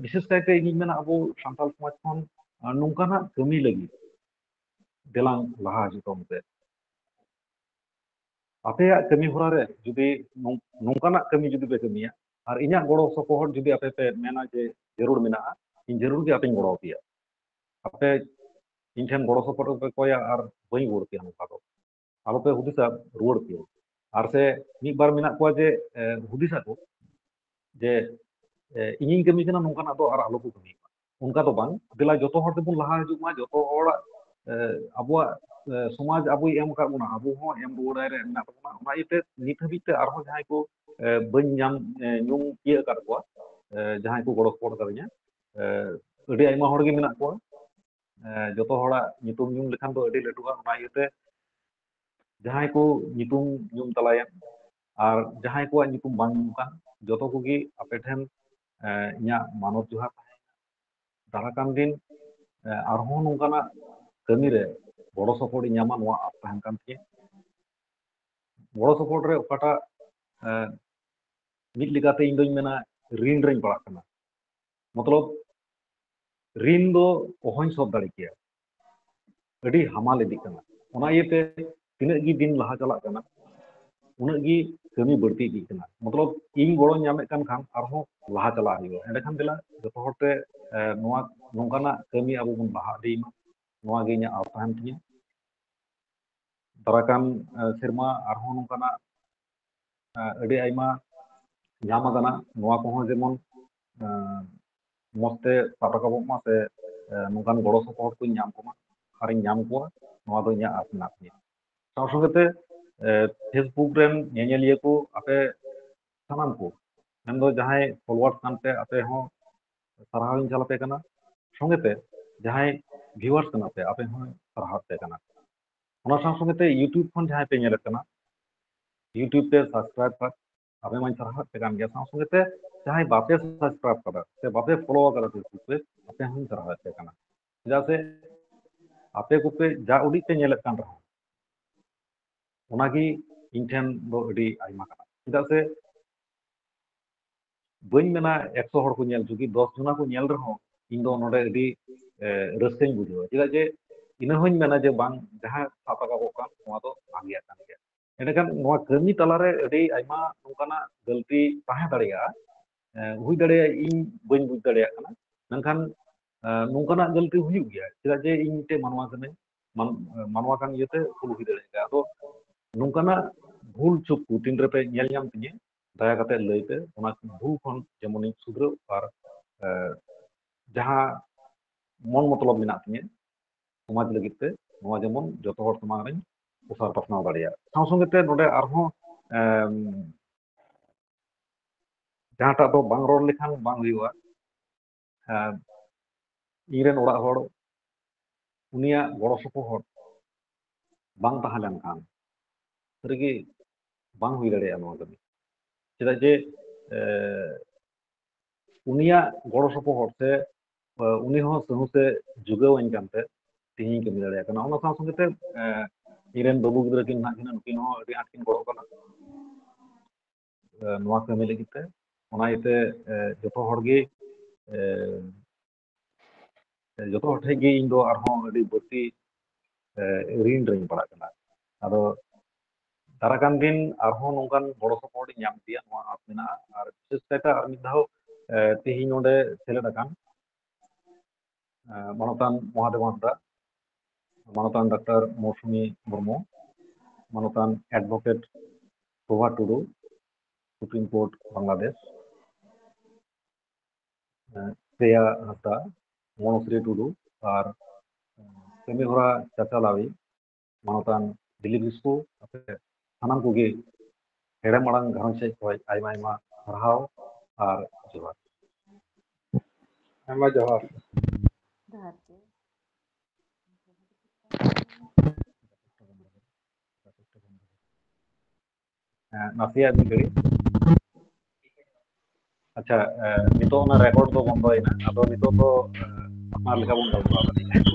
বিশেষ কায়তে ᱤᱧᱤᱧ ᱢᱮᱱᱟ ᱟᱵᱚ ᱥᱟᱱᱛᱟᱲ ᱥᱚᱢᱟᱡᱽ ᱠᱷᱚᱱ ᱱᱚᱝᱠᱟᱱᱟᱜ ᱠᱟᱹᱢᱤ ᱞᱟᱹᱜᱤᱫ ᱫᱮᱞᱟᱝ ᱞᱟᱦᱟ ᱦᱤᱡᱩᱜ ᱛᱟᱵᱚᱱ ᱯᱮ ᱟᱯᱮᱭᱟᱜ ᱠᱟᱹᱢᱤ ᱦᱚᱨᱟ ᱨᱮ ᱡᱩᱫᱤ ᱱᱚᱝᱠᱟᱱᱟᱜ ᱠᱟᱹᱢᱤ ᱡᱩᱫᱤ ᱯᱮ ᱠᱟᱹᱢᱤᱭᱟ ᱟᱨ ᱤᱧᱟᱹᱜ ᱜᱚᱲᱚ ᱥᱚᱯᱚᱦᱚᱫ ᱡᱩᱫᱤ ᱟᱯᱮ ᱯᱮ ᱢᱮᱱᱟ ᱡᱮ ᱡᱟᱹᱨᱩᱲ ᱢᱮᱱᱟᱜᱼᱟ ᱤᱧ ᱡᱟᱹᱨᱩᱲ ᱜᱮ ᱟᱯᱮᱧ ᱜᱚᱲᱚ ᱟᱯᱮᱭᱟ ᱟᱯᱮ ᱤᱧ ᱴᱷᱮᱱ ᱜᱚᱲᱚ ᱥᱚᱯᱚᱦᱚᱫ ᱯᱮ ᱠᱚᱭᱟ ᱟᱨ ᱵᱟᱹᱧ ᱨᱩᱣᱟᱹᱲ ᱯᱮᱭᱟ ᱱᱚᱝᱠᱟ ᱫᱚ ᱟᱞᱚᱯᱮ ᱦᱩᱫᱤᱥᱟ ᱨᱩᱣᱟᱹᱲ ᱯᱮᱭᱟ ᱟᱨ ᱥᱮ ᱢᱤᱫ ᱵᱟᱨ ᱢᱮᱱᱟᱜ ᱠᱚᱣᱟ ᱡᱮ ᱦᱩᱫᱤᱥᱟᱠᱚ ᱡᱮ ᱤᱧᱤᱧ ᱠᱟᱹᱢᱤ ᱠᱟᱱᱟ ᱱᱚᱝᱠᱟᱱᱟᱜ ᱫᱚ ᱟᱨ ᱟᱞᱚ ᱠᱚ ᱠᱟᱹᱢᱤᱭᱟ ᱚᱱᱠᱟ ᱫᱚ ᱵᱟᱝ ᱫᱮᱞᱟ ᱡᱚᱛᱚ ᱦᱚᱲ ᱛᱮᱵᱚᱱ ᱞᱟᱦᱟ ᱦᱤᱡᱩᱜ ᱢᱟ ᱡᱚᱛᱚ ᱦᱚᱲᱟᱜ ᱟᱵᱚᱣᱟᱜ ᱥᱚᱢᱟᱡᱽ ᱟᱵᱚᱭ ᱮᱢ ᱟᱠᱟᱫ ᱵᱚᱱᱟ ᱟᱵᱚ ᱦᱚᱸ ᱮᱢ ᱨᱩᱣᱟᱹᱲᱟᱭ ᱨᱮ ᱢᱮᱱᱟᱜ ᱛᱟᱵᱚᱱᱟ ᱚᱱᱟ ᱤᱭᱟᱹᱛᱮ ᱱᱤᱛ ᱦᱟᱹᱵᱤᱡ ᱛᱮ ᱟᱨᱦᱚᱸ ᱡᱟᱦᱟᱸᱭ ᱠᱚ ᱵᱟᱹᱧ ᱧᱩᱢ ᱛᱤᱭᱟᱹᱜ ᱟᱠᱟᱫ ᱠᱚᱣᱟ ᱡᱟᱦᱟᱸᱭ ᱠᱚ ᱜᱚᱲᱚ ᱥᱚᱯᱚᱦᱚᱫ ᱟᱠᱟᱫᱤᱧᱟ ᱟᱹᱰᱤ ᱟᱭᱢᱟ ᱦᱚᱲ ᱜᱮ ᱢᱮᱱᱟᱜ ᱠᱚᱣᱟ ᱡᱚᱛᱚ ᱦᱚᱲᱟᱜ ᱧᱩᱛᱩᱢ ᱧᱩᱢ ᱞᱮᱠᱷᱟᱱ ᱫᱚ ᱟᱹᱰᱤ ᱞᱟᱹᱴᱩᱜᱼᱟ ᱚᱱᱟ ᱤᱭᱟᱹᱛᱮ ᱡᱟᱦᱟᱸᱭ ko nyutum nyum talayan ar jahay ko nyutum bang nyumukan joto kogi ape then inya manot johar darakan din arhon nongkana kami re boro sopor nyama noa apahan kan tiye boro sopor re okata mid ligate indo mena rin rin parak kana मतलब rin do ohoin sob dare kiya ᱟᱹᱰᱤ ᱦᱟᱢᱟᱞ ᱤᱫᱤᱜ ᱠᱟᱱᱟ ᱚᱱᱟ ᱤᱭᱟᱹᱛᱮ ᱛᱤᱱᱟᱹᱜ ᱜᱮ ᱫᱤᱱ ᱞᱟᱦᱟ ᱪᱟᱞᱟᱜ ᱠᱟᱱᱟ ᱩᱱᱟᱹᱜ ᱜᱮ ᱠᱟᱹᱢᱤ ᱵᱟᱹᱲᱛᱤ ᱤᱫᱤᱜ ᱠᱟᱱᱟ ᱢᱚᱛᱞᱚᱵ ᱤᱧ ᱜᱚᱲᱚᱧ ᱧᱟᱢᱮᱫ ᱠᱟᱱ ᱠᱷᱟᱱ ᱟᱨᱦᱚᱸ ᱞᱟᱦᱟ ᱪᱟᱞᱟᱜ ᱦᱩᱭᱩᱜᱼᱟ ᱮᱸᱰᱮᱠᱷᱟᱱ ᱫᱮᱞᱟ ᱡᱚᱛᱚ ᱦᱚᱲᱛᱮ ᱱᱚᱣᱟ ᱱᱚᱝᱠᱟᱱᱟᱜ ᱠᱟᱹᱢᱤ ᱟᱵᱚ ᱵᱚᱱ ᱞᱟᱦᱟ ᱤᱫᱤᱭ ᱢᱟ ᱱᱚᱣᱟ ᱜᱮ ᱤᱧᱟᱹᱜ ᱟᱥ ᱛᱟᱦᱮᱱ ᱛᱤᱧᱟᱹ ᱫᱟᱨᱟᱠᱟᱱ ᱥᱮᱨᱢᱟ ᱟᱨᱦᱚᱸ ᱱᱚᱝᱠᱟᱱᱟᱜ ᱟᱹᱰᱤ ᱟᱭᱢᱟ ᱧᱟᱢ ᱟᱠᱟᱱᱟ ᱱᱚᱣᱟ ᱠᱚᱦᱚᱸ ᱡᱮᱢᱚᱱ ᱢᱚᱡᱽ ᱛᱮ ᱥᱟᱵ ᱨᱟᱠᱟᱵᱚᱜ ᱢᱟ ᱥᱮ ᱱᱚᱝᱠᱟन ᱜᱚᱲᱚ ᱥᱚᱯᱚᱦᱚᱫ ᱠᱚᱧ ᱧᱟᱢ ᱠᱚᱢᱟ ᱟᱨᱤᱧ ᱧᱟᱢ ᱠᱚᱣᱟ ᱱᱚᱣᱟ ᱫᱚ ᱤᱧᱟᱹᱜ ᱟᱥ ᱢᱮᱱᱟᱜ ᱛᱤᱧᱟᱹ ᱥᱟᱶ ᱥᱚᱸᱜᱮ ᱛᱮ ᱯᱷᱮᱥᱵᱩᱠ ᱨᱮᱱ ᱧᱮᱧᱮᱞᱤᱭᱟᱹ ᱠᱚ ᱟᱯᱮ ᱥᱟᱱᱟᱢ ᱠᱚ ᱢᱮᱱᱫᱚ ᱡᱟᱦᱟᱸᱭ ᱯᱷᱚᱞᱳᱣᱟᱨᱥ ᱠᱟᱱᱯᱮ ᱟᱯᱮ ᱦᱚᱸ ᱥᱟᱨᱦᱟᱣᱤᱧ ᱪᱟᱞ ᱟᱯᱮ ᱠᱟᱱᱟ ᱥᱚᱸᱜᱮ ᱛᱮ ᱡᱟᱦᱟᱸᱭ ᱵᱷᱤᱣᱟᱨᱥ ᱠᱟᱱᱟ ᱯᱮ ᱟᱯᱮ ᱦᱚᱸ ᱥᱟᱨᱦᱟᱣ ᱯᱮ ᱠᱟᱱᱟ ᱚᱱᱟ ᱥᱟᱶ ᱥᱚᱸᱜᱮ ᱛᱮ ᱤᱭᱩᱴᱩᱵᱽ ᱠᱷᱚᱱ ᱡᱟᱦᱟᱸᱭ ᱯᱮ ᱧᱮᱞᱮᱫ ᱠᱟᱱᱟ ᱤᱭᱩᱴᱩᱵᱽ ᱛᱮ ᱥᱟᱵᱥᱠᱨᱟইᱵ ᱠᱟᱜ ᱟᱯᱮ ᱢᱟᱧ ᱥᱟᱨᱦᱟᱣ ᱯᱮ ᱠᱟᱱ ᱜᱮᱭᱟ ᱥᱟᱶ ᱥᱚᱸᱜᱮ ᱛᱮ ᱡᱟᱦᱟᱸᱭ ᱵᱟᱯᱮ ᱥᱟᱵᱥᱠᱨᱟইᱵ ᱠᱟᱫᱟ ᱥᱮ ᱵᱟᱯᱮ ᱯᱷᱚᱞᱳ ᱟᱠᱟᱫᱟ ᱯᱷᱮᱥᱵᱩᱠ ᱯᱮ ᱟᱯᱮ ᱦᱚᱸᱧ ᱥᱟᱨᱦᱟᱣ ᱯᱮ ᱠᱟᱱᱟ ᱪᱮᱫᱟᱜ ᱥᱮ ᱟᱯᱮ ᱠᱚᱯᱮ ᱡᱟ ᱩᱰᱤᱡ ᱯᱮ ᱧᱮᱞᱮᱫ ᱠᱟᱱ ᱨᱮᱦᱚᱸ ᱚᱱᱟᱜᱮ ᱤᱧ ᱴᱷᱮᱱ ᱫᱚ ᱟᱹᱰᱤ ᱟᱭᱢᱟ ᱠᱟᱱᱟ ᱪᱮᱫᱟᱜ ᱥᱮ ᱵᱟᱹᱧ ᱢᱮᱱᱟ 100 ᱦᱚᱲ ko ᱧᱮᱞ ᱡᱩᱫᱤ 10 jona ko ᱧᱮᱞ ᱨᱮᱦᱚᱸ ᱤᱧ ᱫᱚ ᱱᱚᱰᱮ ᱟᱹᱰᱤ ᱨᱟᱹᱥᱠᱟᱹᱧ ᱵᱩᱡᱷᱟᱹᱣᱟ ᱪᱮᱫᱟᱜ ᱡᱮ ᱤᱱᱟᱹ ᱦᱚᱸᱧ ᱢᱮᱱᱟ ᱡᱮ ᱵᱟᱝ ᱡᱟᱦᱟᱸ ᱥᱟᱵ ᱨᱟᱠᱟᱵᱚᱜ ᱠᱟᱱ ᱱᱚᱣᱟ ᱫᱚ ᱵᱷᱟᱜᱮᱭᱟᱜ ᱠᱟᱱ ᱜᱮᱭᱟ ᱮᱸᱰᱮᱠᱷᱟᱱ ᱱᱚᱣᱟ ᱠᱟᱹᱢᱤ ᱛᱟᱞᱟᱨᱮ ᱟᱹᱰᱤ ᱟᱭᱢᱟ ᱱᱚᱝᱠᱟᱱᱟᱜ ᱜᱟᱹᱞᱛᱤ ᱛᱟᱦᱮᱸ ᱫᱟᱲᱮᱭᱟᱜᱼᱟ ᱦᱩᱭ ᱫᱟᱲᱮᱭᱟᱜᱼᱟ ᱤᱧ ᱵᱟᱹᱧ ᱵᱩᱡᱽ ᱫᱟᱲᱮᱭᱟᱜ ᱠᱟᱱᱟ ᱢᱮᱱᱠᱷᱟन ᱱᱚᱝᱠᱟᱱᱟᱜ ᱜᱟᱹᱞᱛᱤ ᱦᱩᱭᱩᱜ ᱜᱮᱭᱟ ᱪᱮᱫᱟᱜ ᱡᱮ ᱤᱧ ᱢᱤᱫᱴᱮᱡ ᱢᱟᱱᱣᱟ ᱠᱟᱹᱱᱟᱹᱧ ᱢᱟᱱᱣᱟ ᱠᱟᱱ ᱤᱭᱟᱹᱛᱮ ᱵᱷᱩᱞ ᱦᱩᱭ ᱫᱟᱲᱮᱭᱟᱜ ᱜᱮᱭᱟ ᱟᱫᱚ ᱱᱚᱝᱠᱟᱱᱟᱜ ᱵᱷᱩᱞ ᱪᱩᱠ ᱠᱚ ᱛᱤᱱ ᱨᱮᱯᱮ ᱧᱮᱞ ᱧᱟᱢ ᱛᱤᱧᱟᱹ ᱫᱟᱭᱟ ᱠᱟᱛᱮ ᱞᱟᱹᱭ ᱯᱮ ᱚᱱᱟ ᱵᱷᱩᱞ ᱠᱷᱚᱱ ᱡᱮᱢᱚᱱᱤᱧ ᱥᱩᱫᱷᱨᱟᱹᱣ ᱟᱨ ᱡᱟᱦᱟᱸ ᱢᱚᱱ ᱢᱚᱛᱞᱚᱵ ᱢᱮᱱᱟᱜ ᱛᱤᱧᱟᱹ ᱥᱚᱢᱟᱡᱽ ᱞᱟᱹᱜᱤᱫ ᱛᱮ ᱱᱚᱣᱟ ᱡᱮᱢᱚᱱ ᱡᱚᱛᱚ ᱦᱚᱲ ᱥᱟᱢᱟᱝ ᱨᱤᱧ ᱩᱥᱟᱹᱨ ᱯᱟᱥᱱᱟᱣ ᱫᱟᱲᱮᱭᱟᱜ ᱥᱟᱶ ᱥᱚᱸᱜᱮ ᱛᱮ ᱱᱚᱰᱮ ᱟᱨᱦᱚᱸ ᱡᱟᱦᱟᱸᱴᱟᱜ ᱫᱚ ᱵᱟᱝ ᱨᱚᱲ ᱞᱮᱠᱷᱟᱱ ᱵᱟᱝ ᱦᱩᱭᱩᱜᱼᱟ ᱤᱧᱨᱮᱱ ᱚᱲᱟᱜ ᱦᱚᱲ ᱩᱱᱤᱭᱟᱜ ᱜᱚᱲᱚ ᱥᱚᱯᱚᱦᱚᱫ ᱵᱟᱝ ᱛᱟᱦᱮᱸ ᱞᱮᱱᱠᱷᱟᱱ ᱥᱟᱹᱨᱤᱜᱮ ᱵᱟᱝ ᱦᱩᱭ ᱫᱟᱲᱮᱭᱟᱜᱼᱟ ᱱᱚᱣᱟ ᱠᱟᱹᱢᱤ ᱪᱮᱫᱟᱜ ᱡᱮ ᱩᱱᱤᱭᱟᱜ ᱜᱚᱲᱚ ᱥᱚᱯᱚᱦᱚᱫ ᱥᱮ ᱩᱱᱤ ᱦᱚᱸ ᱥᱟᱹᱦᱩᱥᱮ ᱡᱩᱜᱟᱹᱣᱟᱹᱧ ᱠᱟᱱᱛᱮ ᱛᱮᱦᱮᱧ ᱠᱟᱹᱢᱤ ᱫᱟᱲᱮᱭᱟᱜ ᱠᱟᱱᱟ ᱚᱱᱟ ᱥᱟᱶ ᱥᱚᱸᱜᱮ ᱛᱮ ᱤᱧᱨᱮᱱ ᱵᱟᱹᱵᱩ ᱜᱤᱫᱽᱨᱟᱹ ᱠᱤᱱ ᱢᱮᱱᱟᱜ ᱠᱤᱱᱟ ᱱᱩᱠᱤᱱ ᱦᱚᱸ ᱟᱹᱰᱤ ᱟᱸᱴ ᱠᱤᱱ ᱜᱚᱲᱚ ᱠᱟᱱᱟ ᱱᱚᱣᱟ ᱠᱟᱹᱢᱤ ᱞᱟᱹᱜᱤᱫ ᱛᱮ ᱚᱱᱟ ᱤᱭᱟᱹᱛᱮ ᱡᱚᱛᱚ ᱦᱚᱲ ᱜᱮ ᱡᱚᱛᱚ ᱦᱚᱲ ᱴᱷᱮᱡ ᱜᱮ ᱤᱧ ᱫᱚ ᱟᱨᱦᱚᱸ ᱟᱹᱰᱤ ᱵᱟᱹᱲᱛᱤ ᱨᱤᱱ ᱨᱤᱧ ᱯᱟᱲᱟᱜ ᱠᱟᱱᱟ ᱟᱫᱚ ᱫᱟᱨᱟᱠᱟᱱ ᱫᱤᱱ ᱟᱨᱦᱚᱸ ᱱᱚᱝᱠᱟᱱ ᱜᱚᱲᱚ ᱥᱚᱯᱚᱦᱚᱫ ᱤᱧ ᱧᱟᱢ ᱤᱫᱤᱭᱟ ᱱᱚᱣᱟ ᱟᱸᱥ ᱢᱮᱱᱟᱜᱼᱟ ᱟᱨ ᱵᱤᱥᱮᱥ ᱠᱟᱭᱛᱮ ᱟᱨ ᱢᱤᱫ ᱫᱷᱟᱣ ᱛᱮᱦᱮᱧ ᱱᱚᱰᱮ ᱥᱮᱞᱮᱫ ᱟᱠᱟᱱ ᱢᱟᱱᱚᱛᱟᱱ ᱢᱚᱦᱟᱫᱮᱵ ᱦᱟᱸᱥᱫᱟ ᱢᱟᱱᱚᱛᱟᱱ ᱰᱟᱠᱛᱟর মৌসুমী মুর্মু মানতান অ্যাডভোকেট প্রভা টুডু সুপ্রিম কোর্ট বাংলাদেশ শ্রেয়া হাঁসদা মনশ্রী টুডু আর ᱠᱟᱹᱢᱤᱦᱚᱨᱟ ᱪᱟᱪᱟᱞᱟᱣᱤ ᱢᱟᱱᱚᱛᱟᱱ ᱫᱤᱞᱤᱯ ᱠᱤᱥᱠᱩ ᱥᱟᱱᱟᱢ ᱠᱚᱜᱮ ᱦᱮᱲᱮᱢ ᱟᱲᱟᱝ ᱜᱷᱟᱨᱚᱸᱡᱽ ᱥᱮᱫ ᱠᱷᱚᱱ ᱟᱭᱢᱟ ᱟᱭᱢᱟ ᱥᱟᱨᱦᱟᱣ ᱟᱨ ᱡᱚᱦᱟᱨ ᱟᱭᱢᱟ ᱡᱚᱦᱟᱨ ᱡᱚᱦᱟᱨ ᱜᱮ ᱱᱟᱥᱮᱭᱟᱜ ᱢᱤᱫ ᱜᱷᱟᱹᱲᱤᱡ ᱟᱪᱪᱷᱟ ᱱᱤᱛᱚᱜ ᱚᱱᱟ ᱨᱮᱠᱚᱨᱰ ᱫᱚ ᱵᱚᱱᱫᱚᱭᱮᱱᱟ ᱟᱫᱚ ᱱᱤᱛᱚᱜ ᱫᱚ ᱟᱯᱱᱟᱨ ᱞᱮᱠᱟ ᱵᱚᱱ ᱜᱟᱞᱢᱟᱨᱟᱣ ᱫᱟᱲᱮᱭᱟᱜᱼᱟ